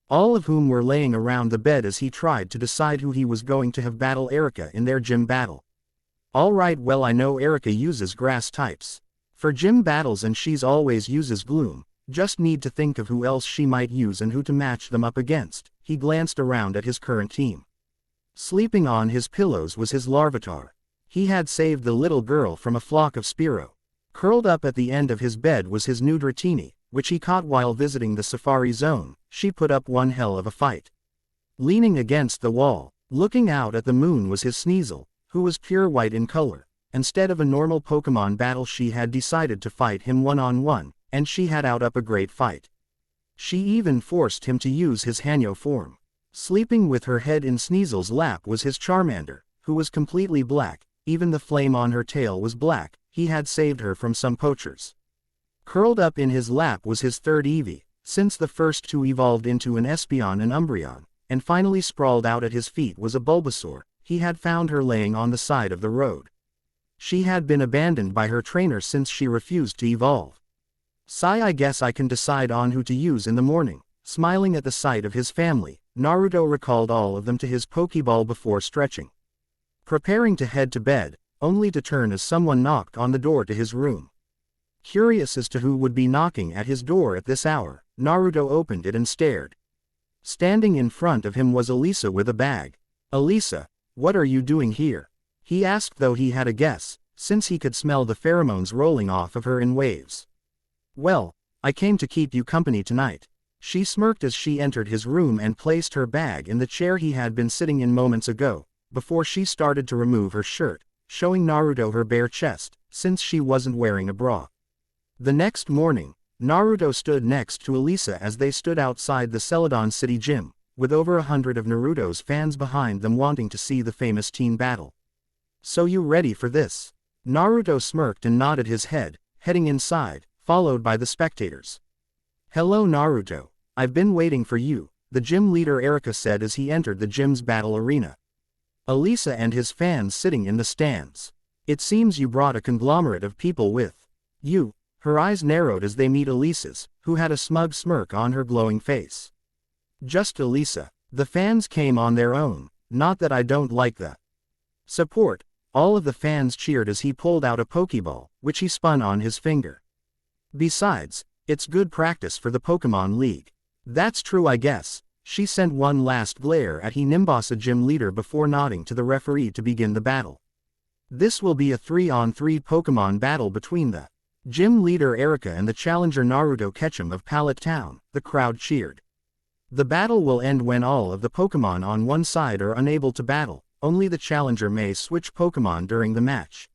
All of whom were laying around the bed as he tried to decide who he was going to have battle Erika in their gym battle. Alright, well, I know Erika uses grass types for gym battles and she's always uses Gloom, just need to think of who else she might use and who to match them up against. He glanced around at his current team. Sleeping on his pillows was his Larvitar. He had saved the little girl from a flock of Spearow. Curled up at the end of his bed was his new Dratini, which he caught while visiting the Safari Zone. She put up one hell of a fight. Leaning against the wall, looking out at the moon was his Sneasel, who was pure white in color. Instead of a normal Pokemon battle, she had decided to fight him one-on-one, and she had out up a great fight. She even forced him to use his Hanyo form. Sleeping with her head in Sneasel's lap was his Charmander, who was completely black, even the flame on her tail was black. He had saved her from some poachers. Curled up in his lap was his third Eevee, since the first two evolved into an Espeon and Umbreon, and finally sprawled out at his feet was a Bulbasaur. He had found her laying on the side of the road. She had been abandoned by her trainer since she refused to evolve. Sigh, I guess I can decide on who to use in the morning. Smiling at the sight of his family, Naruto recalled all of them to his Pokeball before stretching. preparing to head to bed, only to turn as someone knocked on the door to his room. Curious as to who would be knocking at his door at this hour, Naruto opened it and stared. Standing in front of him was Elisa with a bag. "Elisa, what are you doing here?" he asked, though he had a guess, since he could smell the pheromones rolling off of her in waves. "Well, I came to keep you company tonight." She smirked as she entered his room and placed her bag in the chair he had been sitting in moments ago, before she started to remove her shirt, showing Naruto her bare chest, since she wasn't wearing a bra. The next morning, Naruto stood next to Elisa as they stood outside the Celadon City gym, with over 100 of Naruto's fans behind them wanting to see the famous teen battle. "So you ready for this?" Naruto smirked and nodded his head, heading inside, followed by the spectators. "Hello Naruto, I've been waiting for you," the gym leader Erika said as he entered the gym's battle arena. Elisa and his fans sitting in the stands. "It seems you brought a conglomerate of people with you." Her eyes narrowed as they meet Elisa's, who had a smug smirk on her glowing face. "Just Elisa. The fans came on their own, not that I don't like the support." All of the fans cheered as he pulled out a Pokeball, which he spun on his finger. "Besides, it's good practice for the Pokemon League." "That's true, I guess." She sent one last glare at Nimbasa gym leader before nodding to the referee to begin the battle. "This will be a 3-on-3 Pokemon battle between the gym leader Erika and the challenger Naruto Ketchum of Pallet Town," the crowd cheered. "The battle will end when all of the Pokemon on one side are unable to battle. Only the challenger may switch Pokemon during the match.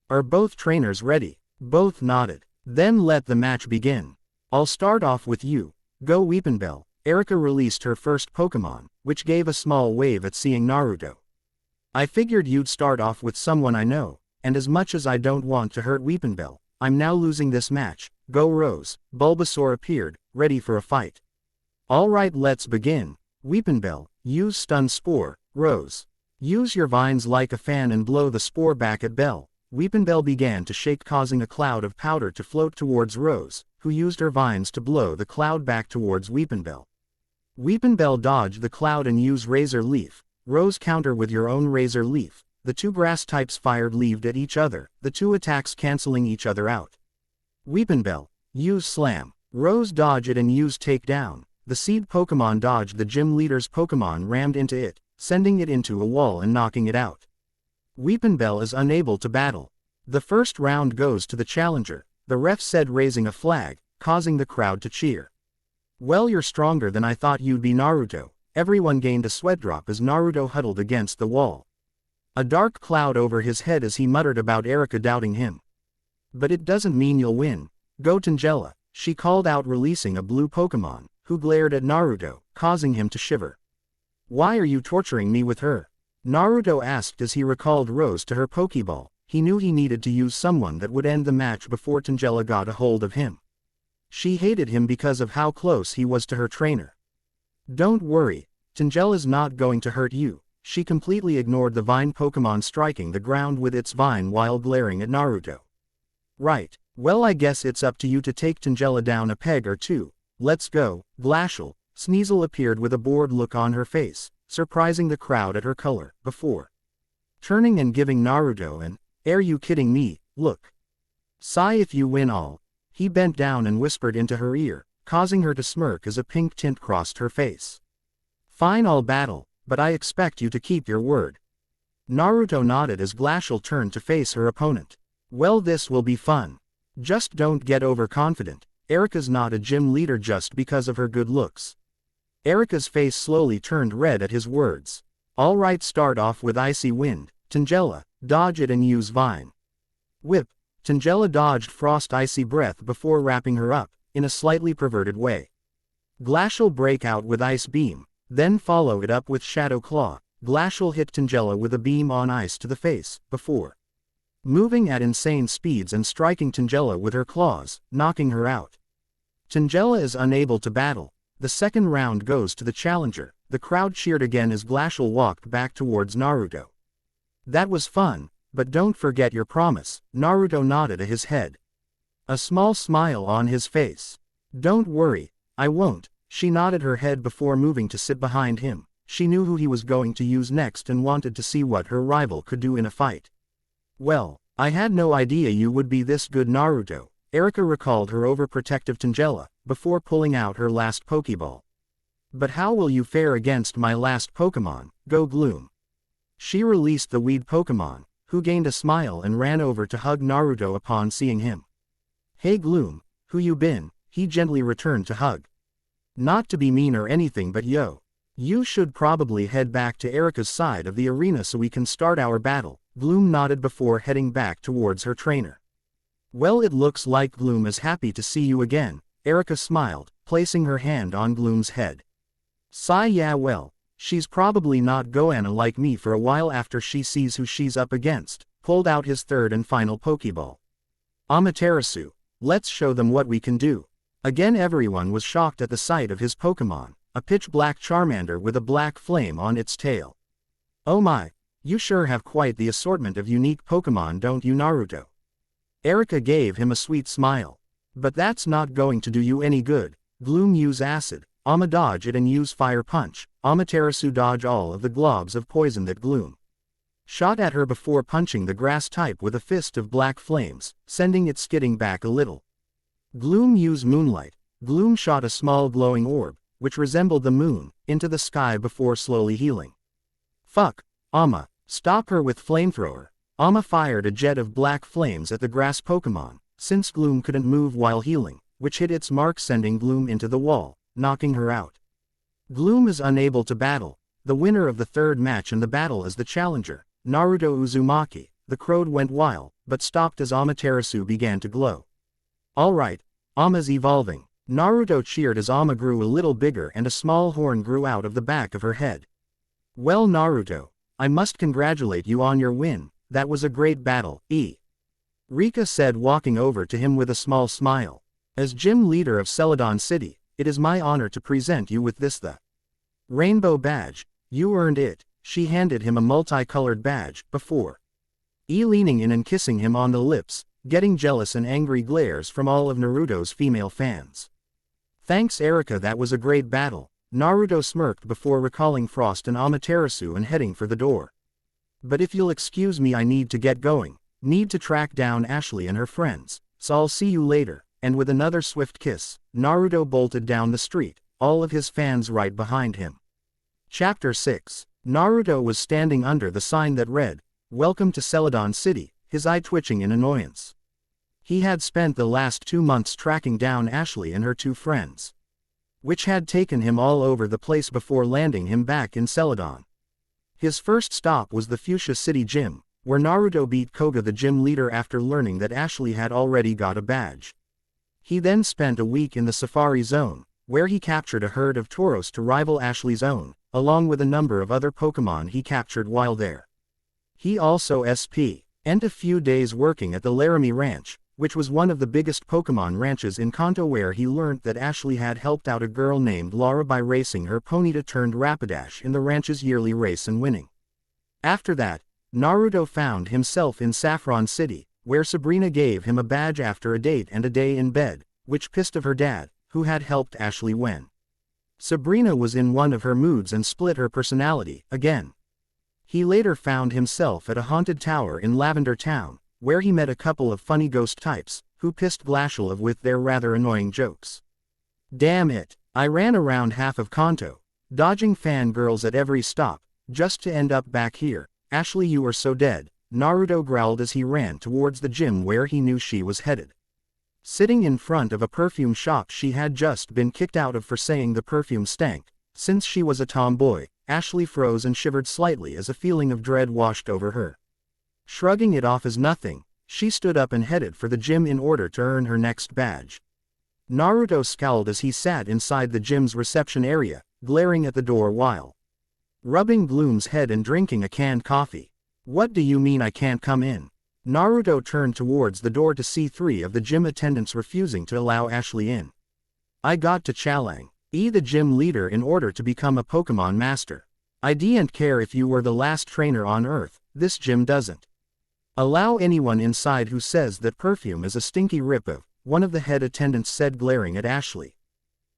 Are both trainers ready?" Both nodded. "Then let the match begin. I'll start off with you. Go Weepinbell." Erika released her first Pokemon, which gave a small wave at seeing Naruto. "I figured you'd start off with someone I know, and as much as I don't want to hurt Weepinbell, I'm now losing this match. Go Rose." Bulbasaur appeared, ready for a fight. "Alright, let's begin. Weepinbell, use Stun Spore. Rose, use your vines like a fan and blow the spore back at Bell." Weepinbell began to shake, causing a cloud of powder to float towards Rose, who used her vines to blow the cloud back towards Weepinbell. Weepinbell dodged the cloud and used Razor Leaf. Rose, counter with your own Razor Leaf. The two grass types fired leaved at each other, the two attacks cancelling each other out. Weepinbell, use Slam. Rose dodged it and used Takedown. The seed Pokemon dodged the gym leader's Pokemon, rammed into it, sending it into a wall and knocking it out. Weepinbell is unable to battle. The first round goes to the challenger, the ref said, raising a flag, causing the crowd to cheer. "Well, you're stronger than I thought you'd be, Naruto." Everyone gained a sweat drop as Naruto huddled against the wall. A dark cloud over his head as he muttered about Erika doubting him. "But it doesn't mean you'll win. Go Tangela," she called out, releasing a blue Pokemon, who glared at Naruto, causing him to shiver. "Why are you torturing me with her?" Naruto asked as he recalled Rose to her Pokeball. He knew he needed to use someone that would end the match before Tangela got a hold of him. She hated him because of how close he was to her trainer. "Don't worry, Tangela's not going to hurt you." She completely ignored the vine Pokemon, striking the ground with its vine while glaring at Naruto. "Right, well, I guess it's up to you to take Tangela down a peg or two. Let's go." Glacial, Sneasel appeared with a bored look on her face, surprising the crowd at her color, before turning and giving Naruto an "Are you kidding me" look. "Sigh if you win all." He bent down and whispered into her ear, causing her to smirk as a pink tint crossed her face. "Fine, I'll battle, but I expect you to keep your word." Naruto nodded as Glacial turned to face her opponent. "Well, this will be fun. Just don't get overconfident." Erika's not a gym leader just because of her good looks. Erika's face slowly turned red at his words. "Alright, start off with Icy Wind. Tangela, dodge it and use Vine. Whip." Tangela dodged Frost Icy Breath before wrapping her up, in a slightly perverted way. Glacial break out with Ice Beam, then follow it up with Shadow Claw. Glacial hit Tangela with a beam on ice to the face, before moving at insane speeds and striking Tangela with her claws, knocking her out. Tangela is unable to battle. The second round goes to the challenger. The crowd cheered again as Glacial walked back towards Naruto. "That was fun, but don't forget your promise." Naruto nodded his head, a small smile on his face. "Don't worry, I won't." She nodded her head before moving to sit behind him. she knew who he was going to use next and wanted to see what her rival could do in a fight. Well, I had no idea you would be this good, Naruto. Erika recalled her overprotective Tangela, before pulling out her last Pokeball. But how will you fare against my last Pokemon, Go Gloom? She released the weed Pokemon, who gained a smile and ran over to hug Naruto upon seeing him. Hey Gloom, who you been? He gently returned to hug. Not to be mean or anything, but yo, you should probably head back to Erika's side of the arena so we can start our battle. Gloom nodded before heading back towards her trainer. Well, it looks like Gloom is happy to see you again, Erika smiled, placing her hand on Gloom's head. Sigh, yeah, well, she's probably not gonna like me for a while after she sees who she's up against. Pulled out his third and final Pokeball. Amaterasu, let's show them what we can do. Again, everyone was shocked at the sight of his Pokemon, a pitch-black Charmander with a black flame on its tail. Oh my, you sure have quite the assortment of unique Pokemon, don't you, Naruto? Erika gave him a sweet smile. But that's not going to do you any good. Gloom, use Acid. Ama dodge it and use Fire Punch. Amaterasu dodge all of the globs of poison that Gloom shot at her before punching the grass type with a fist of black flames, sending it skidding back a little. Gloom, use Moonlight. Gloom shot a small glowing orb, which resembled the moon, into the sky before slowly healing. Fuck, Ama, stop her with Flamethrower. Ama fired a jet of black flames at the grass Pokemon, since Gloom couldn't move while healing, which hit its mark, sending Gloom into the wall, knocking her out. Gloom is unable to battle. The winner of the third match in the battle is the challenger, Naruto Uzumaki. The crowd went wild, but stopped as Amaterasu began to glow. Alright, Ama's evolving. Naruto cheered as Ama grew a little bigger and a small horn grew out of the back of her head. Well, Naruto, I must congratulate you on your win. That was a great battle, Rika said, walking over to him with a small smile. As gym leader of Celadon City, it is my honor to present you with this, the Rainbow Badge. You earned it. She handed him a multicolored badge, before leaning in and kissing him on the lips, getting jealous and angry glares from all of Naruto's female fans. Thanks, Erika, that was a great battle. Naruto smirked before recalling Frost and Amaterasu and heading for the door. But if you'll excuse me, I need to get going. Need to track down Ashley and her friends, so I'll see you later. And with another swift kiss, Naruto bolted down the street, all of his fans right behind him. Chapter 6. Naruto was standing under the sign that read, "Welcome to Celadon City," his eye twitching in annoyance. He had spent the last 2 months tracking down Ashley and her 2 friends, which had taken him all over the place before landing him back in Celadon. His first stop was the Fuchsia City gym, where Naruto beat Koga, the gym leader, after learning that Ashley had already got a badge. He then spent a week in the Safari Zone, where he captured a herd of Tauros to rival Ashley's own, along with a number of other Pokemon he captured while there. He also spent a few days working at the Laramie Ranch, which was one of the biggest Pokemon ranches in Kanto, where he learned that Ashley had helped out a girl named Laura by racing her Ponyta turned Rapidash in the ranch's yearly race and winning. After that, Naruto found himself in Saffron City, where Sabrina gave him a badge after a date and a day in bed, which pissed off her dad, who had helped Ashley win. Sabrina was in one of her moods and split her personality again. He later found himself at a haunted tower in Lavender Town, where he met a couple of funny ghost types, who pissed Glacial off with their rather annoying jokes. Damn it, I ran around half of Kanto, dodging fangirls at every stop, just to end up back here. Ashley, you are so dead, Naruto growled as he ran towards the gym where he knew she was headed. Sitting in front of a perfume shop she had just been kicked out of for saying the perfume stank. Since she was a tomboy, Ashley froze and shivered slightly as a feeling of dread washed over her. Shrugging it off as nothing, she stood up and headed for the gym in order to earn her next badge. Naruto scowled as he sat inside the gym's reception area, glaring at the door while rubbing Gloom's head and drinking a canned coffee. What do you mean I can't come in? Naruto turned towards the door to see 3 of the gym attendants refusing to allow Ashley in. I got to challenge the gym leader in order to become a Pokemon master. I didn't care if you were the last trainer on Earth, this gym doesn't allow anyone inside who says that perfume is a stinky rip-off, one of the head attendants said, glaring at Ashley.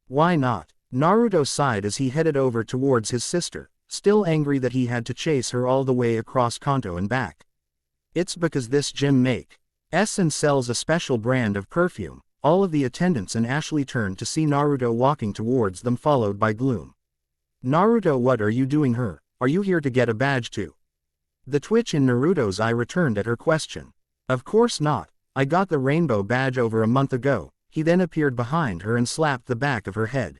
Why not? Naruto sighed as he headed over towards his sister, still angry that he had to chase her all the way across Kanto and back. It's because this gym makes and sells a special brand of perfume. All of the attendants and Ashley turned to see Naruto walking towards them, followed by Gloom. Naruto, what are you doing here? Are you here to get a badge too? The twitch in Naruto's eye returned at her question. Of course not. I got the rainbow badge over a month ago. He then appeared behind her and slapped the back of her head.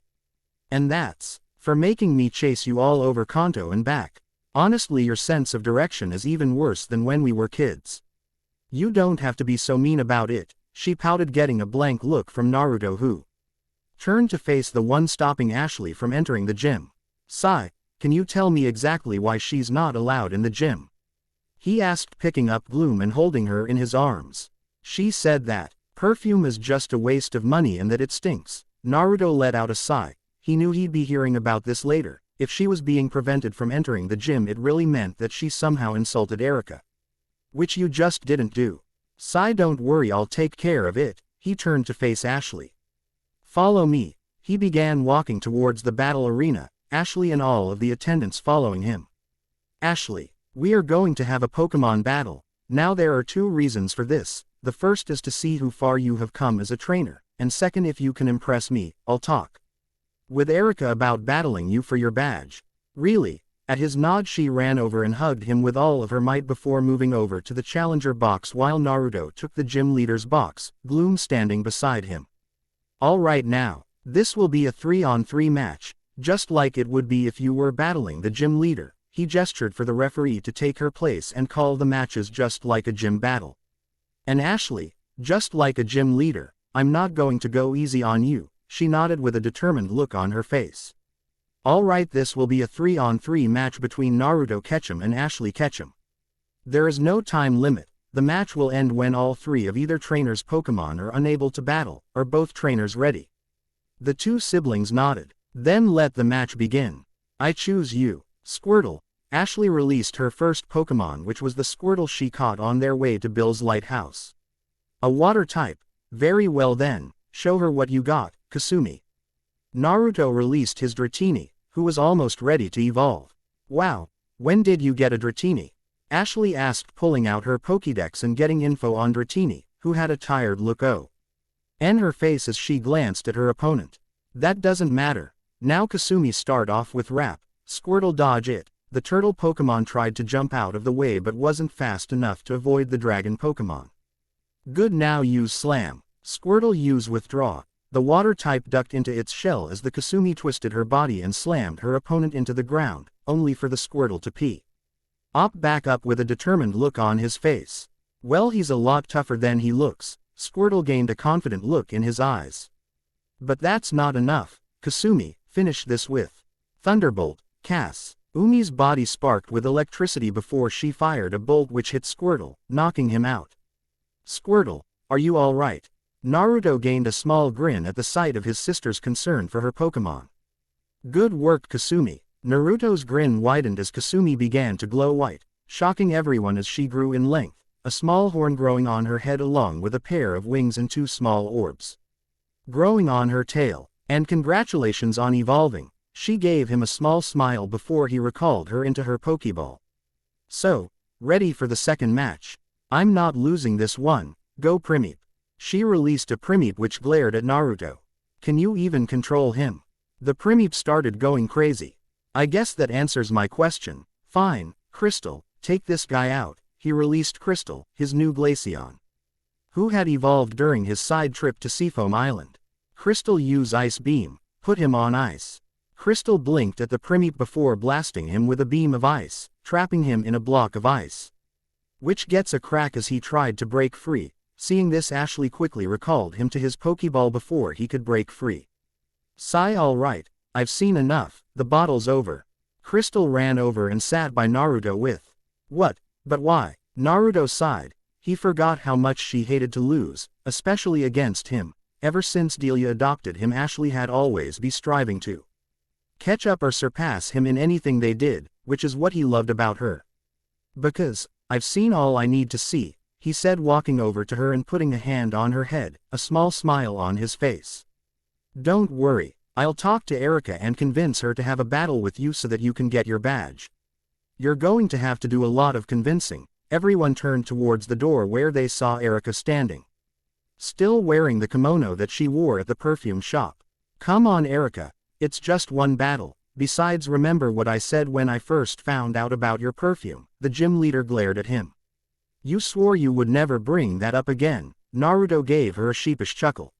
And that's for making me chase you all over Kanto and back. Honestly, your sense of direction is even worse than when we were kids. You don't have to be so mean about it, she pouted, getting a blank look from Naruto, who turned to face the one stopping Ashley from entering the gym. Sai, can you tell me exactly why she's not allowed in the gym? He asked, picking up Gloom and holding her in his arms. She said that perfume is just a waste of money and that it stinks. Naruto let out a sigh. He knew he'd be hearing about this later. If she was being prevented from entering the gym, it really meant that she somehow insulted Erika. Which you just didn't do. Sai, don't worry, I'll take care of it. He turned to face Ashley. Follow me. He began walking towards the battle arena, Ashley and all of the attendants following him. Ashley, we are going to have a Pokemon battle. Now there are two reasons for this. The first is to see how far you have come as a trainer, and second, if you can impress me, I'll talk with Erika about battling you for your badge. Really? At his nod, she ran over and hugged him with all of her might before moving over to the challenger box while Naruto took the gym leader's box, Gloom standing beside him. All right, now, this will be a 3-on-3 match, just like it would be if you were battling the gym leader. He gestured for the referee to take her place and call the matches just like a gym battle. And Ashley, just like a gym leader, I'm not going to go easy on you, she nodded with a determined look on her face. All right, this will be a 3-on-3 match between Naruto Ketchum and Ashley Ketchum. There is no time limit. The match will end when all three of either trainer's Pokemon are unable to battle, or both trainers ready. The two siblings nodded. Then let the match begin. I choose you. Squirtle. Ashley released her first Pokemon, which was the Squirtle she caught on their way to Bill's lighthouse. A water type. Very well then, show her what you got, Kasumi. Naruto released his Dratini, who was almost ready to evolve. Wow, when did you get a Dratini? Ashley asked, pulling out her Pokédex and getting info on Dratini, who had a tired look on her face as she glanced at her opponent. That doesn't matter. Now Kasumi start off with Rap. Squirtle dodge it. The turtle Pokemon tried to jump out of the way but wasn't fast enough to avoid the dragon Pokemon. Good, now use Slam. Squirtle use Withdraw. The water type ducked into its shell as the Kasumi twisted her body and slammed her opponent into the ground, only for the Squirtle to pee back up with a determined look on his face. Well, he's a lot tougher than he looks. Squirtle gained a confident look in his eyes. But that's not enough. Kasumi, finish this with Thunderbolt. Cass. Umi's body sparked with electricity before she fired a bolt which hit Squirtle, knocking him out. Squirtle, are you all right? Naruto gained a small grin at the sight of his sister's concern for her Pokemon. Good work, Kasumi. Naruto's grin widened as Kasumi began to glow white, shocking everyone as she grew in length, a small horn growing on her head along with a pair of wings and two small orbs growing on her tail. And congratulations on evolving. She gave him a small smile before he recalled her into her Pokeball. So, ready for the second match? I'm not losing this one. Go Primeape. She released a Primeape which glared at Naruto. Can you even control him? The Primeape started going crazy. I guess that answers my question. Fine, Crystal, take this guy out. He released Crystal, his new Glaceon, who had evolved during his side trip to Seafoam Island. Crystal used Ice Beam, put him on ice. Crystal blinked at the Primeape before blasting him with a beam of ice, trapping him in a block of ice, which gets a crack as he tried to break free. Seeing this, Ashley quickly recalled him to his Pokeball before he could break free. Sigh, all right, I've seen enough, the battle's over. Crystal ran over and sat by Naruto with, what, but why? Naruto sighed. He forgot how much she hated to lose, especially against him. Ever since Delia adopted him, Ashley had always been striving to catch up or surpass him in anything they did, which is what he loved about her. Because, I've seen all I need to see, he said, walking over to her and putting a hand on her head, a small smile on his face. Don't worry, I'll talk to Erika and convince her to have a battle with you so that you can get your badge. You're going to have to do a lot of convincing. Everyone turned towards the door where they saw Erika standing, still wearing the kimono that she wore at the perfume shop. Come on Erika, it's just one battle. Besides, remember what I said when I first found out about your perfume. The gym leader glared at him. You swore you would never bring that up again. Naruto gave her a sheepish chuckle.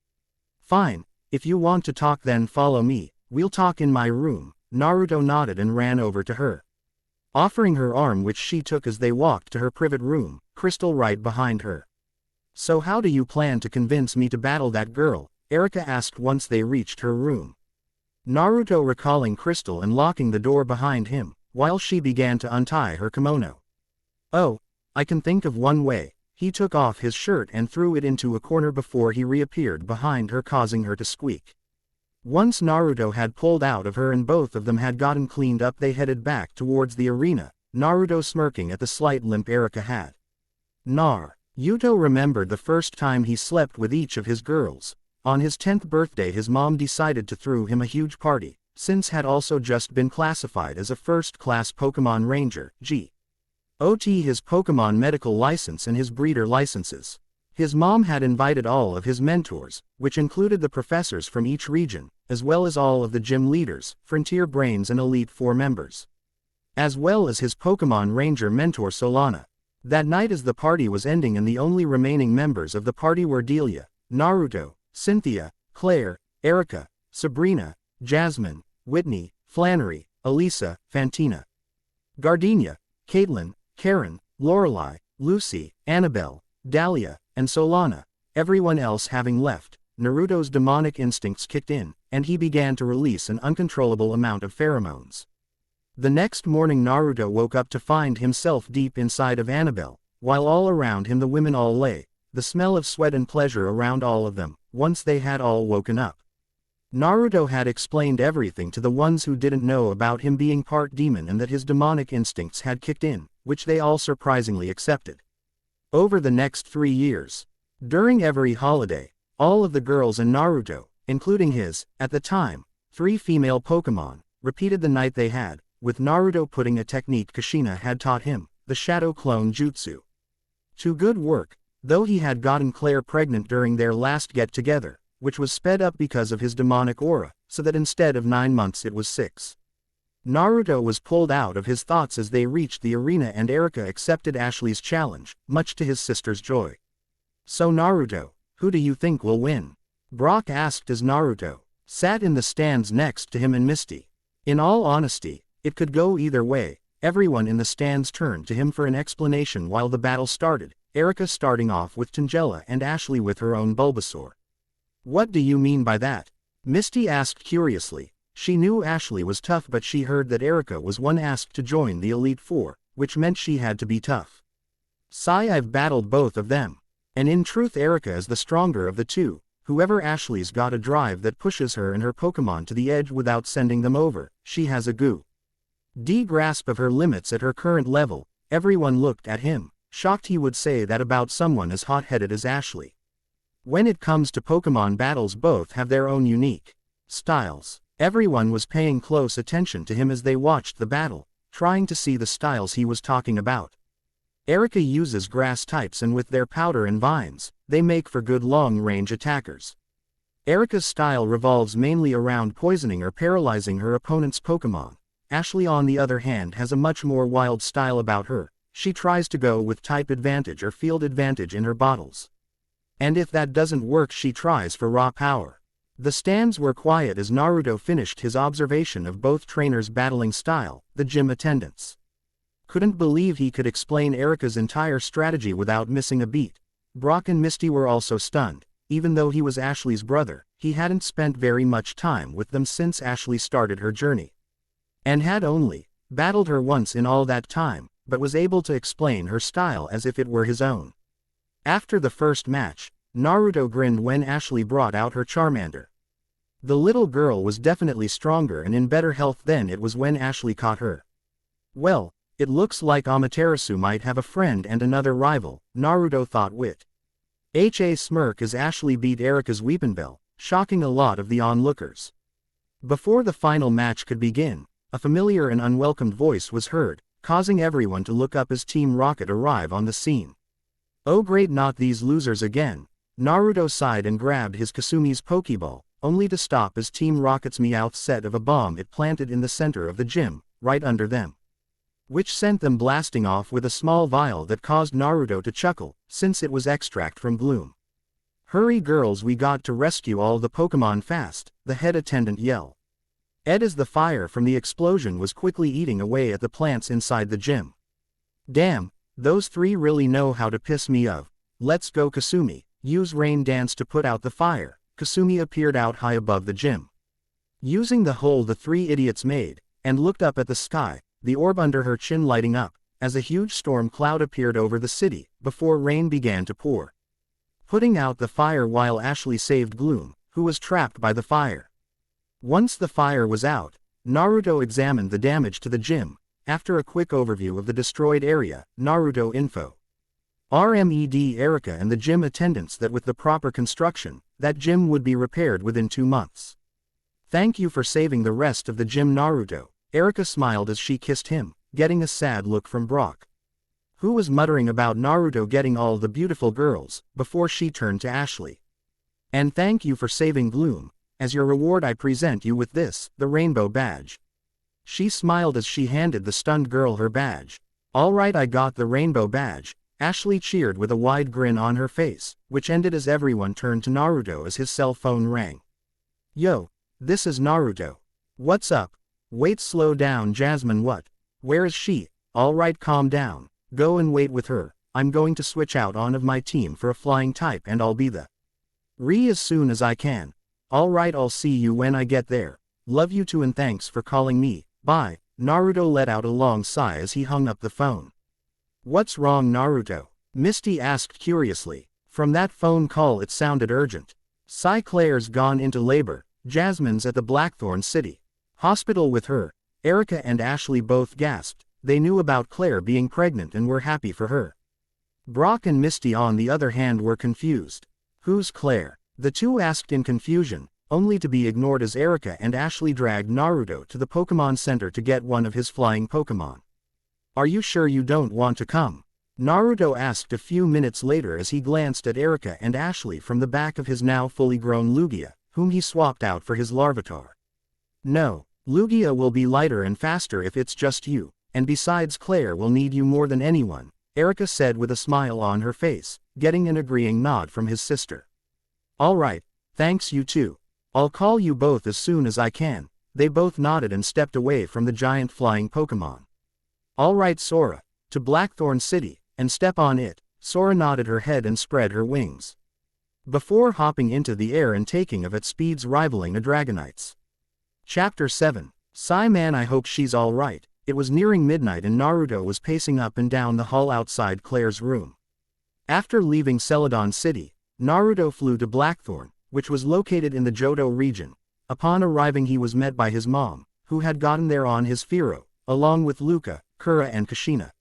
Fine, if you want to talk then follow me, we'll talk in my room. Naruto nodded and ran over to her, offering her arm, which she took as they walked to her private room, Crystal right behind her. So how do you plan to convince me to battle that girl? Erika asked once they reached her room, Naruto recalling Crystal and locking the door behind him, while she began to untie her kimono. Oh, I can think of one way. He took off his shirt and threw it into a corner before he reappeared behind her, causing her to squeak. Once Naruto had pulled out of her and both of them had gotten cleaned up, they headed back towards the arena, Naruto smirking at the slight limp Erika had. Naruto remembered the first time he slept with each of his girls. On his 10th birthday his mom decided to throw him a huge party, since had also just been classified as a first-class Pokemon Ranger, got his Pokemon medical license and his breeder licenses. His mom had invited all of his mentors, which included the professors from each region, as well as all of the gym leaders, Frontier Brains and Elite Four members, as well as his Pokemon Ranger mentor Solana. That night as the party was ending and the only remaining members of the party were Delia, Naruto, Cynthia, Claire, Erika, Sabrina, Jasmine, Whitney, Flannery, Elisa, Fantina, Gardenia, Caitlin, Karen, Lorelei, Lucy, Annabelle, Dahlia, and Solana. Everyone else having left, Naruto's demonic instincts kicked in, and he began to release an uncontrollable amount of pheromones. The next morning Naruto woke up to find himself deep inside of Annabelle, while all around him the women all lay, the smell of sweat and pleasure around all of them, once they had all woken up. Naruto had explained everything to the ones who didn't know about him being part demon and that his demonic instincts had kicked in, which they all surprisingly accepted. Over the next 3 years, during every holiday, all of the girls and Naruto, including his, at the time, 3 female Pokemon, repeated the night they had, with Naruto putting a technique Kushina had taught him, the Shadow Clone Jutsu, to good work, though he had gotten Claire pregnant during their last get-together, which was sped up because of his demonic aura, so that instead of 9 months it was 6. Naruto was pulled out of his thoughts as they reached the arena and Erika accepted Ashley's challenge, much to his sister's joy. So Naruto, who do you think will win? Brock asked as Naruto sat in the stands next to him and Misty. In all honesty, it could go either way. Everyone in the stands turned to him for an explanation while the battle started, Erika starting off with Tangela and Ashley with her own Bulbasaur. What do you mean by that? Misty asked curiously. She knew Ashley was tough, but she heard that Erika was one asked to join the Elite Four, which meant she had to be tough. Sigh, I've battled both of them. And in truth Erika is the stronger of the two. Whoever Ashley's got a drive that pushes her and her Pokemon to the edge without sending them over. She has a grasp of her limits at her current level. Everyone looked at him, shocked he would say that about someone as hot-headed as Ashley. When it comes to Pokemon battles, both have their own unique styles. Everyone was paying close attention to him as they watched the battle, trying to see the styles he was talking about. Erika uses grass types, and with their powder and vines, they make for good long-range attackers. Erika's style revolves mainly around poisoning or paralyzing her opponent's Pokemon. Ashley on the other hand has a much more wild style about her. She tries to go with type advantage or field advantage in her battles. And if that doesn't work, she tries for raw power. The stands were quiet as Naruto finished his observation of both trainers' battling style. The gym attendants couldn't believe he could explain Erika's entire strategy without missing a beat. Brock and Misty were also stunned. Even though he was Ashley's brother, he hadn't spent very much time with them since Ashley started her journey, and had only battled her once in all that time, but was able to explain her style as if it were his own. After the first match, Naruto grinned when Ashley brought out her Charmander. The little girl was definitely stronger and in better health than it was when Ashley caught her. Well, it looks like Amaterasu might have a friend and another rival, Naruto thought with a smirk as Ashley beat Erika's Weepinbell, shocking a lot of the onlookers. Before the final match could begin, a familiar and unwelcomed voice was heard, causing everyone to look up as Team Rocket arrive on the scene. Oh great, not these losers again. Naruto sighed and grabbed his Kasumi's Pokeball, only to stop as Team Rocket's Meowth set of a bomb it planted in the center of the gym, right under them, which sent them blasting off with a small vial that caused Naruto to chuckle, since it was extract from Bloom. Hurry girls, we got to rescue all the Pokemon fast, the head attendant yelled. As the fire from the explosion was quickly eating away at the plants inside the gym. Damn, those three really know how to piss me off. Let's go Kasumi, use rain dance to put out the fire. Kasumi appeared out high above the gym, using the hole the three idiots made, and looked up at the sky, the orb under her chin lighting up, as a huge storm cloud appeared over the city, before rain began to pour, putting out the fire while Ashley saved Gloom, who was trapped by the fire. Once the fire was out, Naruto examined the damage to the gym. After a quick overview of the destroyed area, Naruto info. RMED Erika and the gym attendants that with the proper construction, that gym would be repaired within 2 months. Thank you for saving the rest of the gym Naruto. Erika smiled as she kissed him, getting a sad look from Brock, who was muttering about Naruto getting all the beautiful girls, before she turned to Ashley. And thank you for saving Gloom. As your reward I present you with this, the rainbow badge. She smiled as she handed the stunned girl her badge. Alright, I got the rainbow badge. Ashley cheered with a wide grin on her face, which ended as everyone turned to Naruto as his cell phone rang. Yo, this is Naruto. What's up? Wait, slow down Jasmine, what? Where is she? Alright, calm down. Go and wait with her. I'm going to switch out on of my team for a flying type and I'll be the as soon as I can. Alright, I'll see you when I get there. Love you too and thanks for calling me. Bye. Naruto let out a long sigh as he hung up the phone. What's wrong Naruto? Misty asked curiously. From that phone call it sounded urgent. Claire's gone into labor. Jasmine's at the Blackthorn City hospital with her. Erika and Ashley both gasped. They knew about Claire being pregnant and were happy for her. Brock and Misty on the other hand were confused. Who's Claire? The two asked in confusion, only to be ignored as Erika and Ashley dragged Naruto to the Pokemon Center to get one of his flying Pokemon. Are you sure you don't want to come? Naruto asked a few minutes later as he glanced at Erika and Ashley from the back of his now fully grown Lugia, whom he swapped out for his Larvitar. No, Lugia will be lighter and faster if it's just you, and besides Claire will need you more than anyone, Erika said with a smile on her face, getting an agreeing nod from his sister. Alright, thanks you too. I'll call you both as soon as I can. They both nodded and stepped away from the giant flying Pokemon. Alright Sora, to Blackthorn City, and step on it. Sora nodded her head and spread her wings, before hopping into the air and taking off at speeds rivaling a Dragonite's. Chapter 7. Man, I hope she's alright. It was nearing midnight and Naruto was pacing up and down the hall outside Claire's room. After leaving Celadon City, Naruto flew to Blackthorn, which was located in the Johto region. Upon arriving he was met by his mom, who had gotten there on his Firo, along with Luca, Kura and Kushina.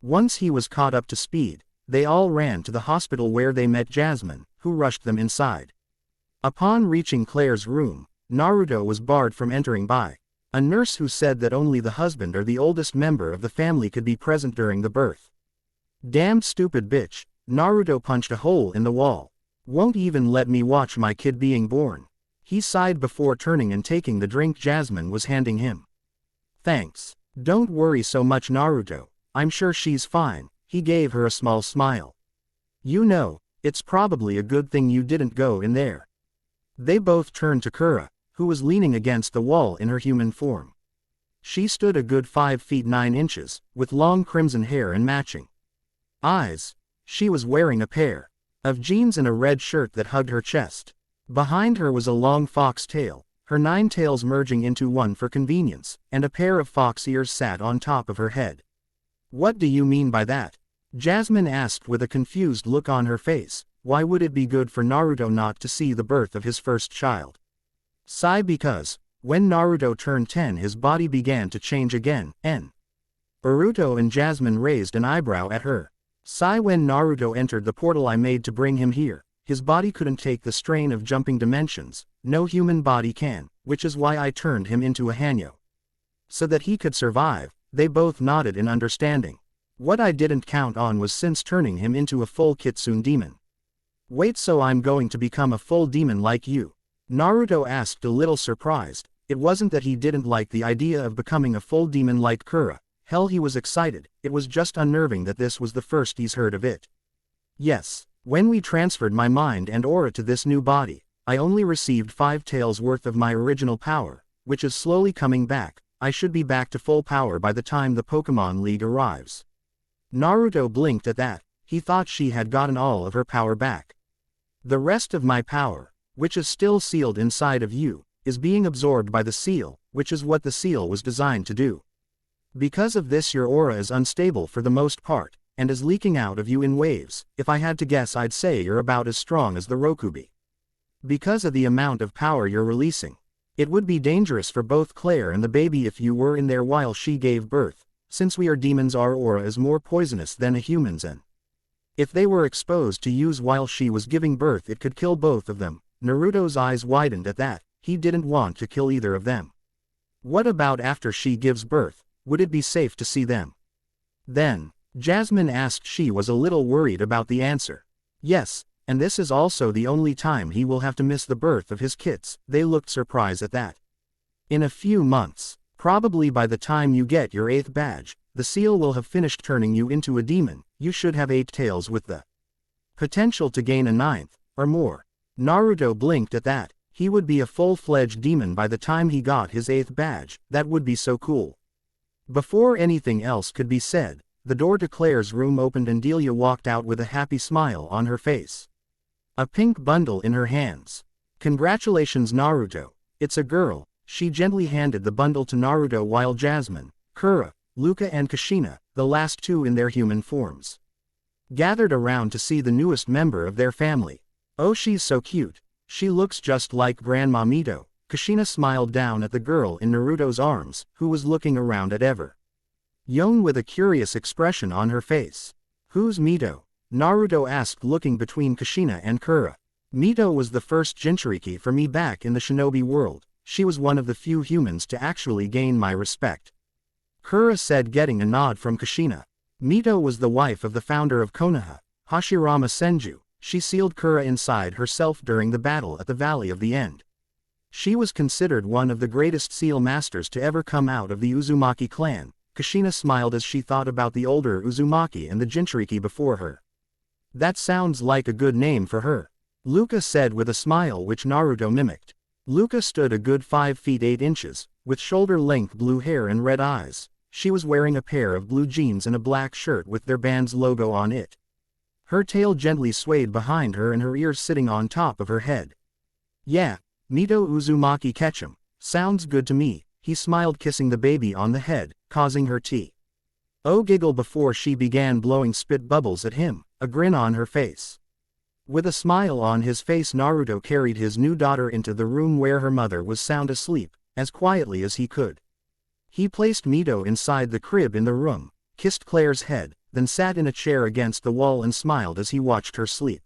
Once he was caught up to speed, they all ran to the hospital where they met Jasmine, who rushed them inside. Upon reaching Claire's room, Naruto was barred from entering by a nurse who said that only the husband or the oldest member of the family could be present during the birth. Damned stupid bitch, Naruto punched a hole in the wall. Won't even let me watch my kid being born. He sighed before turning and taking the drink Jasmine was handing him. Thanks. Don't worry so much Naruto, I'm sure she's fine. He gave her a small smile. You know, it's probably a good thing you didn't go in there. They both turned to Kura, who was leaning against the wall in her human form. She stood a good 5 feet 9 inches, with long crimson hair and matching eyes. She was wearing a pair of jeans and a red shirt that hugged her chest. Behind her was a long fox tail, her 9 tails merging into one for convenience, and a pair of fox ears sat on top of her head. What do you mean by that? Jasmine asked with a confused look on her face. Why would it be good for Naruto not to see the birth of his first child? Because, when Naruto turned 10 his body began to change again, Naruto and Jasmine raised an eyebrow at her. When Naruto entered the portal I made to bring him here, his body couldn't take the strain of jumping dimensions, no human body can, which is why I turned him into a Hanyo. So that he could survive. They both nodded in understanding. What I didn't count on was since turning him into a full Kitsune demon. Wait, so I'm going to become a full demon like you? Naruto asked, a little surprised. It wasn't that he didn't like the idea of becoming a full demon like Kura. Hell, he was excited. It was just unnerving that this was the first he's heard of it. Yes. When we transferred my mind and aura to this new body, I only received 5 tails worth of my original power, which is slowly coming back. I should be back to full power by the time the Pokemon League arrives. Naruto blinked at that. He thought she had gotten all of her power back. The rest of my power, which is still sealed inside of you, is being absorbed by the seal, which is what the seal was designed to do. Because of this, your aura is unstable for the most part, and is leaking out of you in waves. If I had to guess, I'd say you're about as strong as the Rokubi. Because of the amount of power you're releasing, it would be dangerous for both Claire and the baby if you were in there while she gave birth. Since we are demons, our aura is more poisonous than a human's, and if they were exposed to use while she was giving birth, it could kill both of them. Naruto's eyes widened at that. He didn't want to kill either of them. What about after she gives birth? Would it be safe to see them? Then, Jasmine asked. She was a little worried about the answer. Yes, and this is also the only time he will have to miss the birth of his kids. They looked surprised at that. In a few months, probably by the time you get your 8th badge, the seal will have finished turning you into a demon. You should have 8 tails with the potential to gain a 9th, or more. Naruto blinked at that. He would be a full-fledged demon by the time he got his 8th badge. That would be so cool. Before anything else could be said, the door to Claire's room opened and Delia walked out with a happy smile on her face. A pink bundle in her hands. Congratulations, Naruto. It's a girl. She gently handed the bundle to Naruto while Jasmine, Kura, Luca and Kushina, the last 2 in their human forms, gathered around to see the newest member of their family. Oh, she's so cute. She looks just like Grandma Mito. Kushina smiled down at the girl in Naruto's arms, who was looking around at Yon with a curious expression on her face. Who's Mito? Naruto asked, looking between Kushina and Kura. Mito was the first Jinchuriki for me back in the shinobi world. She was one of the few humans to actually gain my respect. Kura said, getting a nod from Kushina. Mito was the wife of the founder of Konoha, Hashirama Senju. She sealed Kura inside herself during the battle at the Valley of the End. She was considered one of the greatest seal masters to ever come out of the Uzumaki clan. Kushina smiled as she thought about the older Uzumaki and the Jinchuriki before her. That sounds like a good name for her. Luca said with a smile which Naruto mimicked. Luca stood a good 5 feet 8 inches, with shoulder-length blue hair and red eyes. She was wearing a pair of blue jeans and a black shirt with their band's logo on it. Her tail gently swayed behind her and her ears sitting on top of her head. Yeah, Mito Uzumaki Ketchum. Sounds good to me. He smiled, kissing the baby on the head, causing her to giggle before she began blowing spit bubbles at him, a grin on her face. With a smile on his face, Naruto carried his new daughter into the room where her mother was sound asleep, as quietly as he could. He placed Mito inside the crib in the room, kissed Claire's head, then sat in a chair against the wall and smiled as he watched her sleep.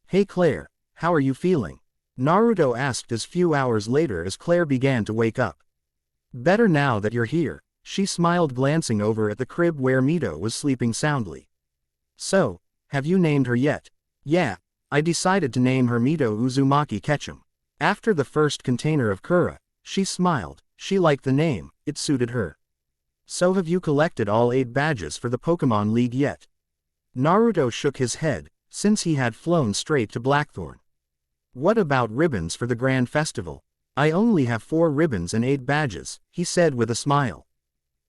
Hey Claire, how are you feeling? Naruto asked as few hours later as Claire began to wake up. Better now that you're here, she smiled, glancing over at the crib where Mito was sleeping soundly. So, have you named her yet? Yeah, I decided to name her Mito Uzumaki Ketchum. After the first container of Kura, she smiled. She liked the name, it suited her. So have you collected all 8 badges for the Pokemon League yet? Naruto shook his head, since he had flown straight to Blackthorn. What about ribbons for the Grand Festival? I only have 4 ribbons and 8 badges, he said with a smile.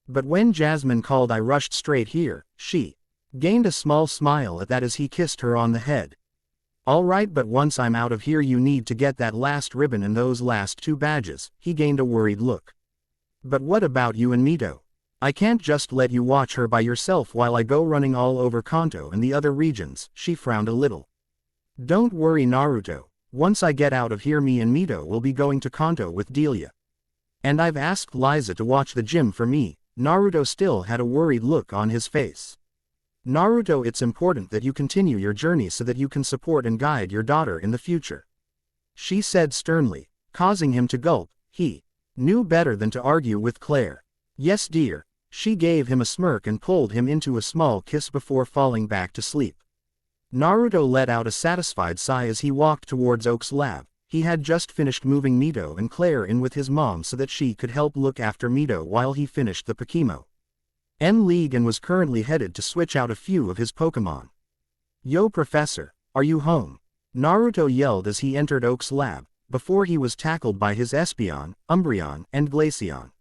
But when Jasmine called, I rushed straight here. She gained a small smile at that as he kissed her on the head. Alright, but once I'm out of here you need to get that last ribbon and those last 2 badges. He gained a worried look. But what about you and Mito? I can't just let you watch her by yourself while I go running all over Kanto and the other regions. She frowned a little. Don't worry, Naruto. Once I get out of here, me and Mito will be going to Kanto with Delia. And I've asked Liza to watch the gym for me. Naruto still had a worried look on his face. Naruto, it's important that you continue your journey so that you can support and guide your daughter in the future. She said sternly, causing him to gulp. He knew better than to argue with Claire. Yes dear. She gave him a smirk and pulled him into a small kiss before falling back to sleep. Naruto let out a satisfied sigh as he walked towards Oak's lab. He had just finished moving Mito and Claire in with his mom so that she could help look after Mito while he finished the Pokemo League and was currently headed to switch out a few of his Pokemon. Yo Professor, are you home? Naruto yelled as he entered Oak's lab, before he was tackled by his Espeon, Umbreon, and Glaceon.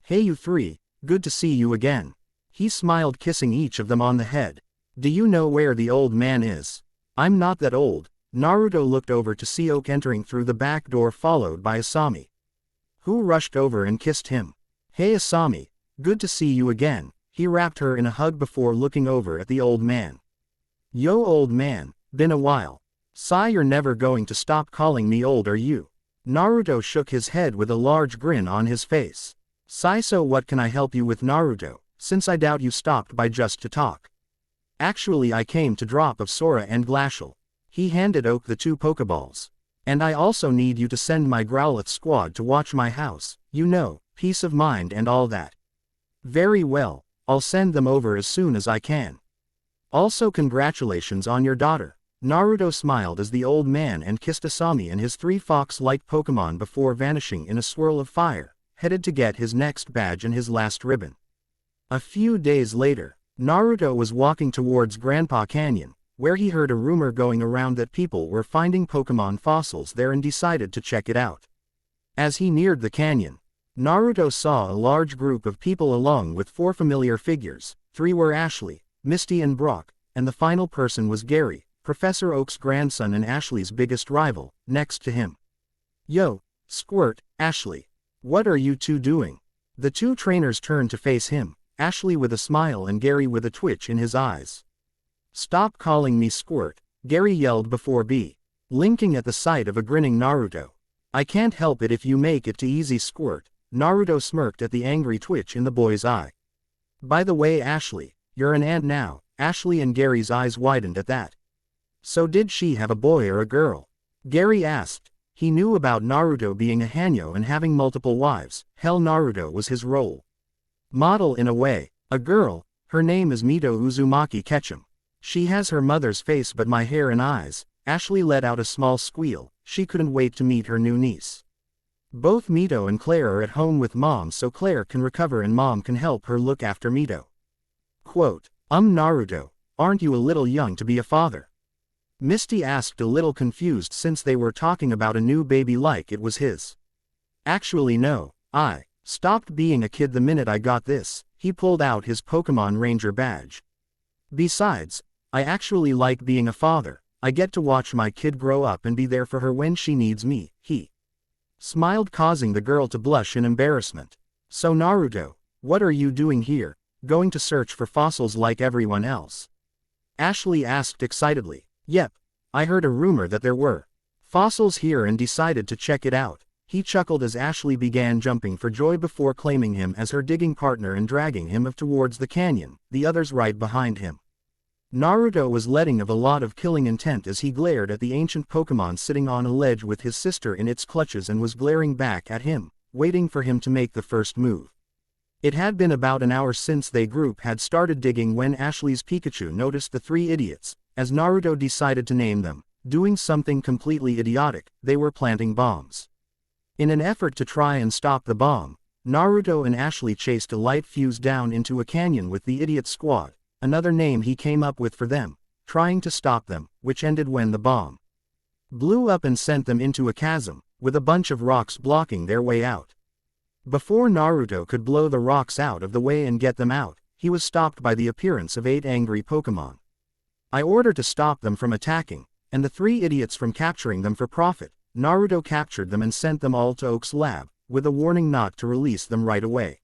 Hey you three, good to see you again. He smiled, kissing each of them on the head. Do you know where the old man is? I'm not that old. Naruto looked over to see Oak entering through the back door followed by Asami, who rushed over and kissed him. Hey Asami, good to see you again. He wrapped her in a hug before looking over at the old man. Yo old man, been a while. Sigh, you're never going to stop calling me old, are you? Naruto shook his head with a large grin on his face. Sigh, so what can I help you with, Naruto, since I doubt you stopped by just to talk? Actually I came to drop of Sora and Glacial. He handed Oak the 2 Pokeballs. And I also need you to send my Growlithe squad to watch my house, you know, peace of mind and all that. Very well, I'll send them over as soon as I can. Also congratulations on your daughter. Naruto smiled as the old man and kissed Asami and his 3 fox-like Pokemon before vanishing in a swirl of fire, headed to get his next badge and his last ribbon. A few days later, Naruto was walking towards Grandpa Canyon, where he heard a rumor going around that people were finding Pokemon fossils there and decided to check it out. As he neared the canyon, Naruto saw a large group of people along with 4 familiar figures. 3 were Ashley, Misty and Brock, and the final person was Gary, Professor Oak's grandson and Ashley's biggest rival, next to him. Yo, Squirt, Ashley. What are you two doing? The 2 trainers turned to face him, Ashley with a smile and Gary with a twitch in his eyes. Stop calling me Squirt, Gary yelled before blinking at the sight of a grinning Naruto. I can't help it if you make it too easy, Squirt. Naruto smirked at the angry twitch in the boy's eye. By the way, Ashley, you're an aunt now. Ashley and Gary's eyes widened at that. So did she have a boy or a girl? Gary asked. He knew about Naruto being a Hanyo and having multiple wives. Hell, Naruto was his role model in a way. A girl, her name is Mito Uzumaki Ketchum. She has her mother's face but my hair and eyes. Ashley let out a small squeal. She couldn't wait to meet her new niece. Both Mito and Claire are at home with mom so Claire can recover and mom can help her look after Mito. Quote, Naruto, aren't you a little young to be a father? Misty asked, a little confused since they were talking about a new baby like it was his. Actually no, I stopped being a kid the minute I got this. He pulled out his Pokemon Ranger badge. Besides, I actually like being a father. I get to watch my kid grow up and be there for her when she needs me. He smiled, causing the girl to blush in embarrassment. So Naruto, what are you doing here? Going to search for fossils like everyone else? Ashley asked excitedly. Yep, I heard a rumor that there were fossils here and decided to check it out. He chuckled as Ashley began jumping for joy before claiming him as her digging partner and dragging him up towards the canyon, the others right behind him. Naruto was letting of a lot of killing intent as he glared at the ancient Pokemon sitting on a ledge with his sister in its clutches and was glaring back at him, waiting for him to make the first move. It had been about an hour since they group had started digging when Ashley's Pikachu noticed the 3 idiots, as Naruto decided to name them, doing something completely idiotic. They were planting bombs. In an effort to try and stop the bomb, Naruto and Ashley chased a light fuse down into a canyon with the idiot squad, another name he came up with for them, trying to stop them, which ended when the bomb blew up and sent them into a chasm, with a bunch of rocks blocking their way out. Before Naruto could blow the rocks out of the way and get them out, he was stopped by the appearance of 8 angry Pokemon. I ordered to stop them from attacking, and the 3 idiots from capturing them for profit. Naruto captured them and sent them all to Oak's lab, with a warning not to release them right away.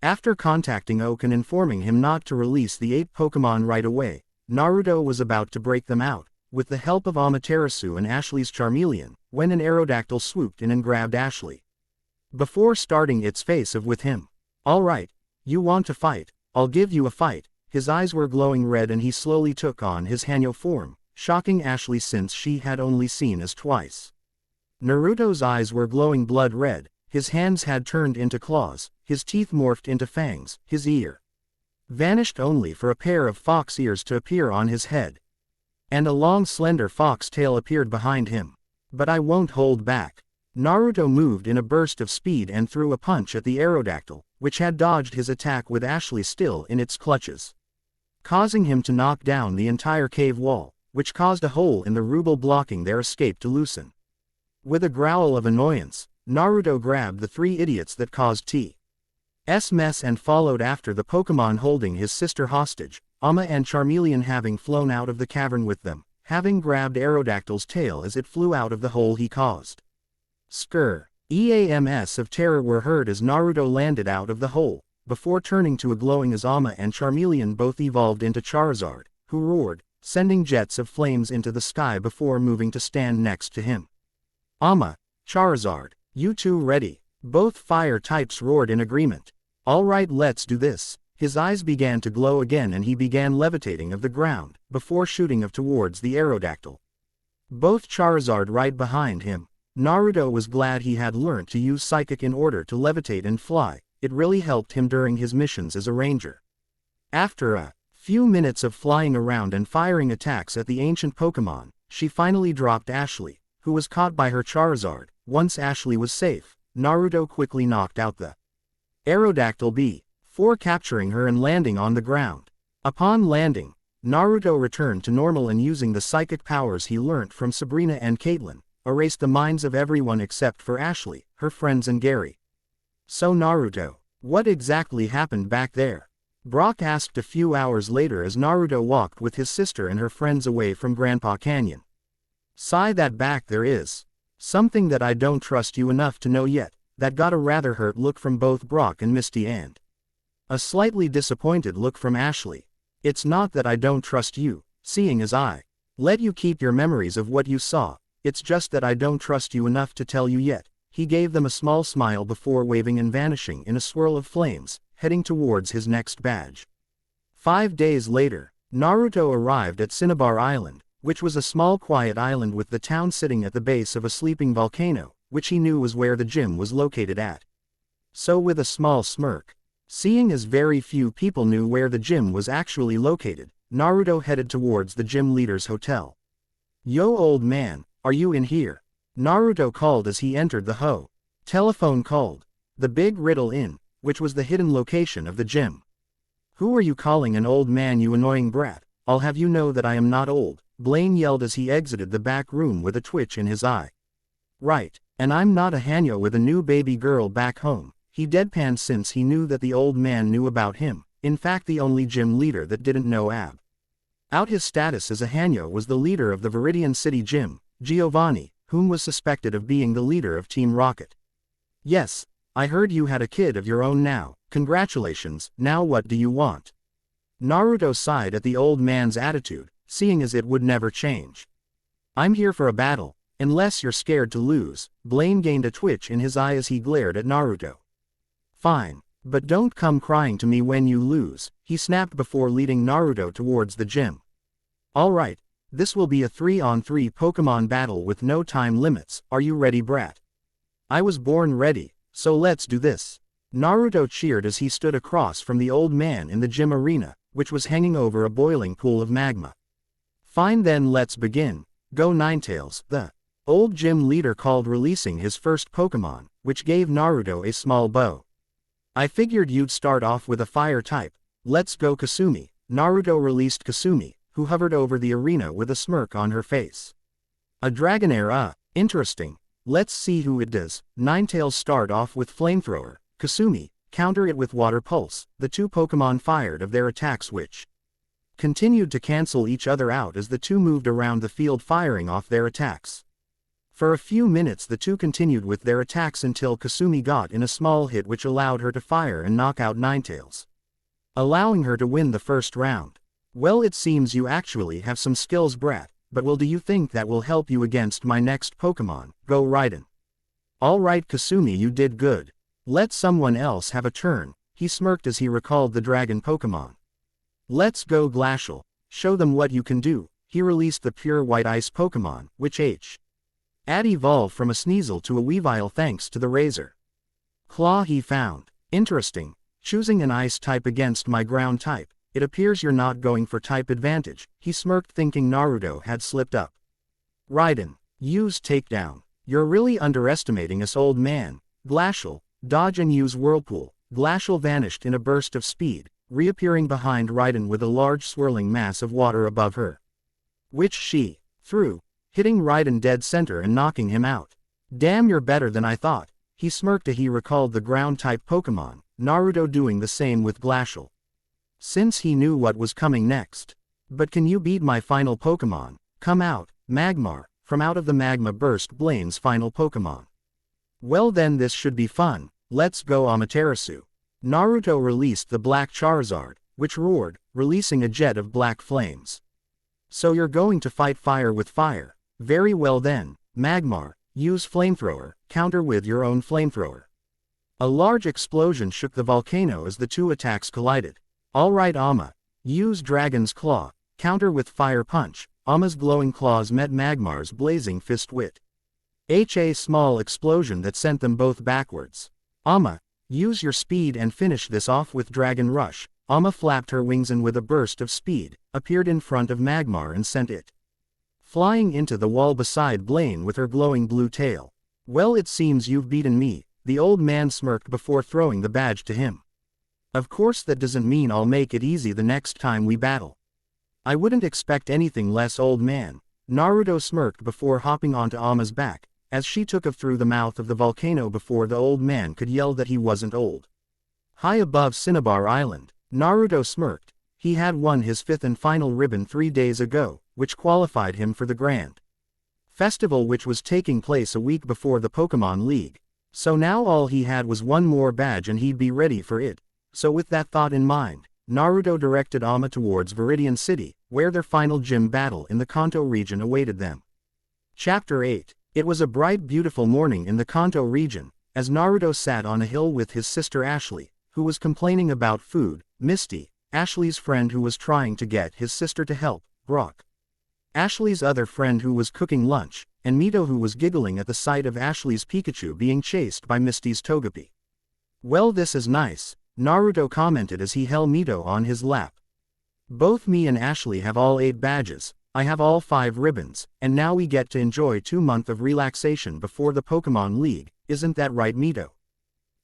After contacting Oak and informing him not to release the 8 Pokemon right away, Naruto was about to break them out, with the help of Amaterasu and Ashley's Charmeleon, when an Aerodactyl swooped in and grabbed Ashley. Before starting its face-off with him. Alright, you want to fight, I'll give you a fight. His eyes were glowing red and he slowly took on his Hanyo form, shocking Ashley since she had only seen as twice. Naruto's eyes were glowing blood red, His hands had turned into claws, his teeth morphed into fangs, his ear vanished only for a pair of fox ears to appear on his head. And a long slender fox tail appeared behind him. But I won't hold back. Naruto moved in a burst of speed and threw a punch at the Aerodactyl, which had dodged his attack with Ashley still in its clutches, causing him to knock down the entire cave wall, which caused a hole in the rubble blocking their escape to loosen. With a growl of annoyance, Naruto grabbed the three idiots that caused T's mess and followed after the Pokemon holding his sister hostage, Amma and Charmeleon having flown out of the cavern with them, having grabbed Aerodactyl's tail as it flew out of the hole he caused. Skrr. EAMS of terror were heard as Naruto landed out of the hole, before turning to a glowing as Amma and Charmeleon both evolved into Charizard, who roared, sending jets of flames into the sky before moving to stand next to him. Amma, Charizard, you two ready? Both fire types roared in agreement. Alright, let's do this. His eyes began to glow again and he began levitating of the ground, before shooting towards the Aerodactyl. Both Charizard right behind him. Naruto was glad he had learnt to use Psychic in order to levitate and fly. It really helped him during his missions as a ranger. After a few minutes of flying around and firing attacks at the ancient Pokemon, she finally dropped Ashley, who was caught by her Charizard. Once Ashley was safe, Naruto quickly knocked out the Aerodactyl before capturing her and landing on the ground. Upon landing, Naruto returned to normal and using the psychic powers he learnt from Sabrina and Caitlyn, erased the minds of everyone except for Ashley, her friends and Gary. So Naruto, what exactly happened back there? Brock asked a few hours later as Naruto walked with his sister and her friends away from Grandpa Canyon. Sigh, that back there is something that I don't trust you enough to know yet. That got a rather hurt look from both Brock and Misty and a slightly disappointed look from Ashley. It's not that I don't trust you, seeing as I let you keep your memories of what you saw, it's just that I don't trust you enough to tell you yet. He gave them a small smile before waving and vanishing in a swirl of flames, heading towards his next badge. 5 days later, Naruto arrived at Cinnabar Island, which was a small quiet island with the town sitting at the base of a sleeping volcano, which he knew was where the gym was located at. So with a small smirk, seeing as very few people knew where the gym was actually located, Naruto headed towards the gym leader's hotel. Yo, old man, are you in here? Naruto called as he entered the telephone called the Big Riddle Inn, which was the hidden location of the gym. Who are you calling an old man, you annoying brat? I'll have you know that I am not old, Blaine yelled as he exited the back room with a twitch in his eye. Right, and I'm not a Hanyo with a new baby girl back home, he deadpanned since he knew that the old man knew about him. In fact, the only gym leader that didn't know about his status as a Hanyo was the leader of the Viridian City gym, Giovanni, whom was suspected of being the leader of Team Rocket. Yes, I heard you had a kid of your own now, congratulations, now what do you want? Naruto sighed at the old man's attitude, seeing as it would never change. I'm here for a battle, unless you're scared to lose. Blaine gained a twitch in his eye as he glared at Naruto. Fine, but don't come crying to me when you lose, he snapped before leading Naruto towards the gym. Alright, this will be a 3-on-3 Pokemon battle with no time limits, are you ready, brat? I was born ready, so let's do this. Naruto cheered as he stood across from the old man in the gym arena, which was hanging over a boiling pool of magma. Fine then, let's begin. Go Ninetales, the old gym leader called, releasing his first Pokemon, which gave Naruto a small bow. I figured you'd start off with a fire type. Let's go Kasumi. Naruto released Kasumi, who hovered over the arena with a smirk on her face. A Dragonair, interesting. Let's see who it does. Ninetales start off with Flamethrower. Kasumi, counter it with Water Pulse. The two Pokemon fired of their attacks which continued to cancel each other out as the two moved around the field firing off their attacks. For a few minutes the two continued with their attacks until Kasumi got in a small hit which allowed her to fire and knock out Ninetales, allowing her to win the first round. Well, it seems you actually have some skills, brat, but do you think that will help you against my next Pokemon, Go Raiden? Alright Kasumi, you did good. Let someone else have a turn, he smirked as he recalled the dragon Pokemon. Let's go Glacial, show them what you can do. He released the pure white ice Pokemon, which had evolved from a Sneasel to a Weavile thanks to the Razor. Claw he found. Interesting. Choosing an ice type against my ground type. It appears you're not going for type advantage, he smirked, thinking Naruto had slipped up. Raiden. Use takedown. You're really underestimating us, old man. Glacial. Dodge and use whirlpool. Glacial vanished in a burst of speed, reappearing behind Raiden with a large swirling mass of water above her, which she threw, hitting Raiden dead center and knocking him out. Damn, you're better than I thought, he smirked as he recalled the ground-type Pokemon, Naruto doing the same with Glacial, since he knew what was coming next. But can you beat my final Pokemon? Come out, Magmar. From out of the magma burst Blaine's final Pokemon. Well then, this should be fun. Let's go, Amaterasu. Naruto released the Black Charizard, which roared, releasing a jet of black flames. So you're going to fight fire with fire. Very well then, Magmar. Use flamethrower, counter with your own flamethrower. A large explosion shook the volcano as the two attacks collided. Alright, Ama. Use Dragon's Claw, counter with Fire Punch. Ama's glowing claws met Magmar's blazing fist with a small explosion that sent them both backwards. Ama, use your speed and finish this off with Dragon Rush. Ama flapped her wings and with a burst of speed, appeared in front of Magmar and sent it flying into the wall beside Blaine with her glowing blue tail. Well, it seems you've beaten me, the old man smirked before throwing the badge to him. Of course that doesn't mean I'll make it easy the next time we battle. I wouldn't expect anything less, old man. Naruto smirked before hopping onto Ama's back, as she took off through the mouth of the volcano before the old man could yell that he wasn't old. High above Cinnabar Island, Naruto smirked. He had won his 5th and final ribbon 3 days ago, which qualified him for the Grand Festival, which was taking place a week before the Pokemon League. So now all he had was one more badge and he'd be ready for it. So with that thought in mind, Naruto directed Ama towards Viridian City, where their final gym battle in the Kanto region awaited them. Chapter 8. It was a bright, beautiful morning in the Kanto region, as Naruto sat on a hill with his sister Ashley, who was complaining about food, Misty, Ashley's friend who was trying to get his sister to help, Brock, Ashley's other friend who was cooking lunch, and Mito who was giggling at the sight of Ashley's Pikachu being chased by Misty's Togepi. Well, this is nice, Naruto commented as he held Mito on his lap. Both me and Ashley have all 8 badges, I have all 5 ribbons, and now we get to enjoy 2 months of relaxation before the Pokemon League, isn't that right, Mito?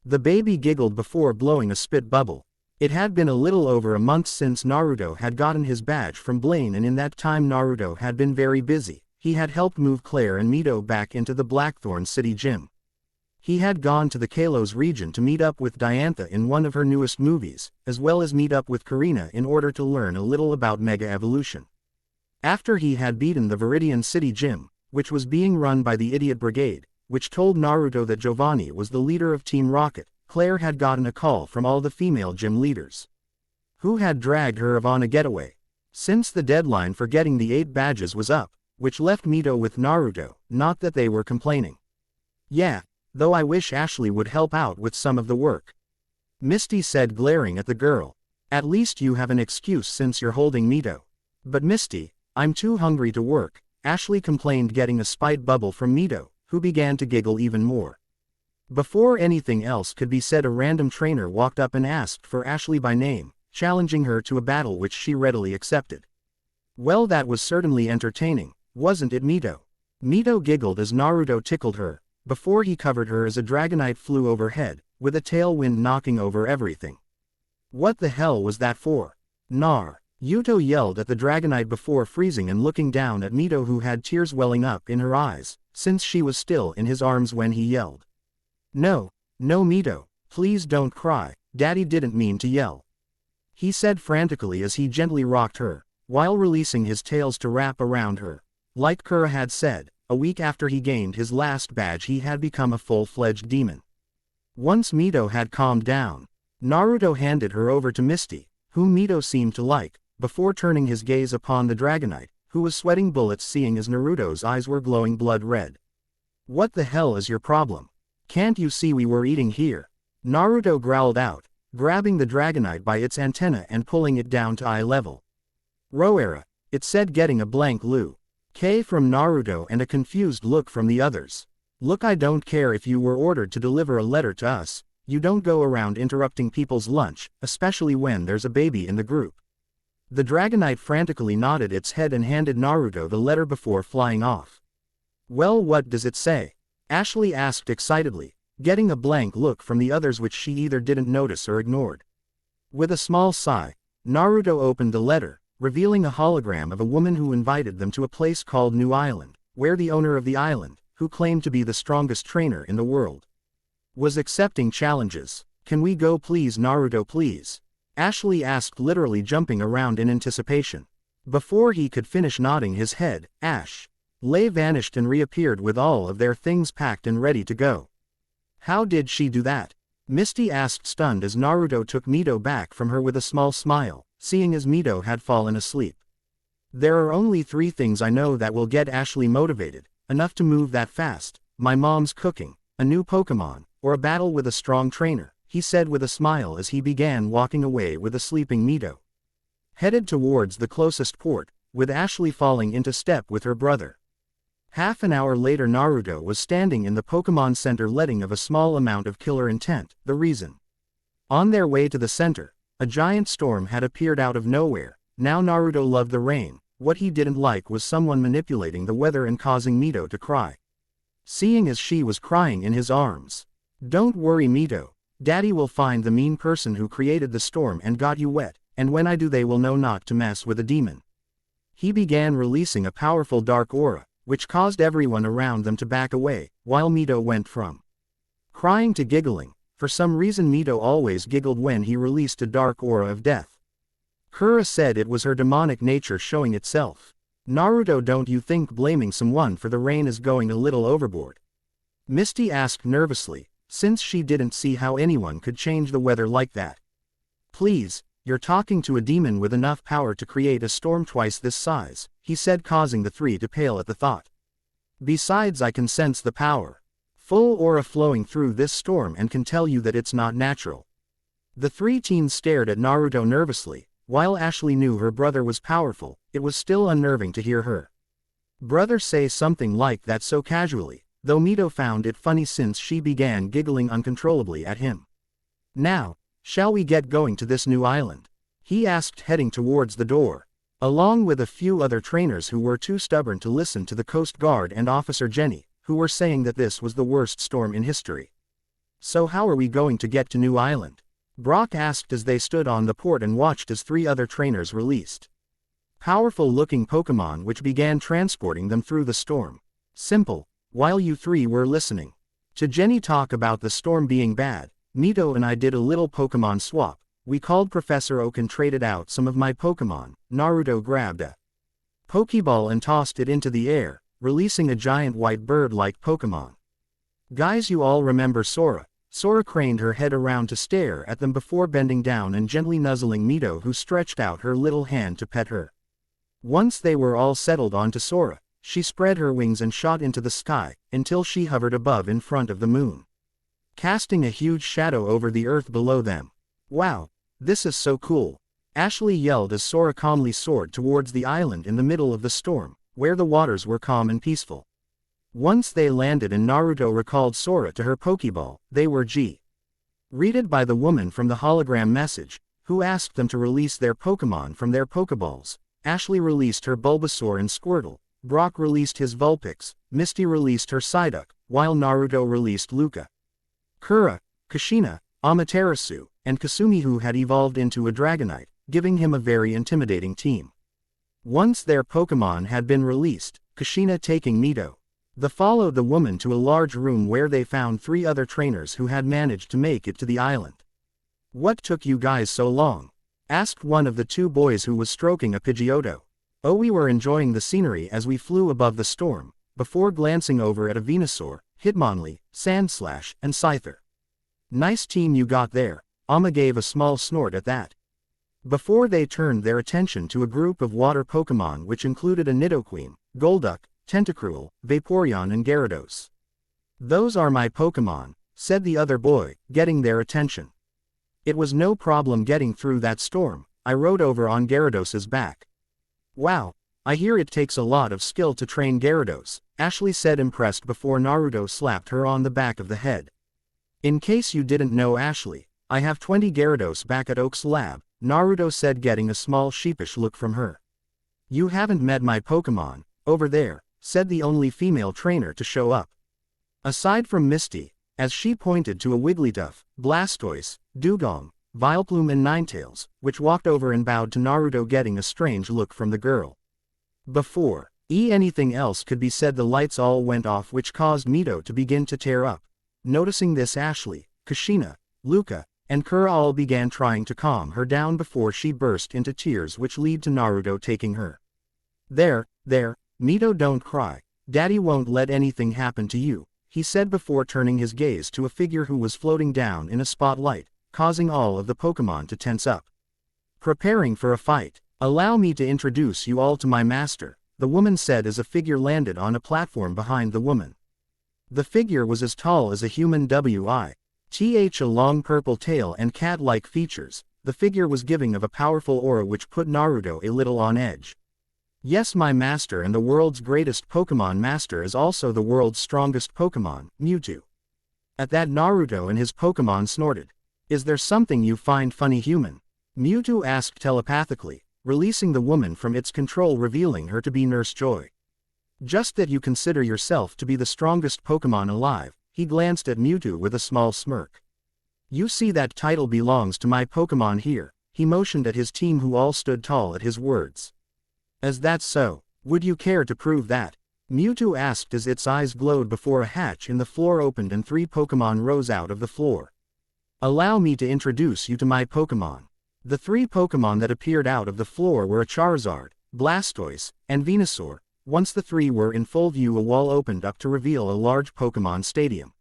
The baby giggled before blowing a spit bubble. It had been a little over a month since Naruto had gotten his badge from Blaine, and in that time Naruto had been very busy. He had helped move Claire and Mito back into the Blackthorn City gym. He had gone to the Kalos region to meet up with Diantha in one of her newest movies, as well as meet up with Karina in order to learn a little about Mega Evolution. After he had beaten the Viridian City gym, which was being run by the Idiot Brigade, which told Naruto that Giovanni was the leader of Team Rocket, Claire had gotten a call from all the female gym leaders, who had dragged her on a getaway, since the deadline for getting the 8 badges was up, which left Mito with Naruto. Not that they were complaining. Yeah, though I wish Ashley would help out with some of the work, Misty said, glaring at the girl. At least you have an excuse since you're holding Mito. But Misty, I'm too hungry to work, Ashley complained, getting a spite bubble from Mito, who began to giggle even more. Before anything else could be said, a random trainer walked up and asked for Ashley by name, challenging her to a battle, which she readily accepted. Well, that was certainly entertaining, wasn't it, Mito? Mito giggled as Naruto tickled her, before he covered her as a Dragonite flew overhead, with a tailwind knocking over everything. What the hell was that for? Nar! Yuto yelled at the Dragonite before freezing and looking down at Mito, who had tears welling up in her eyes, since she was still in his arms when he yelled. No, no, Mito, please don't cry, Daddy didn't mean to yell, he said frantically as he gently rocked her, while releasing his tails to wrap around her. Like Kura had said, a week after he gained his last badge he had become a full-fledged demon. Once Mito had calmed down, Naruto handed her over to Misty, whom Mito seemed to like, before turning his gaze upon the Dragonite, who was sweating bullets, seeing as Naruto's eyes were glowing blood red. What the hell is your problem? Can't you see we were eating here? Naruto growled out, grabbing the Dragonite by its antenna and pulling it down to eye level. Roera, it said, getting a blank look from Naruto and a confused look from the others. Look, I don't care if you were ordered to deliver a letter to us, You don't go around interrupting people's lunch, especially when there's a baby in the group. The Dragonite frantically nodded its head and handed Naruto the letter before flying off. Well, what does it say? Ashley asked excitedly, getting a blank look from the others which she either didn't notice or ignored. With a small sigh, Naruto opened the letter, revealing a hologram of a woman who invited them to a place called New Island, where the owner of the island, who claimed to be the strongest trainer in the world, was accepting challenges. Can we go please, Naruto, please? Ashley asked, literally jumping around in anticipation. Before he could finish nodding his head, Ashley vanished and reappeared with all of their things packed and ready to go. How did she do that? Misty asked, stunned, as Naruto took Mito back from her with a small smile, seeing as Mito had fallen asleep. There are only 3 things I know that will get Ashley motivated, enough to move that fast: my mom's cooking, a new Pokemon, or a battle with a strong trainer, he said with a smile as he began walking away with a sleeping Mito. Headed towards the closest port, with Ashley falling into step with her brother. Half an hour later, Naruto was standing in the Pokemon Center letting of a small amount of killer intent, the reason. On their way to the center, a giant storm had appeared out of nowhere. Now Naruto loved the rain. What he didn't like was someone manipulating the weather and causing Mito to cry. Seeing as she was crying in his arms. Don't worry, Mito. Daddy will find the mean person who created the storm and got you wet, and when I do they will know not to mess with a demon. He began releasing a powerful dark aura, which caused everyone around them to back away, while Mito went from crying to giggling. For some reason Mito always giggled when he released a dark aura of death. Kura said it was her demonic nature showing itself. Naruto, don't you think blaming someone for the rain is going a little overboard? Misty asked nervously, since she didn't see how anyone could change the weather like that. Please, you're talking to a demon with enough power to create a storm twice this size, he said, causing the 3 to pale at the thought. Besides, I can sense the power. Full aura flowing through this storm and can tell you that it's not natural. The 3 teens stared at Naruto nervously. While Ashley knew her brother was powerful, it was still unnerving to hear her brother say something like that so casually, though Mito found it funny since she began giggling uncontrollably at him. Now, shall we get going to this new island? He asked, heading towards the door. Along with a few other trainers who were too stubborn to listen to the Coast Guard and Officer Jenny, who were saying that this was the worst storm in history. So how are we going to get to New Island? Brock asked as they stood on the port and watched as 3 other trainers released powerful-looking Pokemon which began transporting them through the storm. Simple. While you 3 were listening to Jenny talk about the storm being bad, Mito and I did a little Pokemon swap. We called Professor Oak and traded out some of my Pokemon. Naruto grabbed a Pokeball and tossed it into the air, releasing a giant white bird-like Pokemon. Guys, you all remember Sora? Sora craned her head around to stare at them before bending down and gently nuzzling Mito, who stretched out her little hand to pet her. Once they were all settled onto Sora, she spread her wings and shot into the sky, until she hovered above in front of the moon, casting a huge shadow over the earth below them. Wow, this is so cool! Ashley yelled as Sora calmly soared towards the island in the middle of the storm, where the waters were calm and peaceful. Once they landed and Naruto recalled Sora to her Pokeball, they were greeted by the woman from the hologram message, who asked them to release their Pokemon from their Pokeballs. Ashley released her Bulbasaur and Squirtle, Brock released his Vulpix, Misty released her Psyduck, while Naruto released Luca, Kura, Kushina, Amaterasu, and Kasumi, who had evolved into a Dragonite, giving him a very intimidating team. Once their Pokemon had been released, Kushina taking Mito, they followed the woman to a large room where they found 3 other trainers who had managed to make it to the island. What took you guys so long? Asked one of the 2 boys who was stroking a Pidgeotto. Oh, we were enjoying the scenery as we flew above the storm, before glancing over at a Venusaur, Hitmonlee, Sandslash, and Scyther. Nice team you got there. Ama gave a small snort at that. Before they turned their attention to a group of water Pokemon which included a Nidoqueen, Golduck, Tentacruel, Vaporeon and Gyarados. Those are my Pokemon, said the other boy, getting their attention. It was no problem getting through that storm. I rode over on Gyarados' back. Wow, I hear it takes a lot of skill to train Gyarados, Ashley said, impressed, before Naruto slapped her on the back of the head. In case you didn't know Ashley, I have 20 Gyarados back at Oak's lab, Naruto said, getting a small sheepish look from her. You haven't met my Pokemon, over there, said the only female trainer to show up. Aside from Misty, as she pointed to a Wigglytuff, Blastoise, Dugong, Vileplume and Ninetales, which walked over and bowed to Naruto, getting a strange look from the girl. Before anything else could be said, the lights all went off, which caused Mewtwo to begin to tear up. Noticing this, Ashley, Kushina, Luca, and Kura all began trying to calm her down before she burst into tears, which led to Naruto taking her. There, Mewtwo, don't cry. Daddy won't let anything happen to you, he said before turning his gaze to a figure who was floating down in a spotlight, causing all of the Pokemon to tense up. Preparing for a fight. Allow me to introduce you all to my master, the woman said as a figure landed on a platform behind the woman. The figure was as tall as a human, with a long purple tail and cat-like features. The figure was giving of a powerful aura which put Naruto a little on edge. Yes, my master and the world's greatest Pokemon master is also the world's strongest Pokemon, Mewtwo. At that, Naruto and his Pokemon snorted. Is there something you find funny, human? Mewtwo asked telepathically, releasing the woman from its control, revealing her to be Nurse Joy. Just that you consider yourself to be the strongest Pokemon alive, he glanced at Mewtwo with a small smirk. You see, that title belongs to my Pokemon here, he motioned at his team who all stood tall at his words. Is that so? Would you care to prove that? Mewtwo asked as its eyes glowed before a hatch in the floor opened and 3 Pokemon rose out of the floor. Allow me to introduce you to my Pokemon. The 3 Pokemon that appeared out of the floor were a Charizard, Blastoise, and Venusaur. Once the 3 were in full view, a wall opened up to reveal a large Pokemon stadium.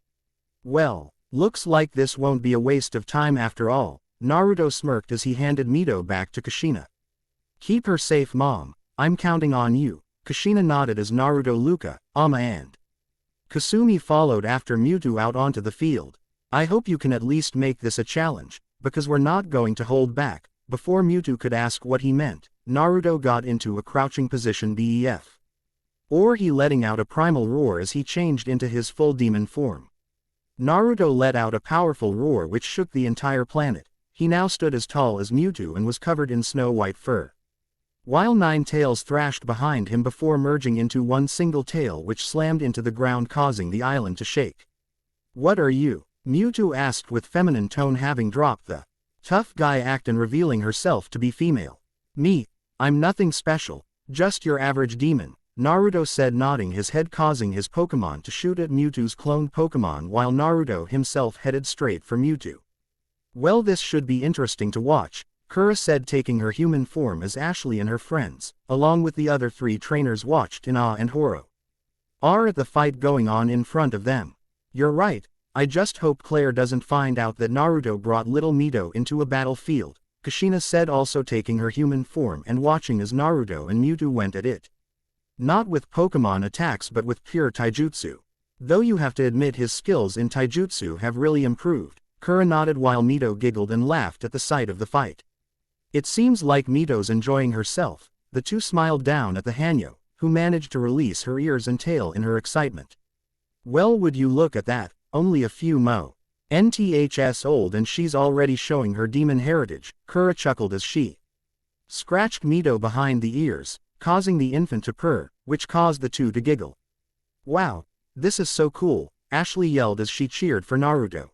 Well, looks like this won't be a waste of time after all, Naruto smirked as he handed Mewtwo back to Kushina. Keep her safe, Mom. I'm counting on you. Kushina nodded as Naruto, Luca, Ama and Kasumi followed after Mewtwo out onto the field. I hope you can at least make this a challenge, because we're not going to hold back. Before Mewtwo could ask what he meant, Naruto got into a crouching position, or he letting out a primal roar as he changed into his full demon form. Naruto let out a powerful roar which shook the entire planet. He now stood as tall as Mewtwo and was covered in snow-white fur. While 9 tails thrashed behind him before merging into one single tail which slammed into the ground, causing the island to shake. What are you? Mewtwo asked with feminine tone, having dropped the tough guy act and revealing herself to be female. Me? I'm nothing special, just your average demon, Naruto said, nodding his head, causing his Pokemon to shoot at Mewtwo's cloned Pokemon while Naruto himself headed straight for Mewtwo. Well, this should be interesting to watch, Kura said, taking her human form as Ashley and her friends, along with the other 3 trainers, watched in awe and horror at the fight going on in front of them. You're right, I just hope Claire doesn't find out that Naruto brought little Mewtwo into a battlefield, Kushina said, also taking her human form and watching as Naruto and Mewtwo went at it. Not with Pokemon attacks but with pure taijutsu. Though you have to admit his skills in taijutsu have really improved, Kura nodded while Mewtwo giggled and laughed at the sight of the fight. It seems like Mito's enjoying herself. The 2 smiled down at the Hanyo, who managed to release her ears and tail in her excitement. Well, would you look at that, only a few nths old and she's already showing her demon heritage, Kura chuckled as she scratched Mewtwo behind the ears, causing the infant to purr, which caused the 2 to giggle. Wow, this is so cool, Ashley yelled as she cheered for Naruto,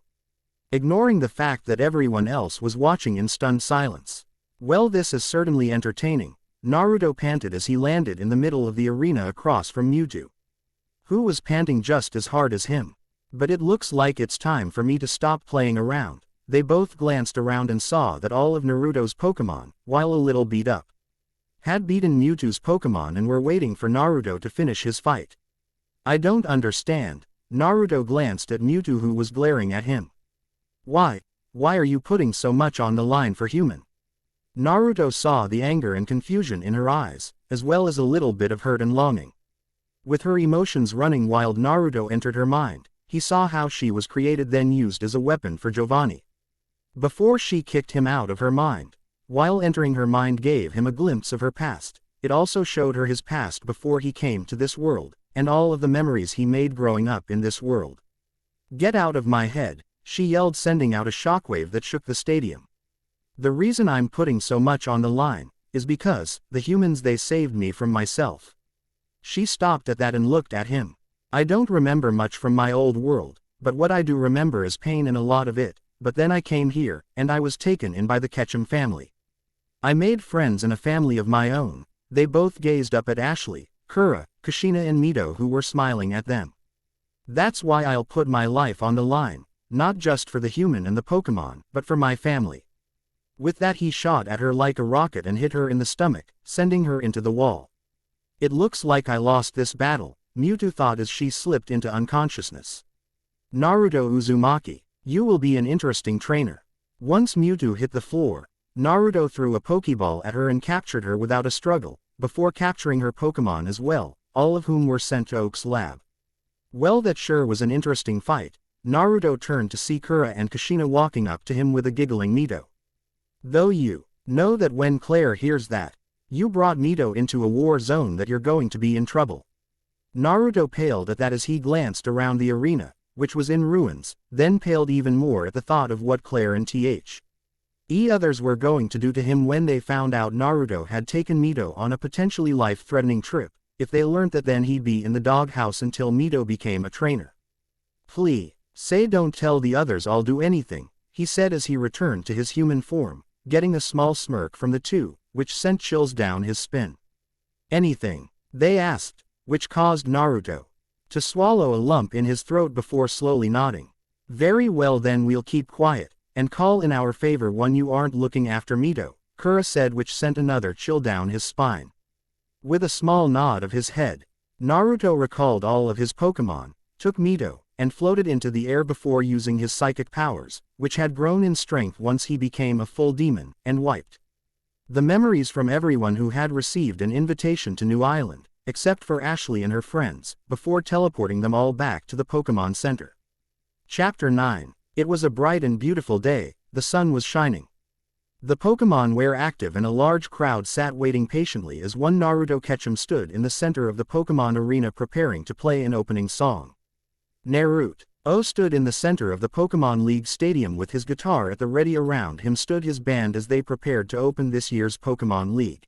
ignoring the fact that everyone else was watching in stunned silence. Well, this is certainly entertaining, Naruto panted as he landed in the middle of the arena across from Mewtwo, who was panting just as hard as him. But it looks like it's time for me to stop playing around. They both glanced around and saw that all of Naruto's Pokemon, while a little beat up, had beaten Mewtwo's Pokemon and were waiting for Naruto to finish his fight. I don't understand, Naruto glanced at Mewtwo who was glaring at him. Why are you putting so much on the line for human? Naruto saw the anger and confusion in her eyes, as well as a little bit of hurt and longing. With her emotions running wild, Naruto entered her mind. He saw how she was created, then used as a weapon for Giovanni, before she kicked him out of her mind. While entering her mind gave him a glimpse of her past. It also showed her his past before he came to this world, and all of the memories he made growing up in this world. Get out of my head, she yelled, sending out a shockwave that shook the stadium. The reason I'm putting so much on the line is because the humans, they saved me from myself. She stopped at that and looked at him. I don't remember much from my old world, but what I do remember is pain and a lot of it, but then I came here, and I was taken in by the Ketchum family. I made friends and a family of my own. They both gazed up at Ashley, Kura, Kushina and Mito, who were smiling at them. That's why I'll put my life on the line, not just for the human and the Pokemon, but for my family. With that he shot at her like a rocket and hit her in the stomach, sending her into the wall. It looks like I lost this battle, Mewtwo thought as she slipped into unconsciousness. Naruto Uzumaki, you will be an interesting trainer. Once Mewtwo hit the floor, Naruto threw a Pokeball at her and captured her without a struggle, before capturing her Pokemon as well, all of whom were sent to Oak's lab. Well, that sure was an interesting fight. Naruto turned to see Kura and Kushina walking up to him with a giggling Mito. Though you know that when Claire hears that you brought Mito into a war zone, that you're going to be in trouble. Naruto paled at that as he glanced around the arena, which was in ruins, then paled even more at the thought of what Claire and others were going to do to him when they found out Naruto had taken Mito on a potentially life-threatening trip, if they learned that then he'd be in the doghouse until Mito became a trainer. Please, say don't tell the others, I'll do anything, he said as he returned to his human form, getting a small smirk from the two, which sent chills down his spine. Anything? They asked, which caused Naruto to swallow a lump in his throat before slowly nodding. Very well, then we'll keep quiet, and call in our favor when you aren't looking after Mito, Kura said, which sent another chill down his spine. With a small nod of his head, Naruto recalled all of his Pokemon, took Mito, and floated into the air before using his psychic powers, which had grown in strength once he became a full demon, and wiped the memories from everyone who had received an invitation to New Island, except for Ashley and her friends, before teleporting them all back to the Pokemon Center. Chapter 9. It was a bright and beautiful day, the sun was shining. The Pokemon were active and a large crowd sat waiting patiently as one Naruto Ketchum stood in the center of the Pokemon arena preparing to play an opening song. Naruto stood in the center of the Pokemon League stadium with his guitar at the ready. Around him stood his band as they prepared to open this year's Pokemon League.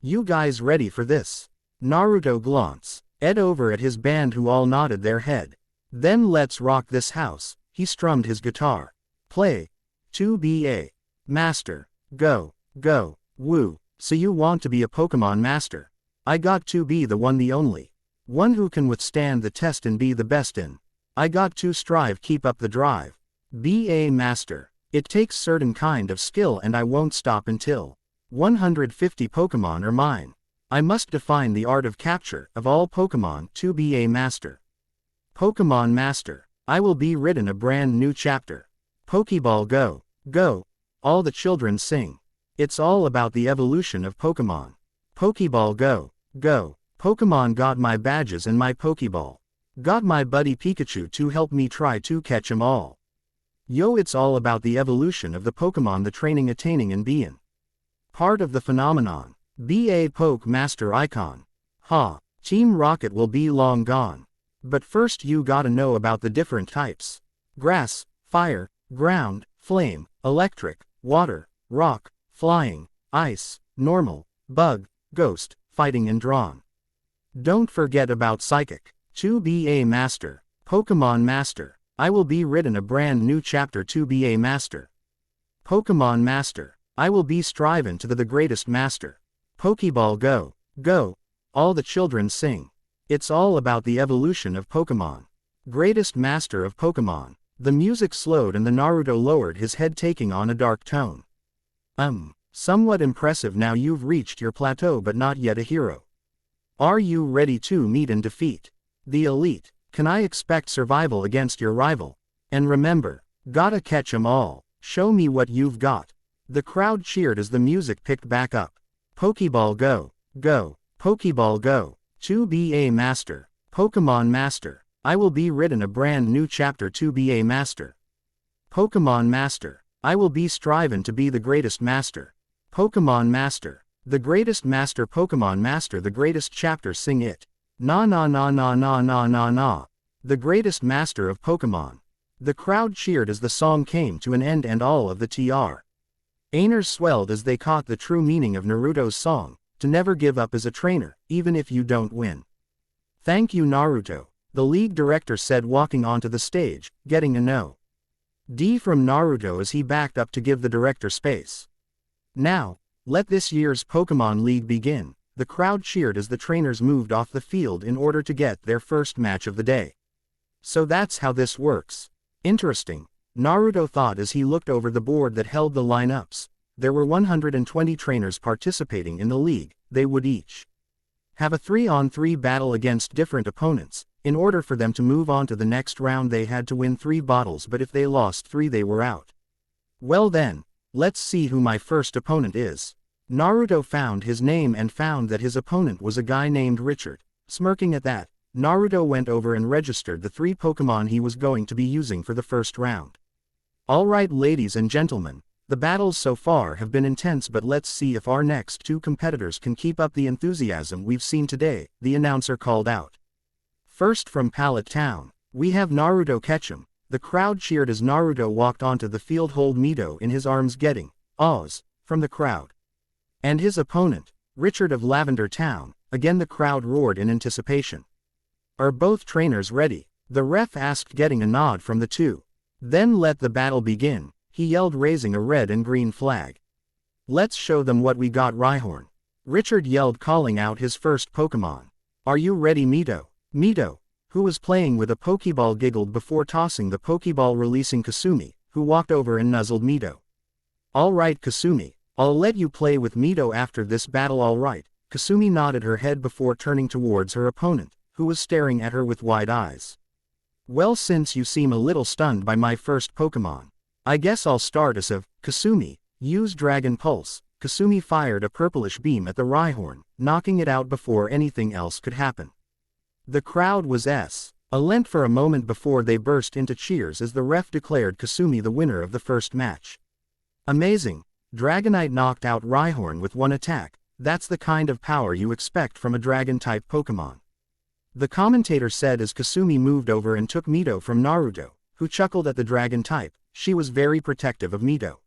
You guys ready for this? Naruto glanced over at his band, who all nodded their head. Then let's rock this house, he strummed his guitar. Play. 2BA. Master. Go. Go. Woo. So you want to be a Pokemon master? I got to be the one, the only one who can withstand the test and be the best in. I got to strive, keep up the drive. Be a master. It takes certain kind of skill and I won't stop until 150 Pokemon are mine. I must define the art of capture of all Pokemon to be a master. Pokemon Master. I will be written a brand new chapter. Pokeball go. Go. All the children sing. It's all about the evolution of Pokemon. Pokeball go. Go. Pokemon got my badges and my Pokeball. Got my buddy Pikachu to help me try to catch 'em all. Yo, it's all about the evolution of the Pokemon, the training, attaining and being part of the phenomenon. Be a Poke Master icon. Ha. Team Rocket will be long gone. But first you gotta know about the different types. Grass, fire, ground, flame, electric, water, rock, flying, ice, normal, bug, ghost, fighting and drawn. Don't forget about psychic. To be a master. Pokemon Master. I will be written a brand new chapter to be a master. Pokemon Master. I will be striving to the greatest master. Pokeball go. Go. All the children sing. It's all about the evolution of Pokemon. Greatest master of Pokemon. The music slowed and the Naruto lowered his head, taking on a dark tone. Somewhat impressive. Now you've reached your plateau but not yet a hero. Are you ready to meet and defeat the elite? Can I expect survival against your rival? And remember, gotta catch 'em all. Show me what you've got. The crowd cheered as the music picked back up. Pokeball go. Go. Pokeball go. To be a master. Pokemon Master. I will be written a brand new chapter to be a master. Pokemon Master. I will be striving to be the greatest master. Pokemon Master. The greatest master. Pokemon Master. The greatest chapter. Sing it. Na na na na na na na na. The greatest master of Pokemon. The crowd cheered as the song came to an end and all of the trainers swelled as they caught the true meaning of Naruto's song, to never give up as a trainer, even if you don't win. Thank you Naruto, the league director said walking onto the stage, getting a no. D from Naruto as he backed up to give the director space. Now, let this year's Pokemon League begin. The crowd cheered as the trainers moved off the field in order to get their first match of the day. So that's how this works. Interesting, Naruto thought as he looked over the board that held the lineups. There were 120 trainers participating in the league. They would each have a 3-on-3 battle against different opponents. In order for them to move on to the next round they had to win 3 battles, but if they lost 3 they were out. Well then, let's see who my first opponent is. Naruto found his name and found that his opponent was a guy named Richard. Smirking at that, Naruto went over and registered the 3 Pokemon he was going to be using for the first round. Alright ladies and gentlemen, the battles so far have been intense, but let's see if our next 2 competitors can keep up the enthusiasm we've seen today, the announcer called out. First from Pallet Town, we have Naruto Ketchum. The crowd cheered as Naruto walked onto the field holding Mewtwo in his arms, getting "Oz" from the crowd. And his opponent, Richard of Lavender Town. Again the crowd roared in anticipation. Are both trainers ready? The ref asked, getting a nod from the 2. Then let the battle begin, he yelled, raising a red and green flag. Let's show them what we got. Rhyhorn. Richard yelled, calling out his first Pokemon. Are you ready Mewtwo? Mewtwo, who was playing with a Pokeball, giggled before tossing the Pokeball, releasing Kasumi, who walked over and nuzzled Mewtwo. Alright Kasumi, I'll let you play with Mewtwo after this battle. Alright. Kasumi nodded her head before turning towards her opponent, who was staring at her with wide eyes. Well, since you seem a little stunned by my first Pokemon, I guess I'll start as of Kasumi. Use Dragon Pulse. Kasumi fired a purplish beam at the Rhyhorn, knocking it out before anything else could happen. The crowd was elent for a moment before they burst into cheers as the ref declared Kasumi the winner of the first match. Amazing! Dragonite knocked out Rhyhorn with one attack. That's the kind of power you expect from a Dragon-type Pokemon. The commentator said as Kasumi moved over and took Mewtwo from Naruto, who chuckled at the Dragon type. She was very protective of Mewtwo.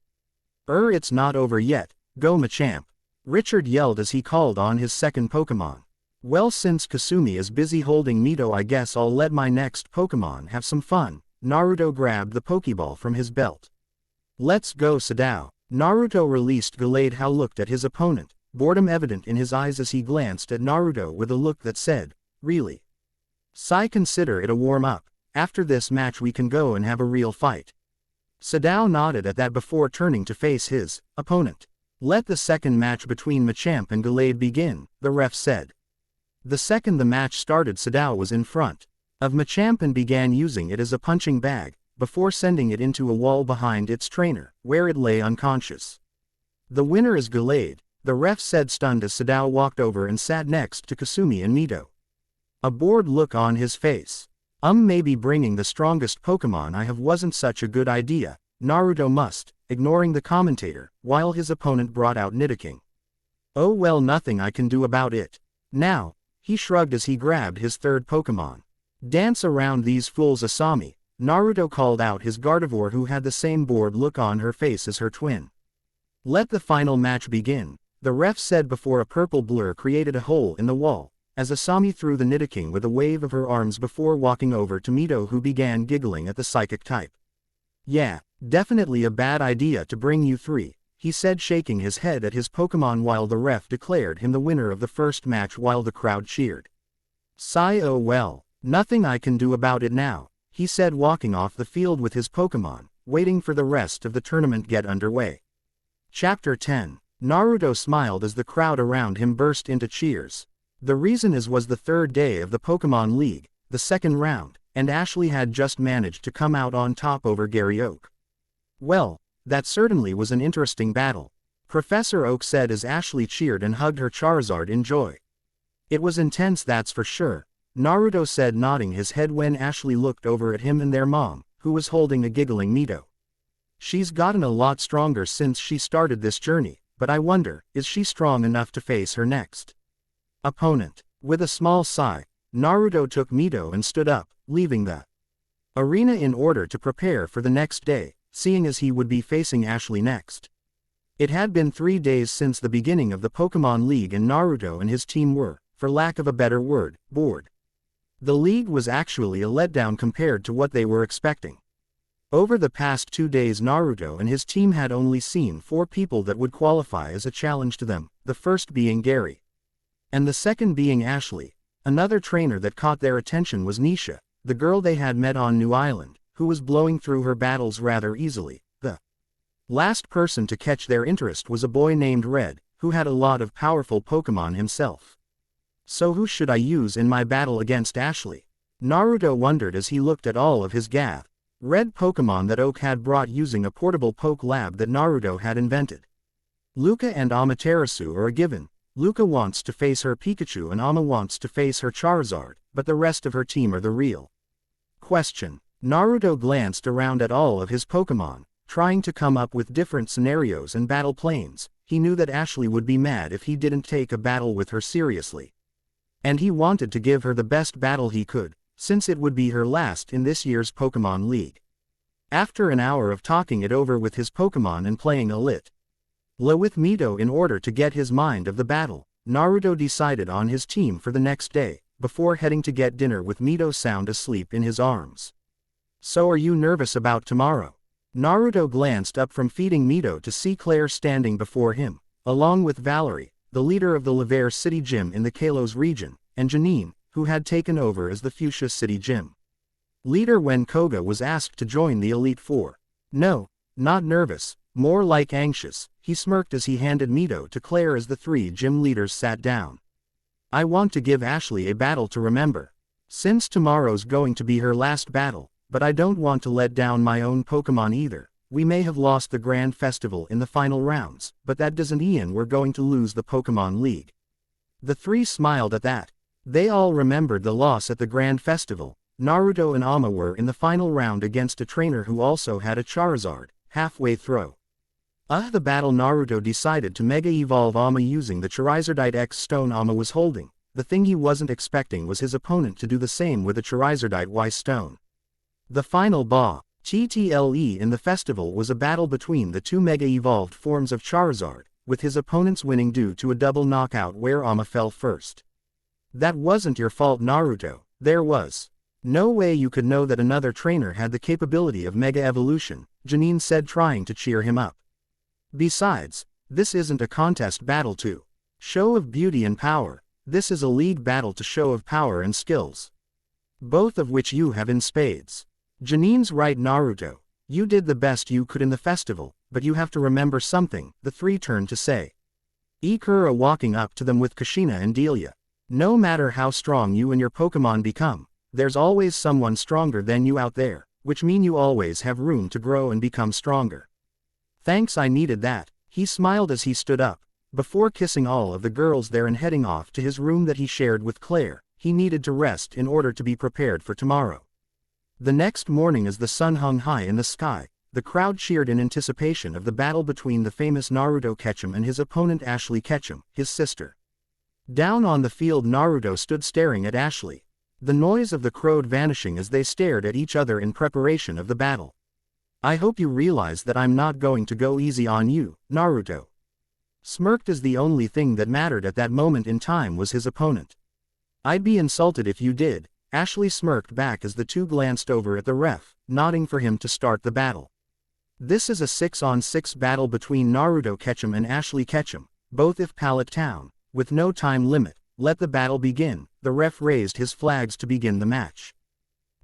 It's not over yet, go Machamp. Richard yelled as he called on his second Pokemon. Well, since Kasumi is busy holding Mewtwo, I guess I'll let my next Pokemon have some fun. Naruto grabbed the Pokeball from his belt. Let's go Sadao. Naruto released Gallade. How looked at his opponent, boredom evident in his eyes as he glanced at Naruto with a look that said, really? Sai, consider it a warm-up. After this match we can go and have a real fight. Sadao nodded at that before turning to face his opponent. Let the second match between Machamp and Gallade begin, the ref said. The second the match started, Sadao was in front of Machamp and began using it as a punching bag, before sending it into a wall behind its trainer, where it lay unconscious. The winner is Gallade, the ref said, stunned as Sadao walked over and sat next to Kasumi and Mewtwo. A bored look on his face. Maybe bringing the strongest Pokemon I have wasn't such a good idea, Naruto must, ignoring the commentator, while his opponent brought out Nidoking. Oh well, nothing I can do about it. Now, he shrugged as he grabbed his third Pokemon. Dance around these fools, Asami. Naruto called out his Gardevoir, who had the same bored look on her face as her twin. Let the final match begin, the ref said before a purple blur created a hole in the wall, as Asami threw the Nidoking with a wave of her arms before walking over to Mewtwo, who began giggling at the psychic type. Yeah, definitely a bad idea to bring you 3, he said, shaking his head at his Pokemon while the ref declared him the winner of the first match while the crowd cheered. Sigh, oh well, nothing I can do about it now, he said, walking off the field with his Pokemon, waiting for the rest of the tournament get underway. Chapter 10. Naruto smiled as the crowd around him burst into cheers. The reason was the third day of the Pokemon League, the second round, and Ashley had just managed to come out on top over Gary Oak. Well, that certainly was an interesting battle, Professor Oak said as Ashley cheered and hugged her Charizard in joy. It was intense, that's for sure, Naruto said, nodding his head when Ashley looked over at him and their mom, who was holding a giggling Mewtwo. She's gotten a lot stronger since she started this journey, but I wonder, is she strong enough to face her next opponent? With a small sigh, Naruto took Mewtwo and stood up, leaving the arena in order to prepare for the next day, seeing as he would be facing Ashley next. It had been 3 days since the beginning of the Pokemon League and Naruto and his team were, for lack of a better word, bored. The league was actually a letdown compared to what they were expecting. Over the past 2 days Naruto and his team had only seen 4 people that would qualify as a challenge to them, the first being Gary. And the second being Ashley. Another trainer that caught their attention was Nisha, the girl they had met on New Island, who was blowing through her battles rather easily. The last person to catch their interest was a boy named Red, who had a lot of powerful Pokemon himself. So who should I use in my battle against Ashley? Naruto wondered as he looked at all of his Red Pokemon that Oak had brought using a portable Poke Lab that Naruto had invented. Luca and Amaterasu are a given. Luca wants to face her Pikachu and Ama wants to face her Charizard, but the rest of her team are the real question. Naruto glanced around at all of his Pokemon, trying to come up with different scenarios and battle planes. He knew that Ashley would be mad if he didn't take a battle with her seriously. And he wanted to give her the best battle he could, since it would be her last in this year's Pokemon League. After an hour of talking it over with his Pokemon and playing a lit with Mewtwo in order to get his mind of the battle, Naruto decided on his team for the next day, before heading to get dinner with Mewtwo sound asleep in his arms. So are you nervous about tomorrow? Naruto glanced up from feeding Mewtwo to see Claire standing before him, along with Valerie, the leader of the Viridian City gym in the Kalos region, and Janine, who had taken over as the Fuchsia City gym leader when Koga was asked to join the Elite Four. No, not nervous, more like anxious, he smirked as he handed Mewtwo to Claire as the 3 gym leaders sat down. I want to give Ashley a battle to remember. Since tomorrow's going to be her last battle, but I don't want to let down my own Pokemon either. We may have lost the Grand Festival in the final rounds, but that doesn't mean we're going to lose the Pokemon League. The 3 smiled at that. They all remembered the loss at the Grand Festival. Naruto and Ama were in the final round against a trainer who also had a Charizard, halfway through the battle Naruto decided to Mega Evolve Ama using the Charizardite X stone Ama was holding. The thing he wasn't expecting was his opponent to do the same with a Charizardite Y stone. The final TTLE in the festival was a battle between the 2 Mega Evolved forms of Charizard, with his opponents winning due to a double knockout where Ama fell first. That wasn't your fault Naruto, there was no way you could know that another trainer had the capability of Mega Evolution, Janine said trying to cheer him up. Besides, this isn't a contest battle to show of beauty and power, this is a league battle to show of power and skills. Both of which you have in spades. Janine's right Naruto, you did the best you could in the festival, but you have to remember something, the 3 turned to say. Ikura walking up to them with Kushina and Delia. No matter how strong you and your Pokemon become, there's always someone stronger than you out there, which mean you always have room to grow and become stronger. Thanks, I needed that, he smiled as he stood up. Before kissing all of the girls there and heading off to his room that he shared with Claire, he needed to rest in order to be prepared for tomorrow. The next morning as the sun hung high in the sky, the crowd cheered in anticipation of the battle between the famous Naruto Ketchum and his opponent Ashley Ketchum, his sister. Down on the field Naruto stood staring at Ashley. The noise of the crowd vanishing as they stared at each other in preparation of the battle. I hope you realize that I'm not going to go easy on you, Naruto smirked as the only thing that mattered at that moment in time was his opponent. I'd be insulted if you did, Ashley smirked back as the 2 glanced over at the ref, nodding for him to start the battle. This is a 6-on-6 battle between Naruto Ketchum and Ashley Ketchum, both if Pallet Town, with no time limit. Let the battle begin. The ref raised his flags to begin the match.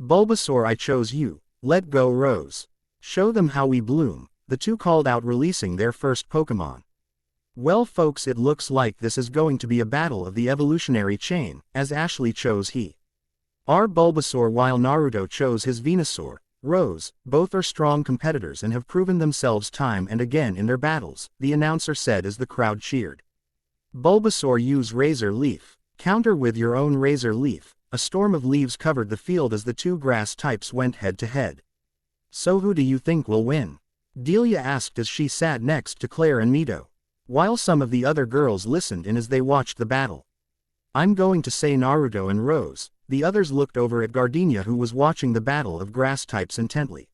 Bulbasaur, I chose you. Let go Rose. Show them how we bloom, the 2 called out releasing their first Pokemon. Well folks, it looks like this is going to be a battle of the evolutionary chain, as Ashley chose our Bulbasaur while Naruto chose his Venusaur, Rose. Both are strong competitors and have proven themselves time and again in their battles, the announcer said as the crowd cheered. Bulbasaur, use Razor Leaf. Counter with your own Razor Leaf. A storm of leaves covered the field as the 2 grass types went head to head. So who do you think will win? Delia asked as she sat next to Claire and Mewtwo, while some of the other girls listened in as they watched the battle. I'm going to say Naruto and Rose. The others looked over at Gardenia, who was watching the battle of grass types intently.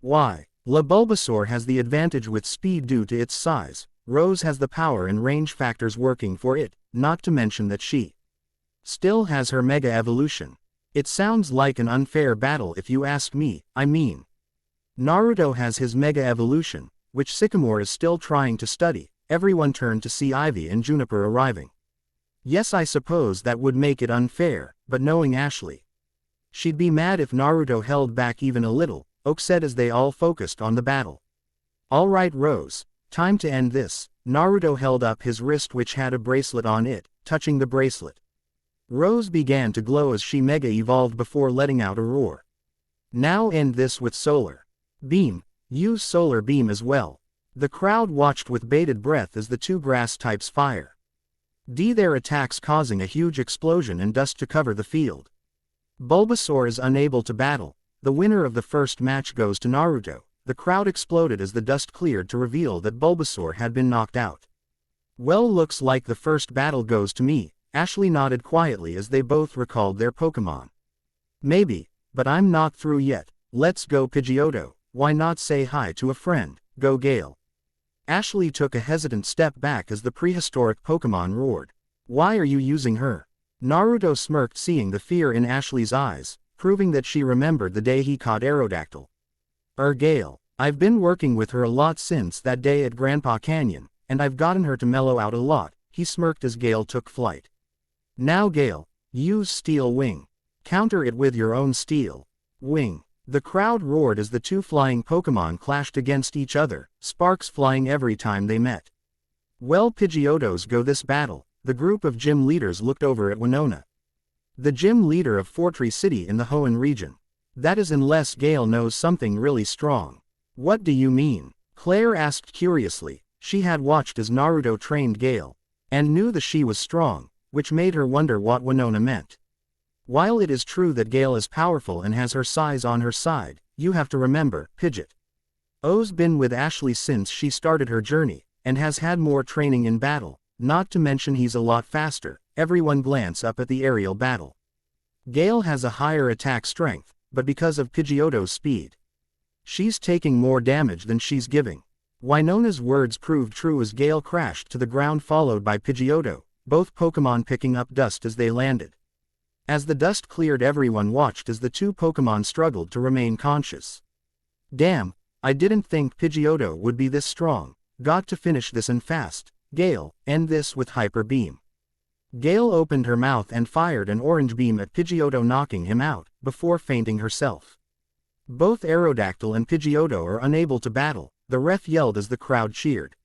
Why? La Bulbasaur has the advantage with speed due to its size. Rose has the power and range factors working for it, not to mention that she still has her Mega Evolution. It sounds like an unfair battle if you ask me. I mean, Naruto has his Mega Evolution, which Sycamore is still trying to study. Everyone turned to see Ivy and Juniper arriving. Yes, I suppose that would make it unfair, but knowing Ashley, she'd be mad if Naruto held back even a little, Oak said as they all focused on the battle. Alright Rose, time to end this. Naruto held up his wrist, which had a bracelet on it, touching the bracelet. Rose began to glow as she Mega evolved before letting out a roar. Now end this with Solar Beam. Use Solar Beam as well. The crowd watched with bated breath as the two grass types fire. Their attacks causing a huge explosion and dust to cover the field. Bulbasaur is unable to battle. The winner of the first match goes to Naruto. The crowd exploded as the dust cleared to reveal that Bulbasaur had been knocked out. Well, looks like the first battle goes to me. Ashley nodded quietly as they both recalled their Pokemon. Maybe, but I'm not through yet. Let's go Pidgeotto. Why not say hi to a friend? Go Gale. Ashley took a hesitant step back as the prehistoric Pokemon roared. Why are you using her? Naruto smirked, seeing the fear in Ashley's eyes, proving that she remembered the day he caught Aerodactyl. Gale, I've been working with her a lot since that day at Grandpa Canyon, and I've gotten her to mellow out a lot, he smirked as Gale took flight. Now Gale, use Steel Wing. Counter it with your own Steel Wing. The crowd roared as the two flying Pokemon clashed against each other, sparks flying every time they met. Well, Pidgeottos go this battle. The group of gym leaders looked over at Winona, the gym leader of Pewter City in the Hoenn region. That is, unless Gale knows something really strong. What do you mean? Claire asked curiously. She had watched as Naruto trained Gale, and knew that she was strong, which made her wonder what Winona meant. While it is true that Gale is powerful and has her size on her side, you have to remember, Pidgeotto's been with Ashley since she started her journey, and has had more training in battle, not to mention he's a lot faster. Everyone glance up at the aerial battle. Gale has a higher attack strength, but because of Pidgeotto's speed, she's taking more damage than she's giving. Winona's words proved true as Gale crashed to the ground, followed by Pidgeotto, both Pokemon picking up dust as they landed. As the dust cleared, everyone watched as the two Pokemon struggled to remain conscious. Damn, I didn't think Pidgeotto would be this strong. Got to finish this and fast. Gale, end this with Hyper Beam. Gale opened her mouth and fired an orange beam at Pidgeotto, knocking him out, before fainting herself. Both Aerodactyl and Pidgeotto are unable to battle, the ref yelled as the crowd cheered.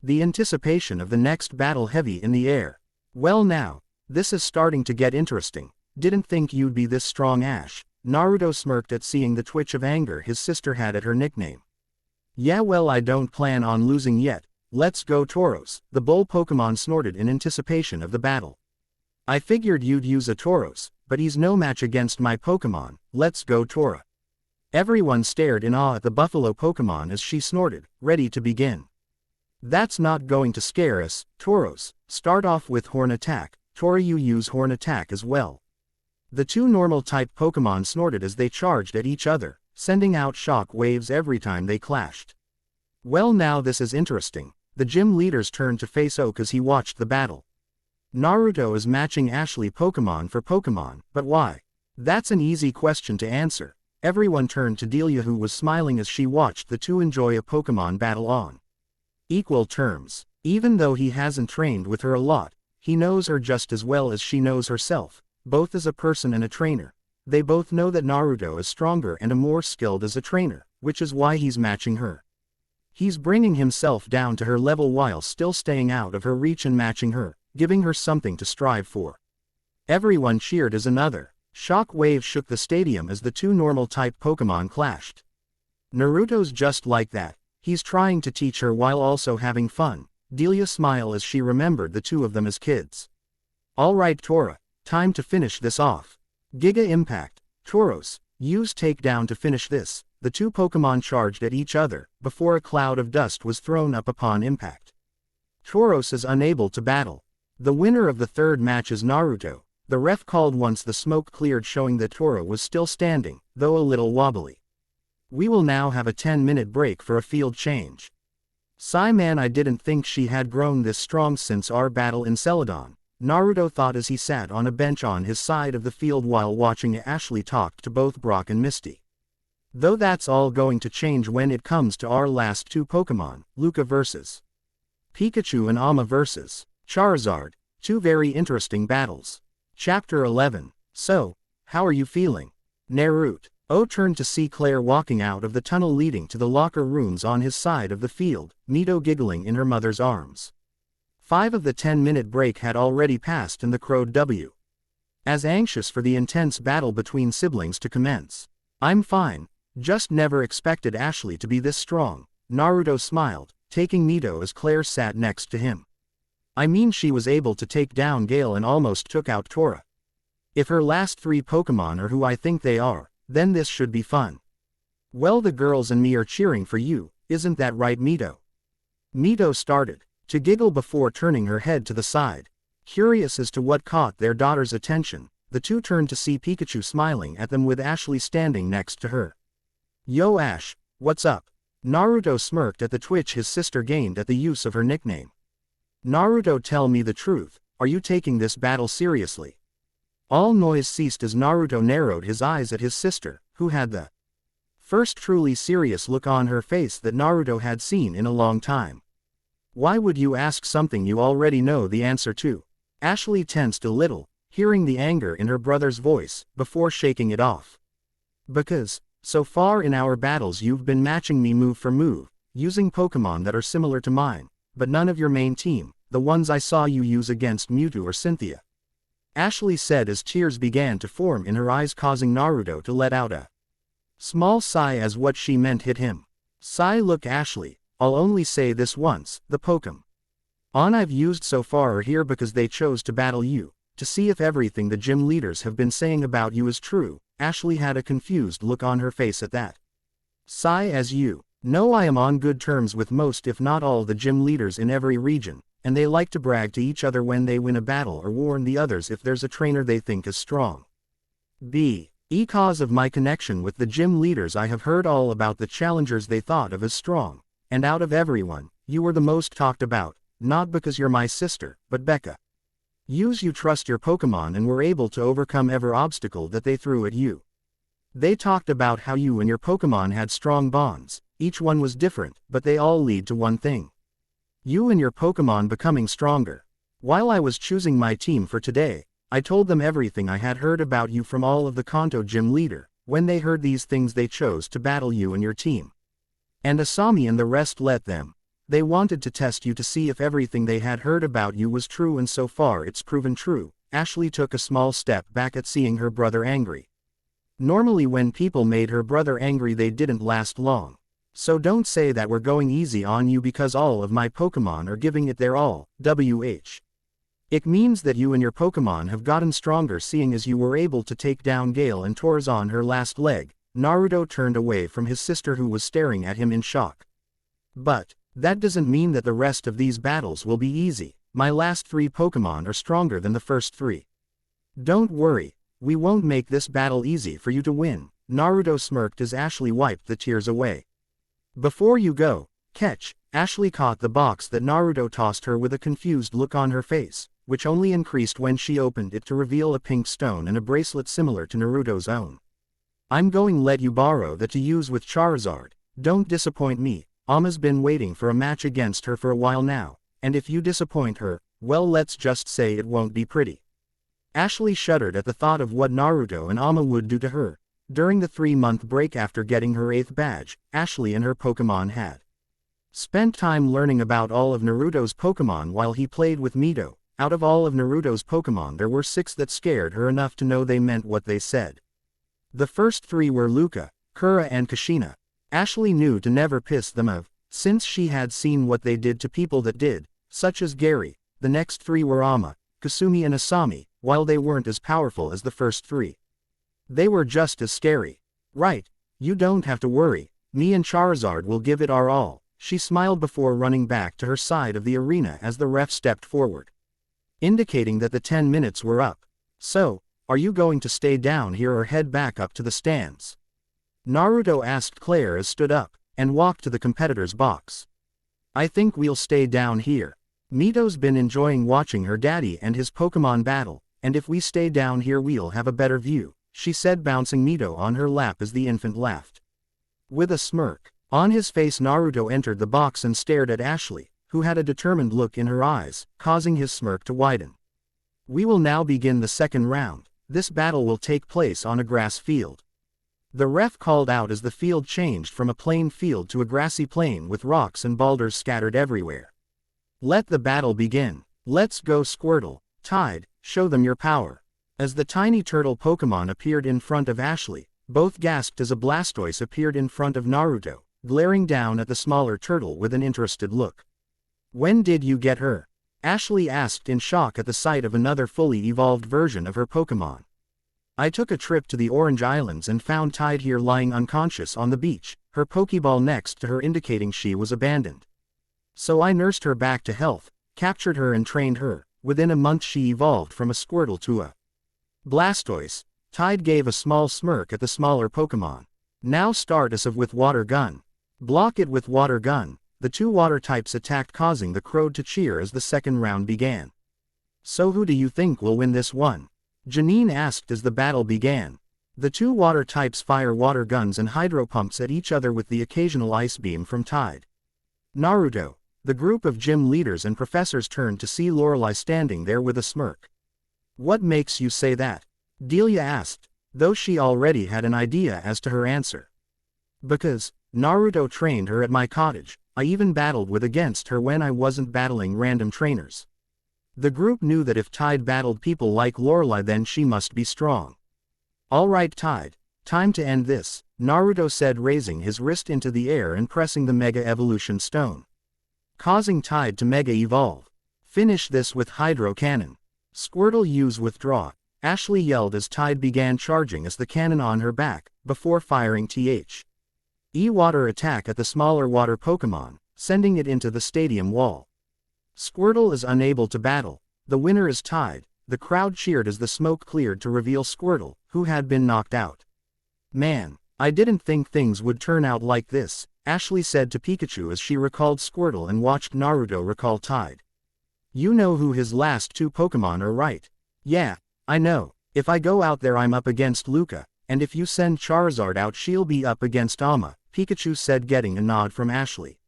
The anticipation of the next battle heavy in the air. Well now, this is starting to get interesting. Didn't think you'd be this strong, Ash. Naruto smirked at seeing the twitch of anger his sister had at her nickname. Yeah, well, I don't plan on losing yet. Let's go Tauros. The bull Pokemon snorted in anticipation of the battle. I figured you'd use a Tauros, but he's no match against my Pokemon. Let's go Tora. Everyone stared in awe at the buffalo Pokemon as she snorted, ready to begin. That's not going to scare us. Tauros, start off with Horn Attack. Tora, you use Horn Attack as well. The two normal-type Pokemon snorted as they charged at each other, sending out shock waves every time they clashed. Well, now this is interesting. The gym leaders turned to face Oak as he watched the battle. Naruto is matching Ashley Pokemon for Pokemon, but why? That's an easy question to answer. Everyone turned to Delia, who was smiling as she watched the two enjoy a Pokemon battle on equal terms. Even though he hasn't trained with her a lot, he knows her just as well as she knows herself, both as a person and a trainer. They both know that Naruto is stronger and more skilled as a trainer, which is why he's matching her. He's bringing himself down to her level while still staying out of her reach and matching her, giving her something to strive for. Everyone cheered as another shock wave shook the stadium as the two normal-type Pokemon clashed. Naruto's just like that. He's trying to teach her while also having fun. Delia smiled as she remembered the two of them as kids. Alright Tora, time to finish this off. Giga Impact. Tauros, use Takedown to finish this. The two Pokemon charged at each other, before a cloud of dust was thrown up upon impact. Tauros is unable to battle. The winner of the third match is Naruto. The ref called once the smoke cleared, showing that Tora was still standing, though a little wobbly. We will now have a 10-minute break for a field change. Sigh man, I didn't think she had grown this strong since our battle in Celadon, Naruto thought as he sat on a bench on his side of the field while watching Ashley talk to both Brock and Misty. Though that's all going to change when it comes to our last two Pokemon, Luca vs. Pikachu and Amma vs. Charizard, two very interesting battles. Chapter 11. So, how are you feeling? Naruto turned to see Claire walking out of the tunnel leading to the locker rooms on his side of the field, Mewtwo giggling in her mother's arms. 5 of the 10-minute break had already passed and the crowd W. as anxious for the intense battle between siblings to commence. I'm fine, just never expected Ashley to be this strong, Naruto smiled, taking Mewtwo as Claire sat next to him. I mean, she was able to take down Gale and almost took out Tora. If her last 3 Pokemon are who I think they are, then this should be fun. Well, the girls and me are cheering for you, isn't that right, Mewtwo? Mewtwo started to giggle before turning her head to the side. Curious as to what caught their daughter's attention, the two turned to see Pikachu smiling at them with Ashley standing next to her. Yo Ash, what's up? Naruto smirked at the twitch his sister gained at the use of her nickname. Naruto, tell me the truth, are you taking this battle seriously? All noise ceased as Naruto narrowed his eyes at his sister, who had the first truly serious look on her face that Naruto had seen in a long time. Why would you ask something you already know the answer to? Ashley tensed a little, hearing the anger in her brother's voice, before shaking it off. Because, so far in our battles you've been matching me move for move, using Pokemon that are similar to mine, but none of your main team, the ones I saw you use against Mewtwo or Cynthia. Ashley said as tears began to form in her eyes, causing Naruto to let out a small sigh as what she meant hit him. Sigh, look Ashley, I'll only say this once, the Pokemon I've used so far are here because they chose to battle you, to see if everything the gym leaders have been saying about you is true. Ashley had a confused look on her face at that. Sigh, as you know, I am on good terms with most if not all the gym leaders in every region, and they like to brag to each other when they win a battle or warn the others if there's a trainer they think is strong. Because of my connection with the gym leaders I have heard all about the challengers they thought of as strong, and out of everyone, you were the most talked about, not because you're my sister, but Becca. You trust your Pokemon and were able to overcome every obstacle that they threw at you. They talked about how you and your Pokemon had strong bonds, each one was different, but they all lead to one thing. You and your Pokemon becoming stronger. While I was choosing my team for today, I told them everything I had heard about you from all of the Kanto gym leader. When they heard these things they chose to battle you and your team. And Asami and the rest let them. They wanted to test you to see if everything they had heard about you was true, and so far it's proven true. Ashley took a small step back at seeing her brother angry. Normally when people made her brother angry they didn't last long. So don't say that we're going easy on you because all of my Pokemon are giving it their all, It means that you and your Pokemon have gotten stronger, seeing as you were able to take down Gale and Tor's on her last leg. Naruto turned away from his sister who was staring at him in shock. But that doesn't mean that the rest of these battles will be easy. My last 3 Pokemon are stronger than the first 3. Don't worry, we won't make this battle easy for you to win. Naruto smirked as Ashley wiped the tears away. Before you go, catch. Ashley caught the box that Naruto tossed her with a confused look on her face, which only increased when she opened it to reveal a pink stone and a bracelet similar to Naruto's own. I'm going to let you borrow that to use with Charizard. Don't disappoint me. Amma's been waiting for a match against her for a while now, and if you disappoint her, well, let's just say it won't be pretty. Ashley shuddered at the thought of what Naruto and Amma would do to her. During the 3-month break after getting her 8th badge, Ashley and her Pokemon had spent time learning about all of Naruto's Pokemon while he played with Mewtwo. Out of all of Naruto's Pokemon there were 6 that scared her enough to know they meant what they said. The first 3 were Luca, Kura and Kushina. Ashley knew to never piss them off, since she had seen what they did to people that did, such as Gary. The next 3 were Amma, Kasumi and Asami. While they weren't as powerful as the first 3, they were just as scary. Right, you don't have to worry, me and Charizard will give it our all. She smiled before running back to her side of the arena as the ref stepped forward, indicating that the 10 minutes were up. So, are you going to stay down here or head back up to the stands? Naruto asked Claire as stood up, and walked to the competitor's box. I think we'll stay down here. Mito's been enjoying watching her daddy and his Pokemon battle, and if we stay down here we'll have a better view, she said, bouncing Mito on her lap as the infant laughed. With a smirk on his face, Naruto entered the box and stared at Ashley, who had a determined look in her eyes, causing his smirk to widen. We will now begin the second round. This battle will take place on a grass field. The ref called out as the field changed from a plain field to a grassy plain with rocks and boulders scattered everywhere. Let the battle begin. Let's go Squirtle. Tide, show them your power. As the tiny turtle Pokemon appeared in front of Ashley, both gasped as a Blastoise appeared in front of Naruto, glaring down at the smaller turtle with an interested look. When did you get her? Ashley asked in shock at the sight of another fully evolved version of her Pokemon. I took a trip to the Orange Islands and found Tide here lying unconscious on the beach, her Pokeball next to her indicating she was abandoned. So I nursed her back to health, captured her and trained her. Within a month she evolved from a Squirtle to a Blastoise. Tide gave a small smirk at the smaller Pokemon. Now start us with Water Gun. Block it with Water Gun. The two water types attacked, causing the crowd to cheer as the second round began. So who do you think will win this one? Janine asked as the battle began. The two water types fire water guns and hydro pumps at each other with the occasional ice beam from Tide. Naruto. The group of gym leaders and professors turned to see Lorelei standing there with a smirk. What makes you say that? Delia asked, though she already had an idea as to her answer. Because Naruto trained her at my cottage. I even battled against her when I wasn't battling random trainers. The group knew that if Tide battled people like Lorelei then she must be strong. Alright Tide, time to end this, Naruto said, raising his wrist into the air and pressing the Mega Evolution Stone, causing Tide to Mega Evolve. Finish this with Hydro Cannon. Squirtle use Withdraw, Ashley yelled as Tide began charging as the cannon on her back, before firing E-Water attack at the smaller water Pokemon, sending it into the stadium wall. Squirtle is unable to battle. The winner is Tide. The crowd cheered as the smoke cleared to reveal Squirtle, who had been knocked out. Man, I didn't think things would turn out like this, Ashley said to Pikachu as she recalled Squirtle and watched Naruto recall Tide. You know who his last two Pokemon are, right? Yeah, I know. If I go out there I'm up against Luca, and if you send Charizard out she'll be up against Ama, Pikachu said, getting a nod from Ashley.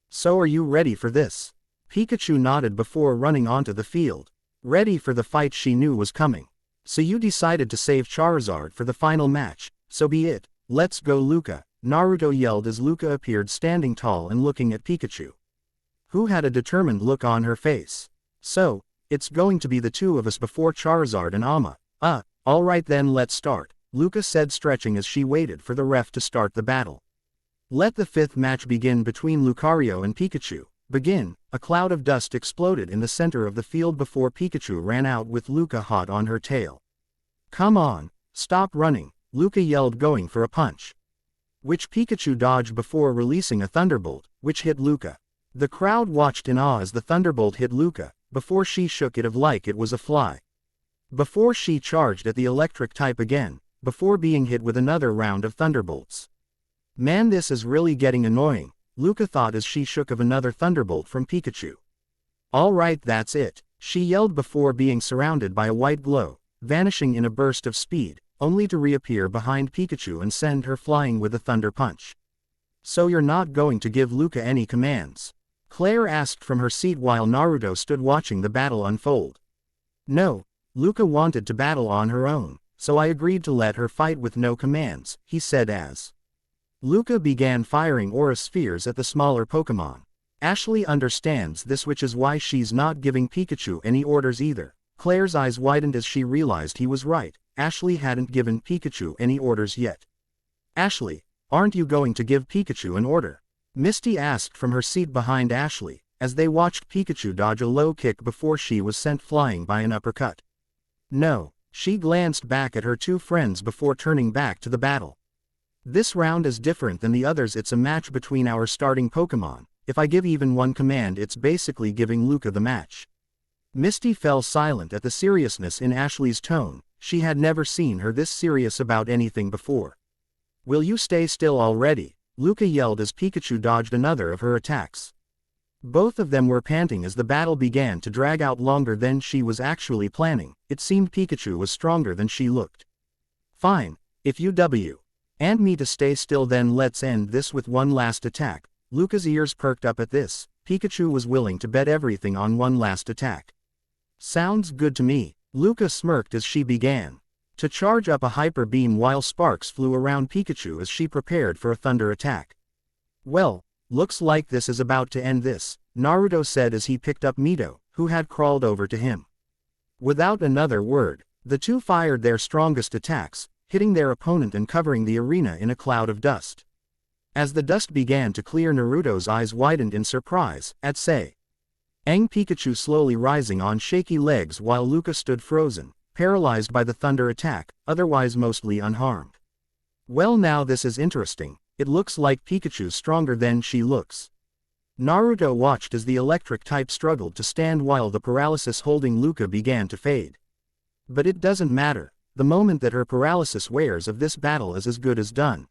So are you ready for this? Pikachu nodded before running onto the field. Ready for the fight she knew was coming. So you decided to save Charizard for the final match, so be it. Let's go Luca, Naruto yelled as Luca appeared standing tall and looking at Pikachu, who had a determined look on her face. So, it's going to be the two of us before Charizard and Ama. Alright then, let's start, Luca said, stretching as she waited for the ref to start the battle. Let the fifth match begin between Lucario and Pikachu. Begin. A cloud of dust exploded in the center of the field before Pikachu ran out with Luca hot on her tail. Come on, stop running, Luca yelled, going for a punch, which Pikachu dodged before releasing a thunderbolt, which hit Luca. The crowd watched in awe as the thunderbolt hit Luca, before she shook it off like it was a fly. Before she charged at the electric type again, before being hit with another round of thunderbolts. Man, this is really getting annoying, Luca thought as she shook off another thunderbolt from Pikachu. Alright, that's it, she yelled before being surrounded by a white glow, vanishing in a burst of speed, only to reappear behind Pikachu and send her flying with a thunder punch. So you're not going to give Luca any commands? Claire asked from her seat while Naruto stood watching the battle unfold. No, Luca wanted to battle on her own, so I agreed to let her fight with no commands, he said as Luca began firing aura spheres at the smaller Pokemon. Ashley understands this, which is why she's not giving Pikachu any orders either. Claire's eyes widened as she realized he was right. Ashley hadn't given Pikachu any orders yet. Ashley, aren't you going to give Pikachu an order? Misty asked from her seat behind Ashley, as they watched Pikachu dodge a low kick before she was sent flying by an uppercut. No, she glanced back at her two friends before turning back to the battle. This round is different than the others. It's a match between our starting Pokemon. If I give even one command it's basically giving Luca the match. Misty fell silent at the seriousness in Ashley's tone. She had never seen her this serious about anything before. "Will you stay still already?" Luca yelled as Pikachu dodged another of her attacks. Both of them were panting as the battle began to drag out longer than she was actually planning. It seemed Pikachu was stronger than she looked. "Fine, if you and me to stay still, then let's end this with one last attack." Luca's ears perked up at this. Pikachu was willing to bet everything on one last attack. "Sounds good to me." Luca smirked as she began to charge up a hyper beam while sparks flew around Pikachu as she prepared for a thunder attack. "Well, looks like this is about to end this," Naruto said as he picked up Mewtwo, who had crawled over to him. Without another word, the two fired their strongest attacks, hitting their opponent and covering the arena in a cloud of dust. As the dust began to clear, Naruto's eyes widened in surprise, at say. Pikachu slowly rising on shaky legs while Luca stood frozen, paralyzed by the thunder attack, otherwise mostly unharmed. "Well, now this is interesting. It looks like Pikachu's stronger than she looks." Naruto watched as the electric type struggled to stand while the paralysis holding Luca began to fade. But it doesn't matter. The moment that her paralysis wears off, this battle is as good as done.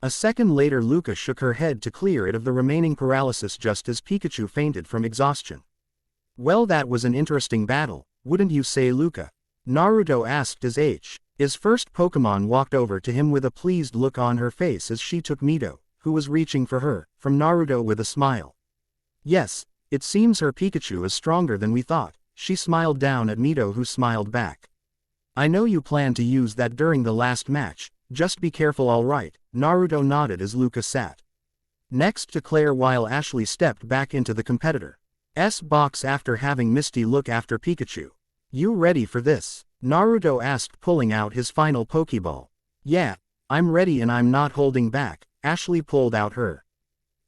A second later, Luca shook her head to clear it of the remaining paralysis just as Pikachu fainted from exhaustion. "Well, that was an interesting battle, wouldn't you say, Luca?" Naruto asked as his first Pokemon walked over to him with a pleased look on her face as she took Mewtwo, who was reaching for her, from Naruto with a smile. "Yes, it seems her Pikachu is stronger than we thought." She smiled down at Mewtwo, who smiled back. "I know you plan to use that during the last match. Just be careful, alright?" Naruto nodded as Luca sat next to Claire while Ashley stepped back into the competitor's box after having Misty look after Pikachu. "You ready for this?" Naruto asked, pulling out his final Pokeball. "Yeah, I'm ready and I'm not holding back." Ashley pulled out her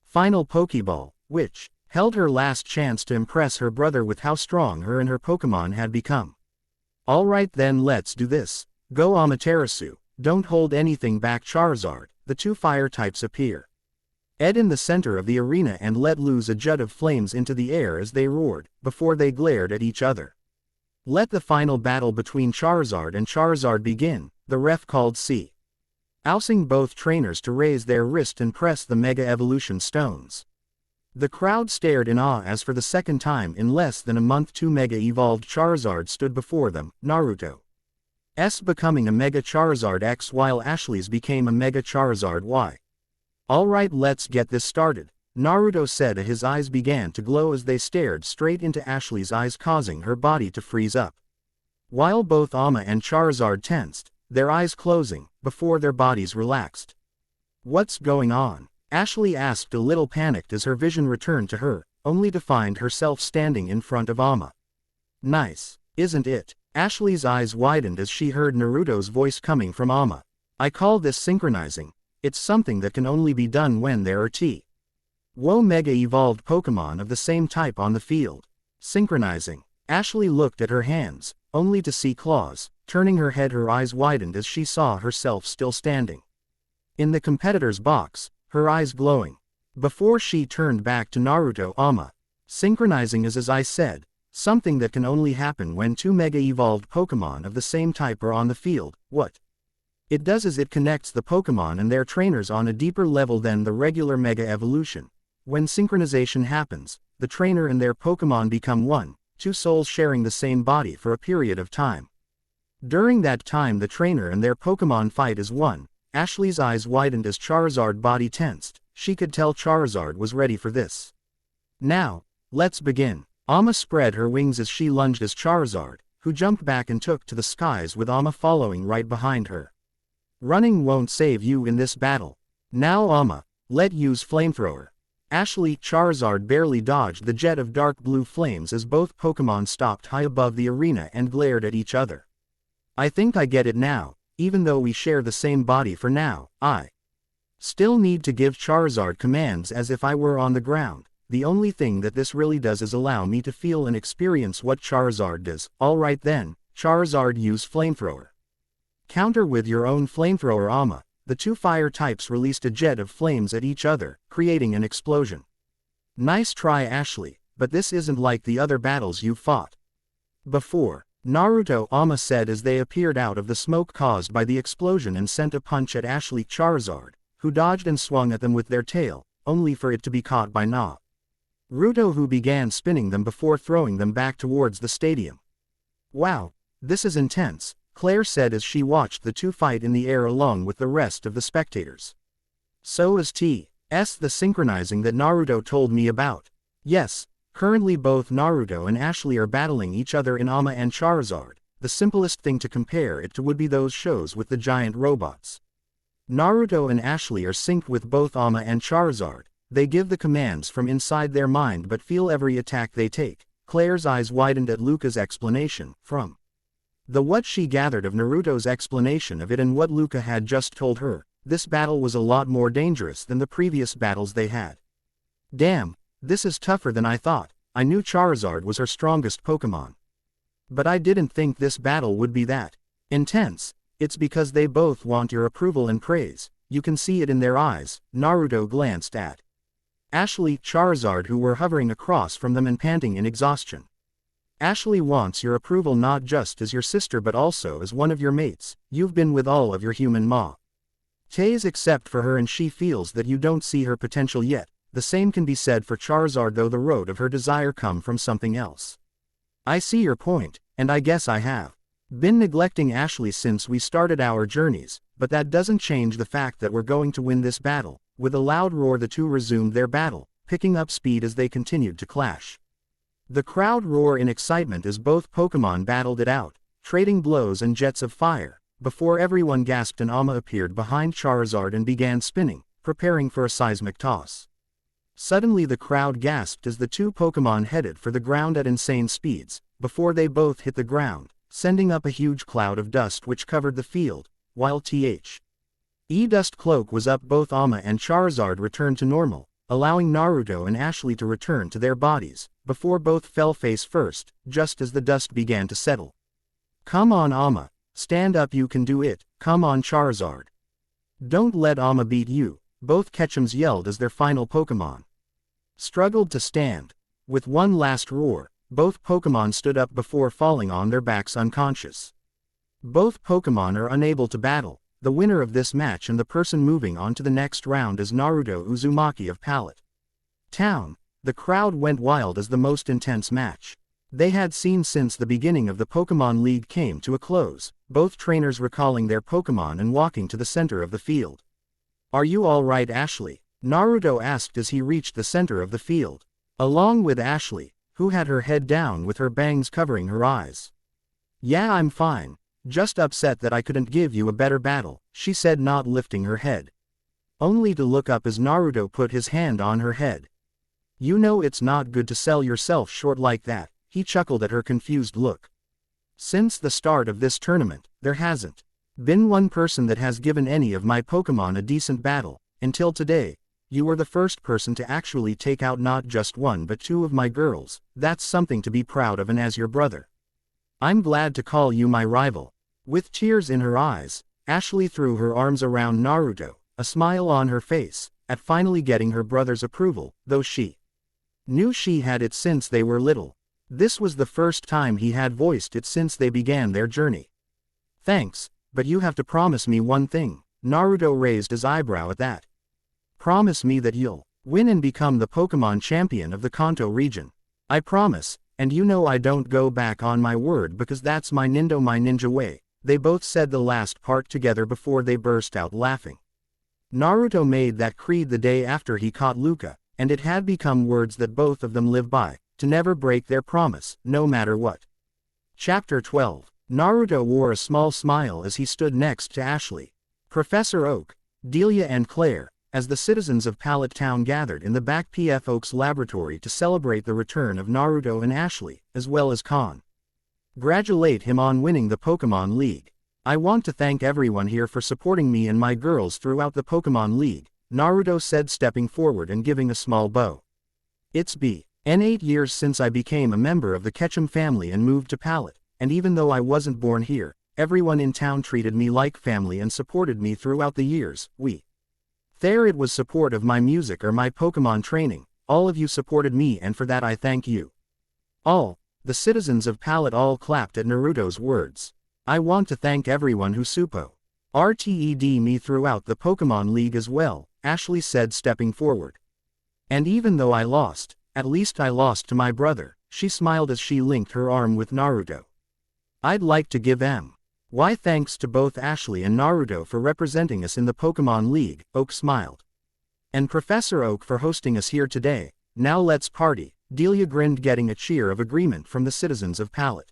final Pokeball, which held her last chance to impress her brother with how strong her and her Pokemon had become. "Alright then, let's do this. Go Amaterasu. Don't hold anything back, Charizard." The two fire types appear in the center of the arena and let loose a jet of flames into the air as they roared, before they glared at each other. "Let the final battle between Charizard and Charizard begin," the ref called, ousing both trainers to raise their wrist and press the Mega Evolution stones. The crowd stared in awe as for the second time in less than a month two Mega Evolved Charizard stood before them, Naruto's becoming a Mega Charizard X while Ashley's became a Mega Charizard Y. "Alright, let's get this started," Naruto said as his eyes began to glow as they stared straight into Ashley's eyes, causing her body to freeze up. While both Ama and Charizard tensed, their eyes closing, before their bodies relaxed. "What's going on?" Ashley asked, a little panicked as her vision returned to her, only to find herself standing in front of Ama. "Nice, isn't it?" Ashley's eyes widened as she heard Naruto's voice coming from Ama. "I call this synchronizing. It's something that can only be done when there are Mega Evolved Pokemon of the same type on the field. Synchronizing." Ashley looked at her hands, only to see claws. Turning her head, her eyes widened as she saw herself still standing in the competitor's box, her eyes glowing. Before she turned back to Naruto, "Ama. Synchronizing is, as I said, something that can only happen when two Mega Evolved Pokemon of the same type are on the field. What it does is it connects the Pokemon and their trainers on a deeper level than the regular Mega Evolution. When synchronization happens, the trainer and their Pokemon become one, two souls sharing the same body for a period of time. During that time the trainer and their Pokemon fight as one." Ashley's eyes widened as Charizard's body tensed. She could tell Charizard was ready for this. "Now, let's begin." Ama spread her wings as she lunged as Charizard, who jumped back and took to the skies with Ama following right behind her. "Running won't save you in this battle. Now Ama, let use Flamethrower." Charizard barely dodged the jet of dark blue flames as both Pokemon stopped high above the arena and glared at each other. "I think I get it now. Even though we share the same body for now, I still need to give Charizard commands as if I were on the ground. The only thing that this really does is allow me to feel and experience what Charizard does." "Alright then, Charizard, use Flamethrower. Counter with your own Flamethrower, Ama." The two fire types released a jet of flames at each other, creating an explosion. "Nice try, Ashley, but this isn't like the other battles you've fought. Before, Naruto Ama said as they appeared out of the smoke caused by the explosion and sent a punch at Ashley Charizard, who dodged and swung at them with their tail, only for it to be caught by Naruto, who began spinning them before throwing them back towards the stadium. Wow, this is intense, Claire said as she watched the two fight in the air along with the rest of the spectators. So is T.S. the synchronizing that Naruto told me about. Yes, currently both Naruto and Ashley are battling each other in Ama and Charizard. The simplest thing to compare it to would be those shows with the giant robots. Naruto and Ashley are synced with both Ama and Charizard. They give the commands from inside their mind but feel every attack they take. Claire's eyes widened at Luca's explanation. From what she gathered of Naruto's explanation of it and what Luca had just told her, this battle was a lot more dangerous than the previous battles they had. Damn, this is tougher than I thought. I knew Charizard was her strongest Pokemon. But I didn't think this battle would be that intense. It's because they both want your approval and praise. You can see it in their eyes. Naruto glanced at Ashley, Charizard, who were hovering across from them and panting in exhaustion. Ashley wants your approval not just as your sister but also as one of your mates. You've been with all of your human mates except for her and she feels that you don't see her potential yet. The same can be said for Charizard, though the road of her desire come from something else. I see your point, and I guess I have been neglecting Ashley since we started our journeys, but that doesn't change the fact that we're going to win this battle. With a loud roar the two resumed their battle, picking up speed as they continued to clash. The crowd roared in excitement as both Pokemon battled it out, trading blows and jets of fire, before everyone gasped and Ama appeared behind Charizard and began spinning, preparing for a seismic toss. Suddenly the crowd gasped as the two Pokemon headed for the ground at insane speeds, before they both hit the ground, sending up a huge cloud of dust which covered the field, while dust cloak was up. Both Ama and Charizard returned to normal, allowing Naruto and Ashley to return to their bodies, before both fell face first, just as the dust began to settle. Come on Ama, stand up, you can do it. Come on Charizard. Don't let Ama beat you, both Ketchums yelled as their final Pokemon struggled to stand. With one last roar, both Pokemon stood up before falling on their backs unconscious. Both Pokemon are unable to battle. The winner of this match and the person moving on to the next round is Naruto Uzumaki of Pallet Town. The crowd went wild as the most intense match they had seen since the beginning of the Pokemon League came to a close, both trainers recalling their Pokemon and walking to the center of the field. Are you all right, Ashley? Naruto asked as he reached the center of the field, along with Ashley, who had her head down with her bangs covering her eyes. Yeah, I'm fine. Just upset that I couldn't give you a better battle, she said, not lifting her head. Only to look up as Naruto put his hand on her head. You know it's not good to sell yourself short like that, he chuckled at her confused look. Since the start of this tournament, there hasn't been one person that has given any of my Pokemon a decent battle, until today. You were the first person to actually take out not just one but two of my girls. That's something to be proud of, and as your brother, I'm glad to call you my rival. With tears in her eyes, Ashley threw her arms around Naruto, a smile on her face, at finally getting her brother's approval, though she knew she had it since they were little. This was the first time he had voiced it since they began their journey. Thanks, but you have to promise me one thing. Naruto raised his eyebrow at that. Promise me that you'll win and become the Pokemon champion of the Kanto region. I promise, and you know I don't go back on my word because that's my ninja way. They both said the last part together before they burst out laughing. Naruto made that creed the day after he caught Luca, and it had become words that both of them live by, to never break their promise, no matter what. Chapter 12. Naruto wore a small smile as he stood next to Ashley, Professor Oak, Delia and Claire, as the citizens of Pallet Town gathered in the back PF Oak's laboratory to celebrate the return of Naruto and Ashley, as well as congratulate him on winning the Pokemon League. I want to thank everyone here for supporting me and my girls throughout the Pokemon League, Naruto said, stepping forward and giving a small bow. It's been 8 years since I became a member of the Ketchum family and moved to Pallet, and even though I wasn't born here, everyone in town treated me like family and supported me throughout the years. Whether it was support of my music or my Pokemon training, all of you supported me, and for that I thank you all. The citizens of Pallet all clapped at Naruto's words. I want to thank everyone who supported me throughout the Pokemon League as well, Ashley said, stepping forward. And even though I lost, at least I lost to my brother, she smiled as she linked her arm with Naruto. I'd like to give my thanks to both Ashley and Naruto for representing us in the Pokemon League, Oak smiled. And Professor Oak for hosting us here today. Now let's party, Delia grinned, getting a cheer of agreement from the citizens of Pallet.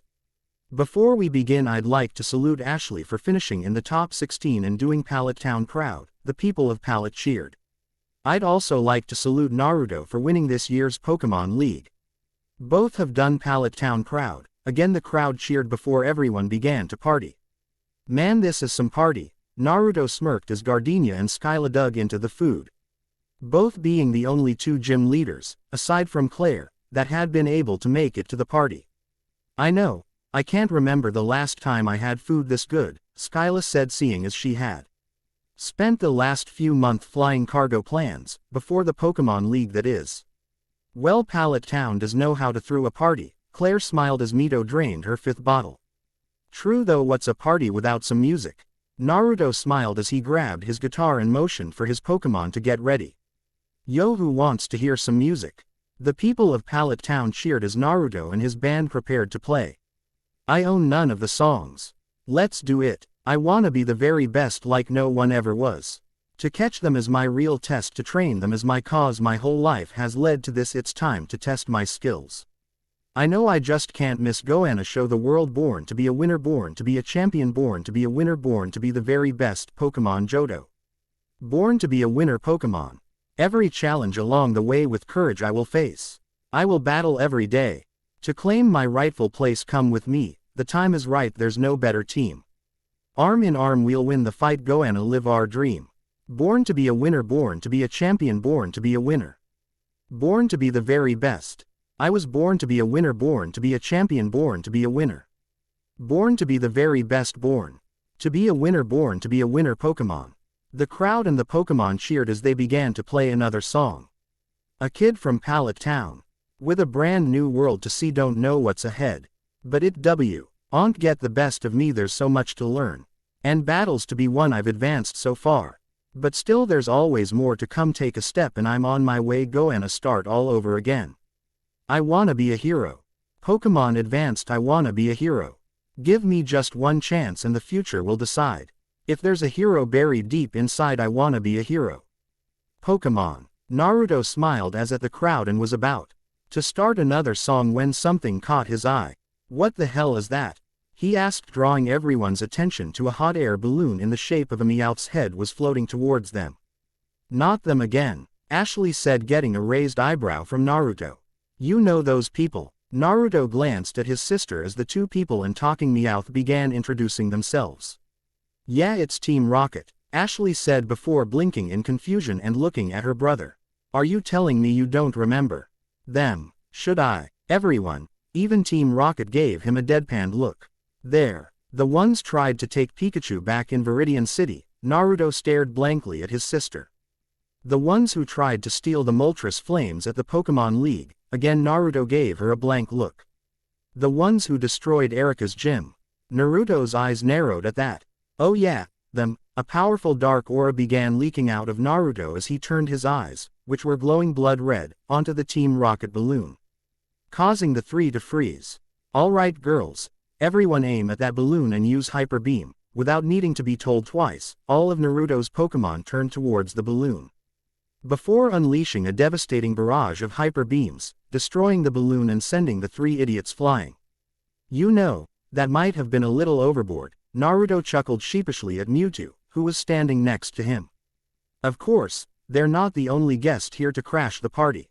Before we begin, I'd like to salute Ashley for finishing in the top 16 and doing Pallet Town proud, the people of Pallet cheered. I'd also like to salute Naruto for winning this year's Pokemon League. Both have done Pallet Town proud. Again the crowd cheered before everyone began to party. Man, this is some party, Naruto smirked as Gardenia and Skyla dug into the food. Both being the only two gym leaders, aside from Claire, that had been able to make it to the party. I know, I can't remember the last time I had food this good, Skyla said, seeing as she had spent the last few months flying cargo plans, before the Pokemon League that is. Well, Pallet Town does know how to throw a party, Claire smiled as Mito drained her 5th bottle. True though, what's a party without some music? Naruto smiled as he grabbed his guitar and motioned for his Pokemon to get ready. Yo, who wants to hear some music? The people of Pallet Town cheered as Naruto and his band prepared to play. I own none of the songs. Let's do it. I wanna be the very best like no one ever was. To catch them is my real test, to train them is my cause. My whole life has led to this, it's time to test my skills. I know I just can't miss Goanna, show the world, born to be a winner, born to be a champion, born to be a winner, born to be the very best Pokemon Johto. Born to be a winner Pokemon. Every challenge along the way with courage I will face. I will battle every day. To claim my rightful place, come with me, the time is right, there's no better team. Arm in arm we'll win the fight, Goanna, live our dream. Born to be a winner, born to be a champion, born to be a winner. Born to be the very best. I was born to be a winner, born to be a champion, born to be a winner. Born to be the very best, born to be a winner, born to be a winner Pokemon. The crowd and the Pokemon cheered as they began to play another song. A kid from Pallet Town. With a brand new world to see, don't know what's ahead. But it won't get the best of me, there's so much to learn. And battles to be won, I've advanced so far. But still there's always more to come, take a step and I'm on my way, Goanna, start all over again. I wanna be a hero. Pokemon advanced, I wanna be a hero. Give me just one chance and the future will decide. If there's a hero buried deep inside, I wanna be a hero. Pokemon. Naruto smiled as at the crowd and was about to start another song when something caught his eye. What the hell is that? He asked, drawing everyone's attention to a hot air balloon in the shape of a Meowth's head was floating towards them. Not them again, Ashley said, getting a raised eyebrow from Naruto. You know those people? Naruto glanced at his sister as the two people and talking Meowth began introducing themselves. Yeah, it's Team Rocket, Ashley said before blinking in confusion and looking at her brother. Are you telling me you don't remember them? Should I? Everyone, even Team Rocket, gave him a deadpan look. There. The ones tried to take Pikachu back in Viridian City, Naruto stared blankly at his sister. The ones who tried to steal the Moltres Flames at the Pokemon League, again Naruto gave her a blank look. The ones who destroyed Erika's gym. Naruto's eyes narrowed at that. Oh yeah, them. A powerful dark aura began leaking out of Naruto as he turned his eyes, which were glowing blood red, onto the Team Rocket balloon, causing the three to freeze. Alright girls, everyone aim at that balloon and use Hyper Beam. Without needing to be told twice, all of Naruto's Pokemon turned towards the balloon, before unleashing a devastating barrage of Hyper Beams, destroying the balloon and sending the three idiots flying. You know, that might have been a little overboard, Naruto chuckled sheepishly at Mewtwo, who was standing next to him. Of course, they're not the only guest here to crash the party.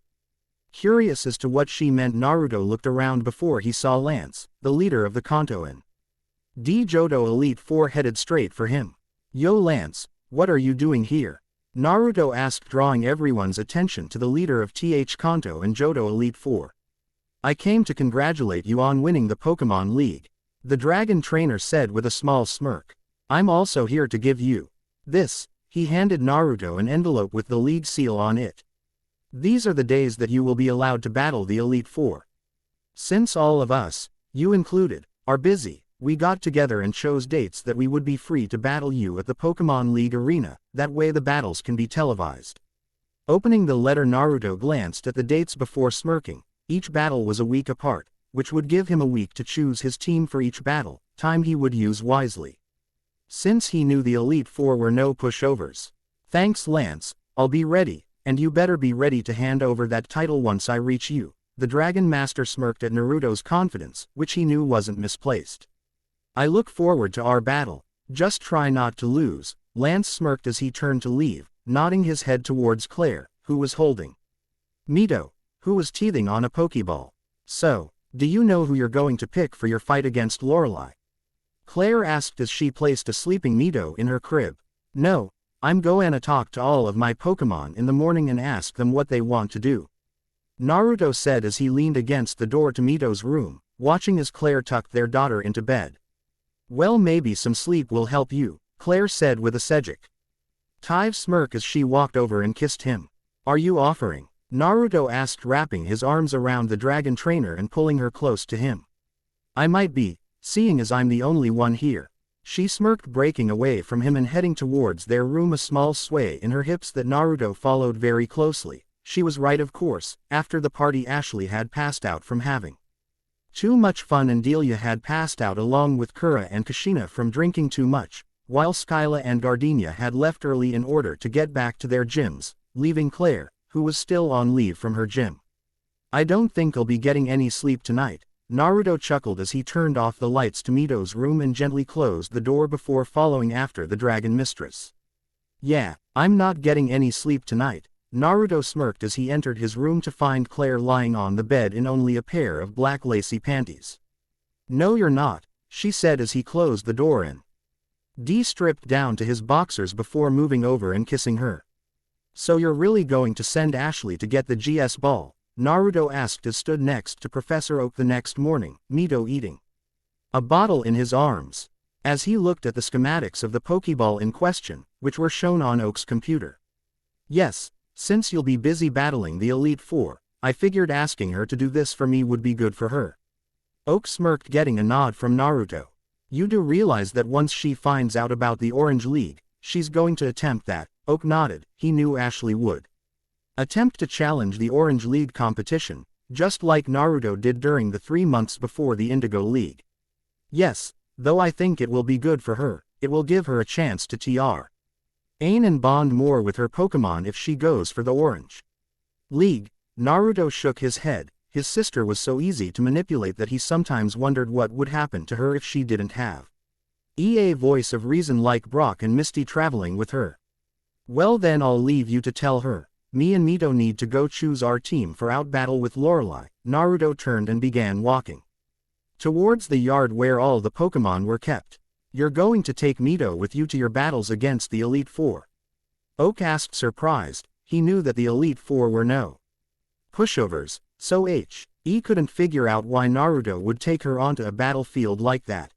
Curious as to what she meant, Naruto looked around before he saw Lance, the leader of the Kanto and Johto Elite Four, headed straight for him. Yo Lance, what are you doing here? Naruto asked, drawing everyone's attention to the leader of Kanto and Johto Elite Four. I came to congratulate you on winning the Pokemon League, the dragon trainer said with a small smirk. I'm also here to give you this. He handed Naruto an envelope with the league seal on it. These are the days that you will be allowed to battle the Elite Four. Since all of us, you included, are busy, we got together and chose dates that we would be free to battle you at the Pokemon League arena, that way the battles can be televised. Opening the letter, Naruto glanced at the dates before smirking. Each battle was a week apart, which would give him a week to choose his team for each battle, time he would use wisely. Since he knew the Elite Four were no pushovers. Thanks Lance, I'll be ready, and you better be ready to hand over that title once I reach you. The Dragon Master smirked at Naruto's confidence, which he knew wasn't misplaced. I look forward to our battle, just try not to lose. Lance smirked as he turned to leave, nodding his head towards Claire, who was holding Mewtwo, who was teething on a Pokeball. So, do you know who you're going to pick for your fight against Lorelei? Claire asked as she placed a sleeping Mewtwo in her crib. No, I'm going to talk to all of my Pokemon in the morning and ask them what they want to do. Naruto said as he leaned against the door to Mewtwo's room, watching as Claire tucked their daughter into bed. Well, maybe some sleep will help you, Claire said with a seductive smirk as she walked over and kissed him. Are you offering? Naruto asked, wrapping his arms around the dragon trainer and pulling her close to him. I might be, seeing as I'm the only one here. She smirked, breaking away from him and heading towards their room, a small sway in her hips that Naruto followed very closely. She was right, of course. After the party, Ashley had passed out from having too much fun and Delia had passed out along with Kura and Kushina from drinking too much, while Skyla and Gardenia had left early in order to get back to their gyms, leaving Claire, who was still on leave from her gym. I don't think I'll be getting any sleep tonight, Naruto chuckled as he turned off the lights to Mewtwo's room and gently closed the door before following after the Dragon Mistress. Yeah, I'm not getting any sleep tonight, Naruto smirked as he entered his room to find Claire lying on the bed in only a pair of black lacy panties. No you're not, she said as he closed the door and stripped down to his boxers before moving over and kissing her. So you're really going to send Ashley to get the GS ball? Naruto asked as stood next to Professor Oak the next morning, Mewtwo eating a bottle in his arms. As he looked at the schematics of the Pokeball in question, which were shown on Oak's computer. Yes, since you'll be busy battling the Elite Four, I figured asking her to do this for me would be good for her. Oak smirked, getting a nod from Naruto. You do realize that once she finds out about the Orange League, she's going to attempt that? Oak nodded. He knew Ashley would attempt to challenge the Orange League competition, just like Naruto did during the 3 months before the Indigo League. Yes, though I think it will be good for her. It will give her a chance to train and bond more with her Pokemon if she goes for the Orange League. Naruto shook his head. His sister was so easy to manipulate that he sometimes wondered what would happen to her if she didn't have a voice of reason like Brock and Misty traveling with her. Well then, I'll leave you to tell her. Me and Mewtwo need to go choose our team for out battle with Lorelei. Naruto turned and began walking towards the yard where all the Pokemon were kept. You're going to take Mewtwo with you to your battles against the Elite Four? Oak asked, surprised. He knew that the Elite Four were no pushovers, so he couldn't figure out why Naruto would take her onto a battlefield like that.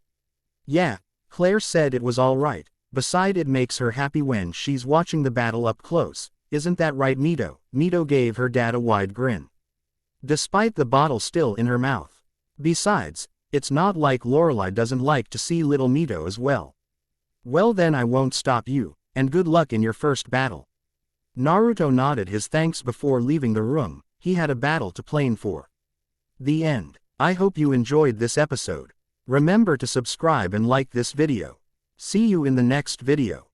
Yeah, Claire said it was alright. Besides, it makes her happy when she's watching the battle up close. Isn't that right, Mewtwo? Mewtwo gave her dad a wide grin, despite the bottle still in her mouth. Besides, it's not like Lorelei doesn't like to see little Mewtwo as well. Well then, I won't stop you, and good luck in your first battle. Naruto nodded his thanks before leaving the room. He had a battle to plan for. The end. I hope you enjoyed this episode. Remember to subscribe and like this video. See you in the next video.